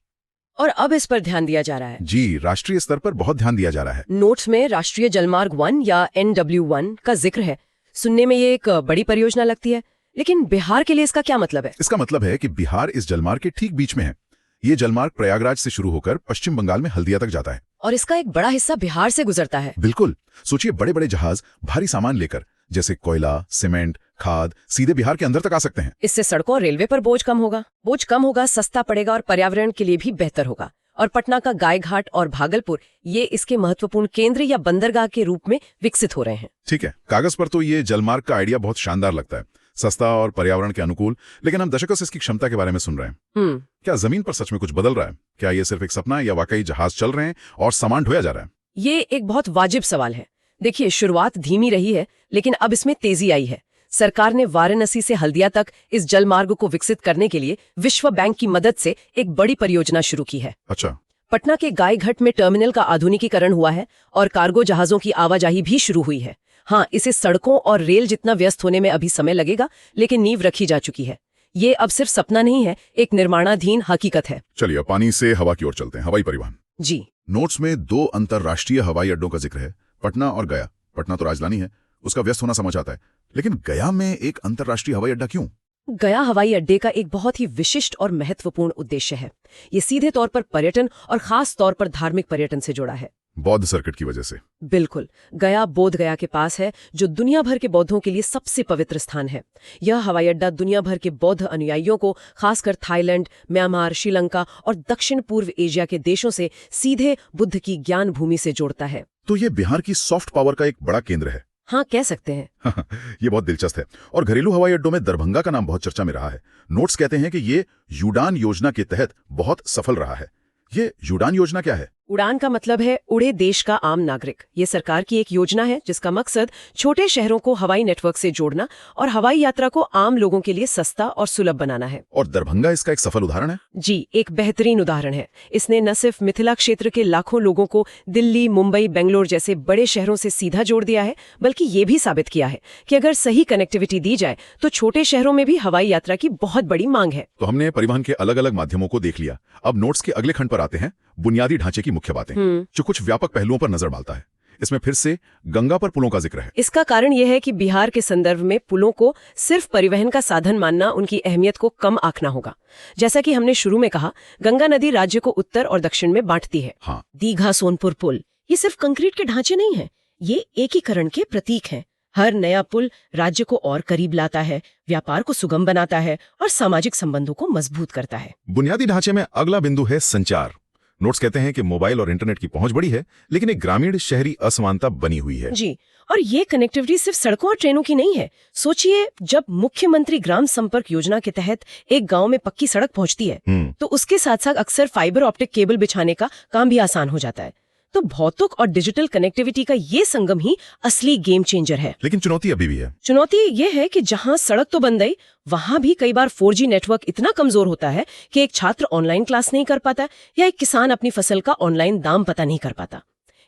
और अब इस पर ध्यान दिया जा रहा है। जी, राष्ट्रीय स्तर पर बहुत ध्यान दिया जा रहा है। नोट्स में राष्ट्रीय जलमार्ग 1 या NW1 का जिक्र है। सुनने में ये एक बड़ी परियोजना लगती है, लेकिन बिहार के लिए इसका क्या मतलब है? इसका मतलब है कि बिहार इस जलमार्ग के ठीक बीच में है। ये जलमार्ग प्रयागराज से शुरू होकर पश्चिम बंगाल में हल्दिया तक जाता है। और इसका एक बड़ा हिस्सा बिहार से गुजरता है। बिल्कुल। सोचिए, बड़े बड़े जहाज भारी सामान लेकर, जैसे कोयला, सीमेंट, खाद, सीधे बिहार के अंदर तक आ सकते हैं। इससे सड़कों और रेलवे पर बोझ कम होगा, सस्ता पड़ेगा और पर्यावरण के लिए भी बेहतर होगा। और पटना का गायघाट और भागलपुर ये इसके महत्वपूर्ण केंद्र या बंदरगाह के रूप में विकसित हो रहे हैं। ठीक है, कागज पर तो ये जलमार्ग का आइडिया बहुत शानदार लगता है, सस्ता और पर्यावरण के अनुकूल, लेकिन हम दशकों से इसकी क्षमता के बारे में सुन रहे हैं। क्या जमीन पर सच में कुछ बदल रहा है? क्या ये सिर्फ एक सपना है या वाकई जहाज चल रहे हैं और सामान ढोया जा रहा है? ये एक बहुत वाजिब सवाल है। देखिए, शुरुआत धीमी रही है, लेकिन अब इसमें तेजी आई है। सरकार ने वाराणसी से हल्दिया तक इस जलमार्ग को विकसित करने के लिए विश्व बैंक की मदद से एक बड़ी परियोजना शुरू की है। अच्छा। पटना के गायघाट में टर्मिनल का आधुनिकीकरण हुआ है और कार्गो जहाजों की आवाजाही भी शुरू हुई है। हाँ, इसे सड़कों और रेल जितना व्यस्त होने में अभी समय लगेगा, लेकिन नींव रखी जा चुकी है। ये अब सिर्फ सपना नहीं है, एक निर्माणाधीन हकीकत है। चलिए पानी से हवा की ओर चलते हैं, हवाई परिवहन। जी। नोट्स में 2 अंतरराष्ट्रीय हवाई अड्डों का जिक्र है, पटना और गया। पटना तो राजधानी है, उसका व्यस्त होना समझ आता है, लेकिन गया में एक अंतरराष्ट्रीय हवाई अड्डा क्यों? गया हवाई अड्डे का एक बहुत ही विशिष्ट और महत्वपूर्ण उद्देश्य है। ये सीधे तौर पर पर्यटन और खास तौर पर धार्मिक पर्यटन से जुड़ा है। बौद्ध सर्किट की वजह से। बिल्कुल। गया बोध गया के पास है, जो दुनिया भर के बौद्धों के लिए सबसे पवित्र स्थान है। यह हवाई अड्डा दुनिया भर के बौद्ध अनुयायियों को खासकर थाईलैंड, म्यांमार, श्रीलंका और दक्षिण पूर्व एशिया के देशों से सीधे बुद्ध की ज्ञान भूमि से जोड़ता है। तो ये बिहार की सॉफ्ट पावर का एक बड़ा केंद्र है। हाँ, कह सकते हैं। ये बहुत दिलचस्प है। और घरेलू हवाई अड्डों में दरभंगा का नाम बहुत चर्चा में रहा है। नोट्स कहते हैं कि ये उड़ान योजना के तहत बहुत सफल रहा है। ये उड़ान योजना क्या है? उड़ान का मतलब है उड़े देश का आम नागरिक। ये सरकार की एक योजना है जिसका मकसद छोटे शहरों को हवाई नेटवर्क से जोड़ना और हवाई यात्रा को आम लोगों के लिए सस्ता और सुलभ बनाना है। और दरभंगा इसका एक सफल उदाहरण है। जी, एक बेहतरीन उदाहरण है। इसने न सिर्फ मिथिला क्षेत्र के लाखों लोगों को दिल्ली, मुंबई, बेंगलोर जैसे बड़े शहरों से सीधा जोड़ दिया है, बल्कि ये भी साबित किया है कि अगर सही कनेक्टिविटी दी जाए तो छोटे शहरों में भी हवाई यात्रा की बहुत बड़ी मांग है। तो हमने परिवहन के अलग अलग माध्यमों को देख लिया। अब नोट्स के अगले खंड पर आते हैं, बुनियादी ढांचे की मुख्य बातें, जो कुछ व्यापक पहलुओं पर नजर डालता है। इसमें फिर से गंगा पर पुलों का जिक्र है। इसका कारण यह है कि बिहार के संदर्भ में पुलों को सिर्फ परिवहन का साधन मानना उनकी अहमियत को कम आंकना होगा। जैसा कि हमने शुरू में कहा, गंगा नदी राज्य को उत्तर और दक्षिण में बांटती है। हाँ। दीघा सोनपुर पुल ये सिर्फ कंक्रीट के ढांचे नहीं है, ये एकीकरण के प्रतीक हैं। हर नया पुल राज्य को और करीब लाता है, व्यापार को सुगम बनाता है और सामाजिक संबंधों को मजबूत करता है। बुनियादी ढांचे में अगला बिंदु है संचार। नोट्स कहते हैं कि मोबाइल और इंटरनेट की पहुंच बड़ी है, लेकिन एक ग्रामीण शहरी असमानता बनी हुई है। जी, और ये कनेक्टिविटी सिर्फ सड़कों और ट्रेनों की नहीं है। सोचिए, जब मुख्यमंत्री ग्राम संपर्क योजना के तहत एक गांव में पक्की सड़क पहुंचती है, तो उसके साथ साथ अक्सर फाइबर ऑप्टिक केबल बिछाने का काम भी आसान हो जाता है। तो भौतिक और डिजिटल कनेक्टिविटी का ये संगम ही असली गेम चेंजर है। लेकिन चुनौती अभी भी है। चुनौती ये है कि जहां सड़क तो बन गई, वहां भी कई बार 4G नेटवर्क इतना कमजोर होता है कि एक छात्र ऑनलाइन क्लास नहीं कर पाता या एक किसान अपनी फसल का ऑनलाइन दाम पता नहीं कर पाता।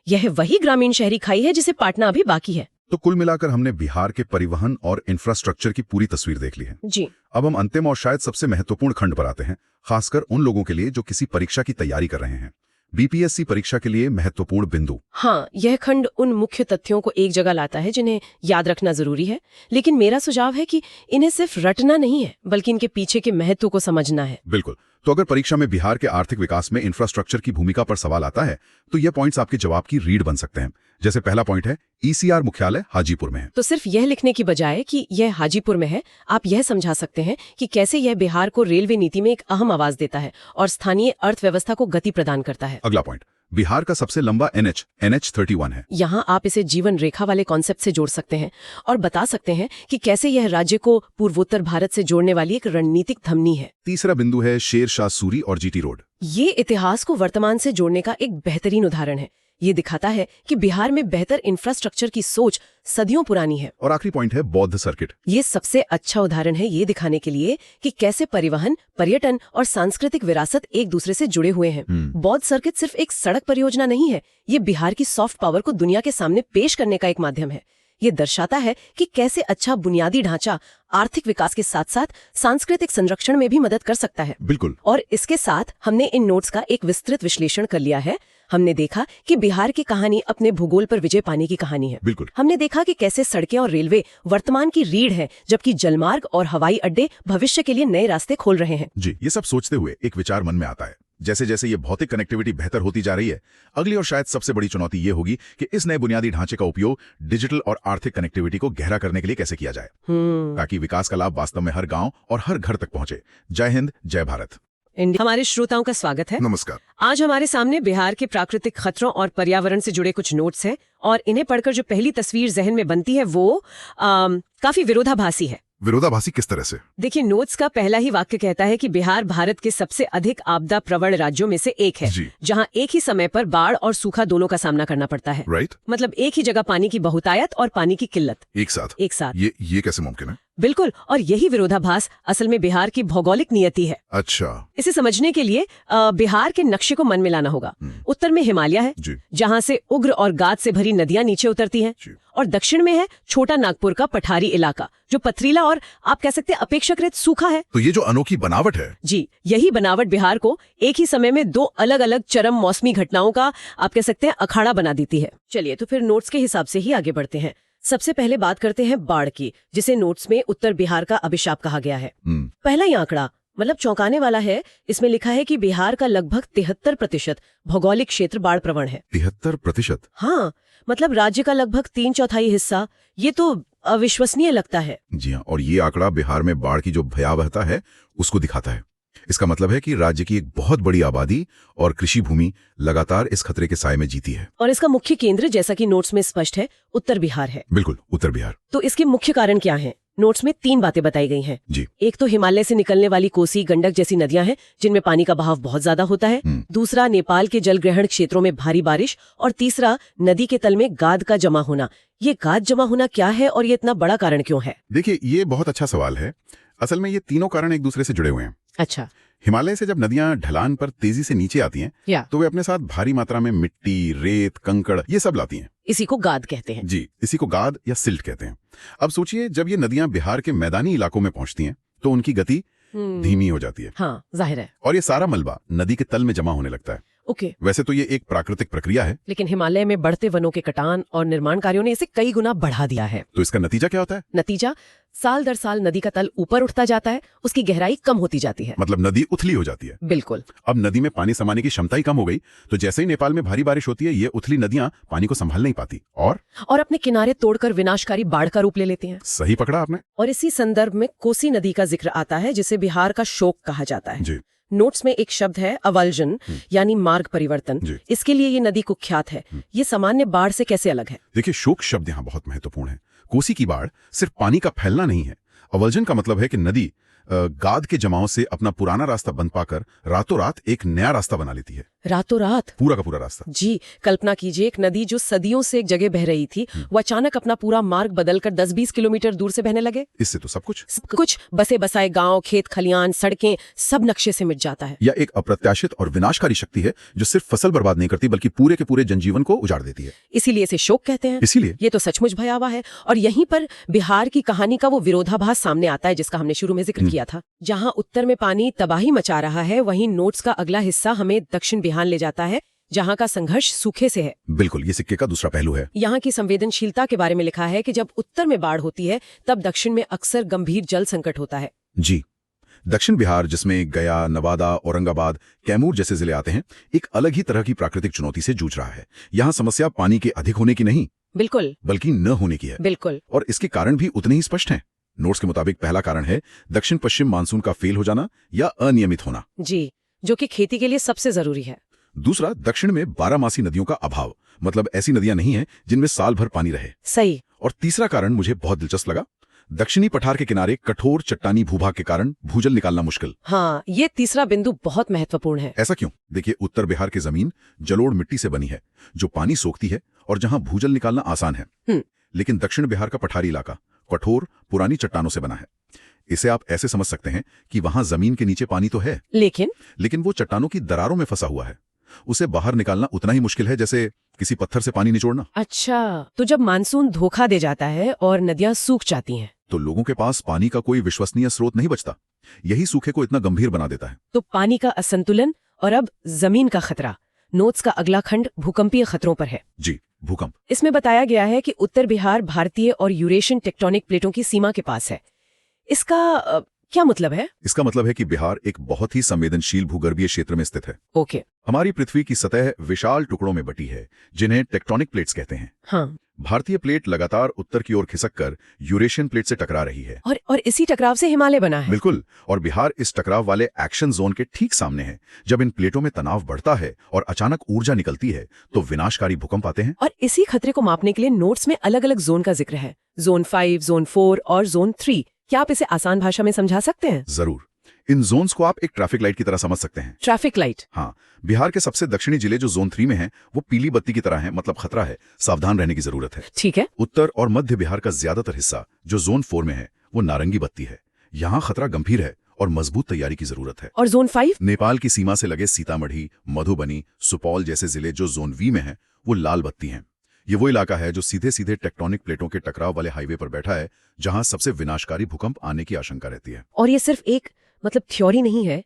यह वही ग्रामीण शहरी खाई है जिसे पाटना अभी बाकी है। तो कुल मिलाकर हमने बिहार के परिवहन और इंफ्रास्ट्रक्चर की पूरी तस्वीर देख ली है। जी। अब हम अंतिम और शायद सबसे महत्वपूर्ण खंड पर आते हैं, खासकर उन लोगों के लिए जो किसी परीक्षा की तैयारी कर रहे हैं। BPSC परीक्षा के लिए महत्वपूर्ण बिंदु। हाँ, यह खंड उन मुख्य तथ्यों को एक जगह लाता है जिन्हें याद रखना जरूरी है, लेकिन मेरा सुझाव है कि इन्हें सिर्फ रटना नहीं है, बल्कि इनके पीछे के महत्व को समझना है। बिल्कुल। तो अगर परीक्षा में बिहार के आर्थिक विकास में इंफ्रास्ट्रक्चर की भूमिका पर सवाल आता है, तो ये पॉइंट्स आपके जवाब की रीड बन सकते हैं। जैसे पहला पॉइंट है, ECR मुख्यालय हाजीपुर में है। तो सिर्फ यह लिखने की बजाय कि यह हाजीपुर में है, आप यह समझा सकते हैं कि कैसे यह बिहार को रेलवे नीति में एक अहम आवाज देता है और स्थानीय अर्थव्यवस्था को गति प्रदान करता है। अगला पॉइंट, बिहार का सबसे लंबा NH31 है। यहाँ आप इसे जीवन रेखा वाले कॉन्सेप्ट से जोड़ सकते हैं और बता सकते हैं कि कैसे यह राज्य को पूर्वोत्तर भारत से जोड़ने वाली एक रणनीतिक धमनी है। तीसरा बिंदु है शेर शाह सूरी और GT रोड। ये इतिहास को वर्तमान से जोड़ने का एक बेहतरीन उदाहरण है। ये दिखाता है कि बिहार में बेहतर इंफ्रास्ट्रक्चर की सोच सदियों पुरानी है। और आखिरी पॉइंट है बौद्ध सर्किट। ये सबसे अच्छा उदाहरण है ये दिखाने के लिए कि कैसे परिवहन, पर्यटन और सांस्कृतिक विरासत एक दूसरे से जुड़े हुए हैं। बौद्ध सर्किट सिर्फ एक सड़क परियोजना नहीं है, ये बिहार की सॉफ्ट पावर को दुनिया के सामने पेश करने का एक माध्यम है। ये दर्शाता है कि कैसे अच्छा बुनियादी ढांचा आर्थिक विकास के साथ साथ सांस्कृतिक संरक्षण में भी मदद कर सकता है। बिल्कुल। और इसके साथ हमने इन नोट्स का एक विस्तृत विश्लेषण कर लिया है। हमने देखा कि बिहार की कहानी अपने भूगोल पर विजय पाने की कहानी है। बिल्कुल। हमने देखा कि कैसे सड़कें और रेलवे वर्तमान की रीढ़ है, जबकि जलमार्ग और हवाई अड्डे भविष्य के लिए नए रास्ते खोल रहे हैं। जी, ये सब सोचते हुए एक विचार मन में आता है, जैसे जैसे ये भौतिक कनेक्टिविटी बेहतर होती जा रही है, अगली और शायद सबसे बड़ी चुनौती ये होगी कि इस नए बुनियादी ढांचे का उपयोग डिजिटल और आर्थिक कनेक्टिविटी को गहरा करने के लिए कैसे किया जाए, ताकि विकास का लाभ वास्तव में हर गांव और हर घर तक पहुंचे। जय हिंद, जय भारत। हमारे श्रोताओं का स्वागत है। नमस्कार। आज हमारे सामने बिहार के प्राकृतिक खतरों और पर्यावरण से जुड़े कुछ नोट्स हैं, और इन्हें पढ़कर जो पहली तस्वीर जहन में बनती है वो काफी विरोधाभासी है। विरोधाभासी किस तरह से? देखिए, नोट्स का पहला ही वाक्य कहता है कि बिहार भारत के सबसे अधिक आपदा प्रवण राज्यों में से एक है, जहां एक ही समय पर बाढ़ और सूखा दोनों का सामना करना पड़ता है। राइट। मतलब एक ही जगह पानी की बहुतायत और पानी की किल्लत एक साथ। ये कैसे मुमकिन है? बिल्कुल, और यही विरोधाभास असल में बिहार की भौगोलिक नियति है। अच्छा। इसे समझने के लिए बिहार के नक्शे को मन में लाना होगा। उत्तर में हिमालय है, जहाँ से उग्र और गाद से भरी नदियां नीचे उतरती हैं, और दक्षिण में है छोटा नागपुर का पठारी इलाका, जो पथरीला और आप कह सकते हैं अपेक्षाकृत सूखा है। तो ये जो अनोखी बनावट है, जी, यही बनावट बिहार को एक ही समय में दो अलग अलग चरम मौसमी घटनाओं का आप कह सकते हैं अखाड़ा बना देती है। चलिए तो फिर नोट्स के हिसाब से ही आगे बढ़ते हैं। सबसे पहले बात करते हैं बाढ़ की, जिसे नोट्स में उत्तर बिहार का अभिशाप कहा गया है। पहला ही आंकड़ा मतलब चौंकाने वाला है। इसमें लिखा है कि बिहार का लगभग 73% भौगोलिक क्षेत्र बाढ़ प्रवण है। 73%? हाँ, मतलब राज्य का लगभग 3/4 हिस्सा। ये तो अविश्वसनीय लगता है। जी हाँ, और ये आंकड़ा बिहार में बाढ़ की जो भयावहता है उसको दिखाता है। इसका मतलब है कि राज्य की एक बहुत बड़ी आबादी और कृषि भूमि लगातार इस खतरे के साए में जीती है। और इसका मुख्य केंद्र, जैसा कि नोट्स में स्पष्ट है, उत्तर बिहार है। बिल्कुल, उत्तर बिहार। तो इसके मुख्य कारण क्या हैं? नोट्स में 3 बातें बताई गई हैं। जी। एक तो हिमालय से निकलने वाली कोसी, गंडक जैसी नदियां हैं, जिनमें पानी का बहाव बहुत ज्यादा होता है। दूसरा, नेपाल के जल ग्रहण क्षेत्रों में भारी बारिश। और तीसरा, नदी के तल में गाद का जमा होना। ये गाद जमा होना क्या है और ये इतना बड़ा कारण क्यों है? देखिए, ये बहुत अच्छा सवाल है। असल में ये तीनों कारण एक दूसरे से जुड़े हुए हैं। अच्छा। हिमालय से जब नदियां ढलान पर तेजी से नीचे आती हैं, तो वे अपने साथ भारी मात्रा में मिट्टी, रेत, कंकड़ ये सब लाती हैं। इसी को गाद कहते हैं। जी, इसी को गाद या सिल्ट कहते हैं। अब सोचिए, जब ये नदियां बिहार के मैदानी इलाकों में पहुंचती हैं तो उनकी गति धीमी हो जाती है। हाँ, जाहिर है। और ये सारा मलबा नदी के तल में जमा होने लगता है। ओके। वैसे तो ये एक प्राकृतिक प्रक्रिया है, लेकिन हिमालय में बढ़ते वनों के कटान और निर्माण कार्यों ने इसे कई गुना बढ़ा दिया है। तो इसका नतीजा क्या होता है? नतीजा, साल दर साल नदी का तल ऊपर उठता जाता है, उसकी गहराई कम होती जाती है। मतलब नदी उथली हो जाती है। बिल्कुल। अब नदी में पानी समाने की क्षमता ही कम हो गई, तो जैसे ही नेपाल में भारी बारिश होती है, ये उथली नदियां पानी को संभाल नहीं पाती और अपने किनारे तोड़कर विनाशकारी बाढ़ का रूप ले लेते हैं। सही पकड़ा आपने। और इसी संदर्भ में कोसी नदी का जिक्र आता है, जिसे बिहार का शोक कहा जाता है। जी। नोट्स में एक शब्द है अवलजन, यानी मार्ग परिवर्तन। इसके लिए ये नदी कुख्यात है। ये सामान्य बाढ़ से कैसे अलग है? देखिए, शोक शब्द यहाँ बहुत महत्वपूर्ण है। कोसी की बाढ़ सिर्फ पानी का फैलना नहीं है। अवलजन का मतलब है कि नदी गाद के जमाव से अपना पुराना रास्ता बंद पाकर रातों रात एक नया रास्ता बना लेती है। रातों रात? पूरा का पूरा रास्ता। जी, कल्पना कीजिए, एक नदी जो सदियों से एक जगह बह रही थी, वो अचानक अपना पूरा मार्ग बदलकर 10-20 किलोमीटर दूर से बहने लगे। इससे तो सब कुछ बसे बसाए गांव, खेत खलियान, सड़कें, सब नक्शे से मिट जाता है। यह एक अप्रत्याशित और विनाशकारी शक्ति है जो सिर्फ फसल बर्बाद नहीं करती, बल्कि पूरे के पूरे जनजीवन को उजाड़ देती है। इसीलिए इसे शोक कहते हैं। इसीलिए ये तो सचमुच भयावह है। और यहीं पर बिहार की कहानी का वो विरोधाभास सामने आता है, जिसका हमने शुरू में जिक्र किया था। जहां उत्तर में पानी तबाही मचा रहा है, वहीं नोट्स का अगला हिस्सा हमें दक्षिण बिहार ले जाता है, जहाँ का संघर्ष सूखे से है। बिल्कुल, ये सिक्के का दूसरा पहलू है। यहाँ की संवेदनशीलता के बारे में लिखा है कि जब उत्तर में बाढ़ होती है, तब दक्षिण में अक्सर गंभीर जल संकट होता है। जी, दक्षिण बिहार, जिसमें गया, नवादा, औरंगाबाद, कैमूर जैसे जिले आते हैं, एक अलग ही तरह की प्राकृतिक चुनौती से जूझ रहा है। यहाँ समस्या पानी के अधिक होने की नहीं, बिल्कुल, बल्कि न होने की है। बिल्कुल। और इसके कारण भी उतने ही स्पष्ट हैं। नोट्स के मुताबिक पहला कारण है दक्षिण पश्चिम मानसून का फेल हो जाना या अनियमित होना। जी, जो कि खेती के लिए सबसे जरूरी है। दूसरा, दक्षिण में 12 नदियों का अभाव, मतलब ऐसी नदियां नहीं हैं जिनमें साल भर पानी रहे। सही। और तीसरा कारण मुझे बहुत दिलचस्प लगा, दक्षिणी पठार के किनारे कठोर चट्टानी भूभाग के कारण भूजल निकालना मुश्किल। हाँ, ये तीसरा बिंदु बहुत महत्वपूर्ण है। ऐसा क्यों? देखिए, उत्तर बिहार की जमीन जलोढ़ मिट्टी से बनी है जो पानी सोखती है और जहां भूजल निकालना आसान है। लेकिन दक्षिण बिहार का पठारी इलाका कठोर पुरानी चट्टानों से बना है। इसे आप ऐसे समझ सकते हैं कि वहां जमीन के नीचे पानी तो है, लेकिन वो चट्टानों की दरारों में फंसा हुआ है। उसे बाहर निकालना उतना ही मुश्किल है जैसे किसी पत्थर से पानी निचोड़ना। अच्छा, तो जब मानसून धोखा दे जाता है और नदियां सूख जाती हैं, तो लोगों के पास पानी का कोई विश्वसनीय स्रोत नहीं बचता। यही सूखे को इतना गंभीर बना देता है। तो पानी का असंतुलन और अब जमीन का खतरा। नोट्स का अगला खंड भूकंपीय खतरों पर है। जी, भूकंप। इसमें बताया गया है कि उत्तर बिहार भारतीय और यूरेशियन टेक्टोनिक प्लेटों की सीमा के पास है। इसका क्या मतलब है? इसका मतलब है कि बिहार एक बहुत ही संवेदनशील भूगर्भीय क्षेत्र में स्थित है। ओके। हमारी पृथ्वी की सतह विशाल टुकड़ों में बटी है जिन्हें टेक्टोनिक प्लेट्स कहते हैं। हाँ। भारतीय प्लेट लगातार उत्तर की ओर खिसककर यूरेशियन प्लेट से टकरा रही है और इसी टकराव से हिमालय बना है। बिल्कुल। और बिहार इस टकराव वाले एक्शन जोन के ठीक सामने है। जब इन प्लेटों में तनाव बढ़ता है और अचानक ऊर्जा निकलती है तो विनाशकारी भूकंप आते हैं। और इसी खतरे को मापने के लिए नोट्स में अलग अलग जोन का जिक्र है। जोन 5, जोन 4 और जोन 3। क्या आप इसे आसान भाषा में समझा सकते हैं? जरूर। इन जोन्स को आप एक ट्रैफिक लाइट की तरह समझ सकते हैं। Traffic light? हाँ। बिहार के सबसे दक्षिणी जिले जो जोन 3 में हैं, वो पीली बत्ती की तरह हैं, मतलब खतरा है, सावधान रहने की जरूरत है। ठीक है। उत्तर और मध्य बिहार का ज्यादातर हिस्सा जो जोन 4 में है वो नारंगी बत्ती है। यहाँ खतरा गंभीर है और मजबूत तैयारी की जरूरत है। और जोन 5? नेपाल की सीमा से लगे सीतामढ़ी, मधुबनी, सुपौल जैसे जिले जो जोन वी में हैं, वो लाल बत्ती हैं। ये वो इलाका है जो सीधे सीधे टेक्टोनिक प्लेटों के टकराव वाले हाईवे पर बैठा है, जहां सबसे विनाशकारी भूकंप आने की आशंका रहती है। और ये सिर्फ एक थ्योरी नहीं है।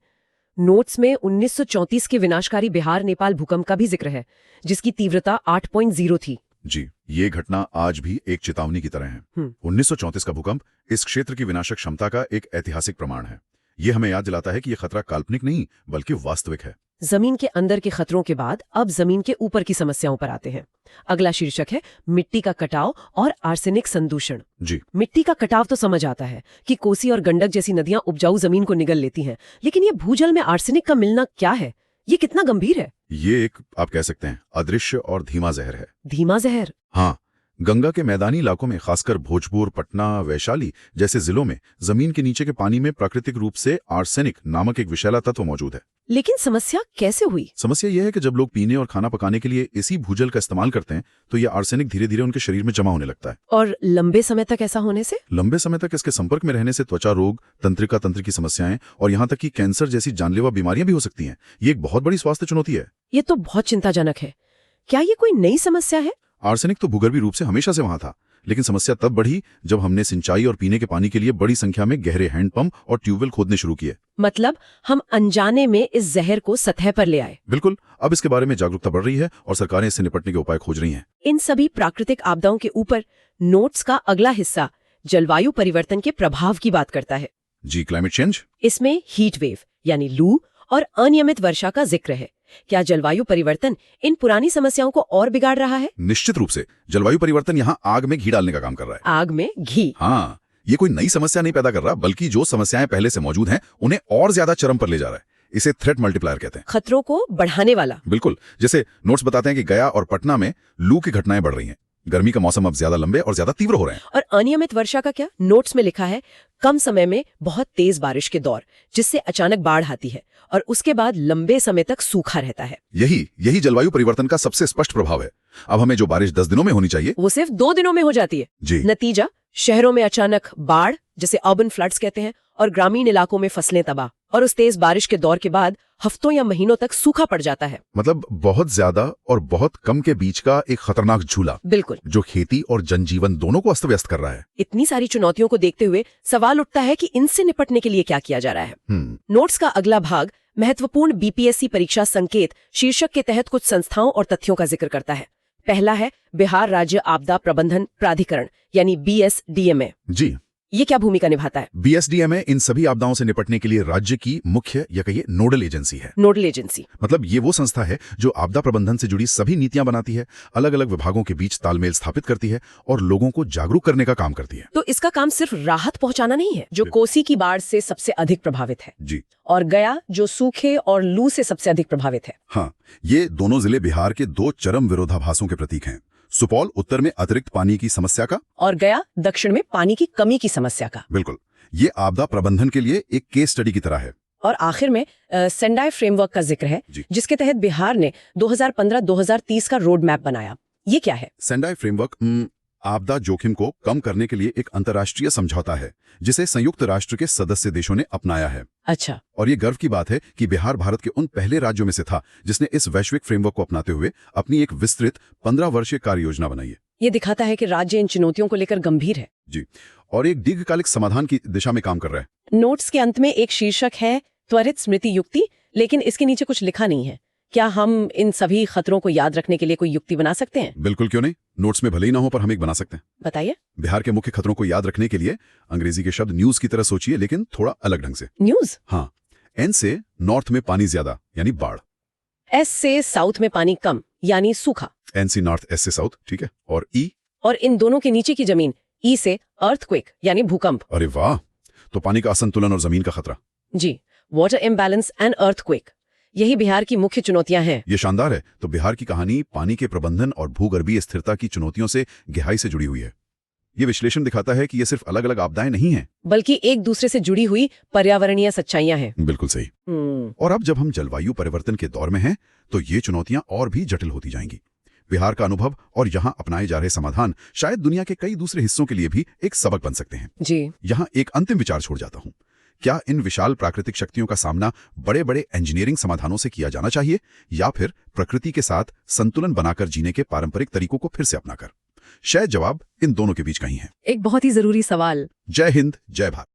नोट्स में 1934 के विनाशकारी बिहार नेपाल भूकंप का भी जिक्र है, जिसकी तीव्रता 8.0 थी। जी, ये घटना आज भी एक चेतावनी की तरह है। 1934 का भूकंप इस क्षेत्र की विनाशक क्षमता का एक ऐतिहासिक प्रमाण है। ये हमें याद दिलाता है कि यह खतरा काल्पनिक नहीं बल्कि वास्तविक है। जमीन के अंदर के खतरों के बाद अब जमीन के ऊपर की समस्याओं पर आते हैं। अगला शीर्षक है मिट्टी का कटाव और आर्सेनिक संदूषण। जी। मिट्टी का कटाव तो समझ आता है कि कोसी और गंडक जैसी नदियां उपजाऊ जमीन को निगल लेती हैं, लेकिन ये भूजल में आर्सेनिक का मिलना क्या है? ये कितना गंभीर है? ये एक, आप कह सकते हैं, अदृश्य और धीमा जहर है। धीमा जहर? हाँ। गंगा के मैदानी इलाकों में, खासकर भोजपुर, पटना, वैशाली जैसे जिलों में जमीन के नीचे के पानी में प्राकृतिक रूप से आर्सेनिक नामक एक विषैला तत्व मौजूद है। लेकिन समस्या कैसे हुई? समस्या यह है कि जब लोग पीने और खाना पकाने के लिए इसी भूजल का इस्तेमाल करते हैं तो यह आर्सेनिक धीरे धीरे उनके शरीर में जमा होने लगता है। और लंबे समय तक ऐसा होने से? लंबे समय तक इसके संपर्क में रहने से त्वचा रोग, तंत्रिका तंत्र की समस्याएं और यहाँ तक कि कैंसर जैसी जानलेवा बीमारियां भी हो सकती हैं। ये एक बहुत बड़ी स्वास्थ्य चुनौती है। ये तो बहुत चिंताजनक है। क्या ये कोई नई समस्या है? आर्सेनिक तो भूगर्भीय रूप से हमेशा से वहां था, लेकिन समस्या तब बढ़ी जब हमने सिंचाई और पीने के पानी के लिए बड़ी संख्या में गहरे हैंडपंप और ट्यूबवेल खोदने शुरू किए। मतलब हम अनजाने में इस जहर को सतह पर ले आए। बिल्कुल। अब इसके बारे में जागरूकता बढ़ रही है और सरकारें इससे निपटने के उपाय खोज रही हैं। इन सभी प्राकृतिक आपदाओं के ऊपर नोट्स का अगला हिस्सा जलवायु परिवर्तन के प्रभाव की बात करता है। जी, क्लाइमेट चेंज। इसमें हीट वेव यानी लू और अनियमित वर्षा का जिक्र है। क्या जलवायु परिवर्तन इन पुरानी समस्याओं को और बिगाड़ रहा है? निश्चित रूप से। जलवायु परिवर्तन यहाँ आग में घी डालने का काम कर रहा है। आग में घी? हाँ। ये कोई नई समस्या नहीं पैदा कर रहा, बल्कि जो समस्याएं पहले से मौजूद हैं उन्हें और ज्यादा चरम पर ले जा रहा है। इसे थ्रेट मल्टीप्लायर कहते हैं। खतरों को बढ़ाने वाला। बिल्कुल। जैसे नोट्स बताते हैं कि गया और पटना में लू की घटनाएं बढ़ रही हैं। गर्मी का मौसम अब ज्यादा लंबे और ज्यादा तीव्र हो रहे हैं। और अनियमित वर्षा का क्या? नोट्स में लिखा है कम समय में बहुत तेज बारिश के दौर, जिससे अचानक बाढ़ आती है और उसके बाद लंबे समय तक सूखा रहता है। यही जलवायु परिवर्तन का सबसे स्पष्ट प्रभाव है। अब हमें जो बारिश 10 दिनों में होनी चाहिए वो सिर्फ 2 दिनों में हो जाती है। जी। नतीजा, शहरों में अचानक बाढ़, जिसे अर्बन फ्लड्स कहते हैं, और ग्रामीण इलाकों में फसलें तबाह। और उस तेज बारिश के दौर के बाद हफ्तों या महीनों तक सूखा पड़ जाता है। मतलब बहुत ज्यादा और बहुत कम के बीच का एक खतरनाक झूला। बिल्कुल। जो खेती और जनजीवन दोनों को अस्त व्यस्त कर रहा है। इतनी सारी चुनौतियों को देखते हुए सवाल उठता है कि इनसे निपटने के लिए क्या किया जा रहा है। नोट्स का अगला भाग महत्वपूर्ण बीपीएससी परीक्षा संकेत शीर्षक के तहत कुछ संस्थाओं और तथ्यों का जिक्र करता है। पहला है बिहार राज्य आपदा प्रबंधन प्राधिकरण यानी BSDMA। जी। ये क्या भूमिका निभाता है? BSDMA इन सभी आपदाओं से निपटने के लिए राज्य की मुख्य या कहिए नोडल एजेंसी है। नोडल एजेंसी मतलब ये वो संस्था है जो आपदा प्रबंधन से जुड़ी सभी नीतियां बनाती है, अलग अलग विभागों के बीच तालमेल स्थापित करती है और लोगों को जागरूक करने का काम करती है। तो इसका काम सिर्फ राहत पहुंचाना नहीं है, जो कोसी की बाढ़ से सबसे अधिक प्रभावित है। जी। और गया जो सूखे और लू से सबसे अधिक प्रभावित है। हाँ, ये दोनों जिले बिहार के 2 चरम विरोधाभासों के प्रतीक हैं। सुपौल उत्तर में अतिरिक्त पानी की समस्या का, और गया दक्षिण में पानी की कमी की समस्या का। बिल्कुल, ये आपदा प्रबंधन के लिए एक केस स्टडी की तरह है। और आखिर में सेंडाई फ्रेमवर्क का जिक्र है, जिसके तहत बिहार ने 2015-2030 का रोड मैप बनाया। ये क्या है? सेंडाई फ्रेमवर्क आपदा जोखिम को कम करने के लिए एक अंतर्राष्ट्रीय समझौता है जिसे संयुक्त राष्ट्र के सदस्य देशों ने अपनाया है। अच्छा। और ये गर्व की बात है कि बिहार भारत के उन पहले राज्यों में से था जिसने इस वैश्विक फ्रेमवर्क को अपनाते हुए अपनी एक विस्तृत 15 वर्षीय कार्य योजना बनाई है। ये दिखाता है कि राज्य इन चुनौतियों को लेकर गंभीर है। जी, और एक दीर्घकालिक समाधान की दिशा में काम कर रहा है। नोट्स के अंत में एक शीर्षक है त्वरित स्मृति युक्ति, लेकिन इसके नीचे कुछ लिखा नहीं है। क्या हम इन सभी खतरों को याद रखने के लिए कोई युक्ति बना सकते हैं? बिल्कुल, क्यों नहीं। नोट्स में भले ही ना हो पर हम एक बना सकते हैं। बताइए। बिहार के मुख्य खतरों को याद रखने के लिए अंग्रेजी के शब्द न्यूज की तरह सोचिए, लेकिन थोड़ा अलग ढंग से। न्यूज? हाँ। एन से नॉर्थ में पानी ज्यादा यानी बाढ़। एस से साउथ में पानी कम यानी सूखा। एन से नॉर्थ, एस से साउथ, ठीक है। और ई? और इन दोनों के नीचे की जमीन, ई से अर्थक्वेक यानी भूकंप। अरे वाह, तो पानी का असंतुलन और जमीन का खतरा। जी, वाटर इम्बैलेंस एंड अर्थक्वेक, यही बिहार की मुख्य चुनौतियां हैं। ये शानदार है। तो बिहार की कहानी पानी के प्रबंधन और भूगर्भीय स्थिरता की चुनौतियों से गहराई से जुड़ी हुई है। ये विश्लेषण दिखाता है कि ये सिर्फ अलग अलग आपदाएं नहीं हैं, बल्कि एक दूसरे से जुड़ी हुई पर्यावरणीय सच्चाइयां हैं। बिल्कुल सही। और अब जब हम जलवायु परिवर्तन के दौर में हैं, तो ये चुनौतियां और भी जटिल होती जाएंगी। बिहार का अनुभव और यहाँ अपनाए जा रहे समाधान शायद दुनिया के कई दूसरे हिस्सों के लिए भी एक सबक बन सकते हैं। जी। यहाँ एक अंतिम विचार छोड़ जाता हूँ। क्या इन विशाल प्राकृतिक शक्तियों का सामना बड़े बड़े इंजीनियरिंग समाधानों से किया जाना चाहिए, या फिर प्रकृति के साथ संतुलन बनाकर जीने के पारंपरिक तरीकों को फिर से अपनाकर? शायद जवाब इन दोनों के बीच कहीं है। एक बहुत ही जरूरी सवाल। जय हिंद, जय भारत।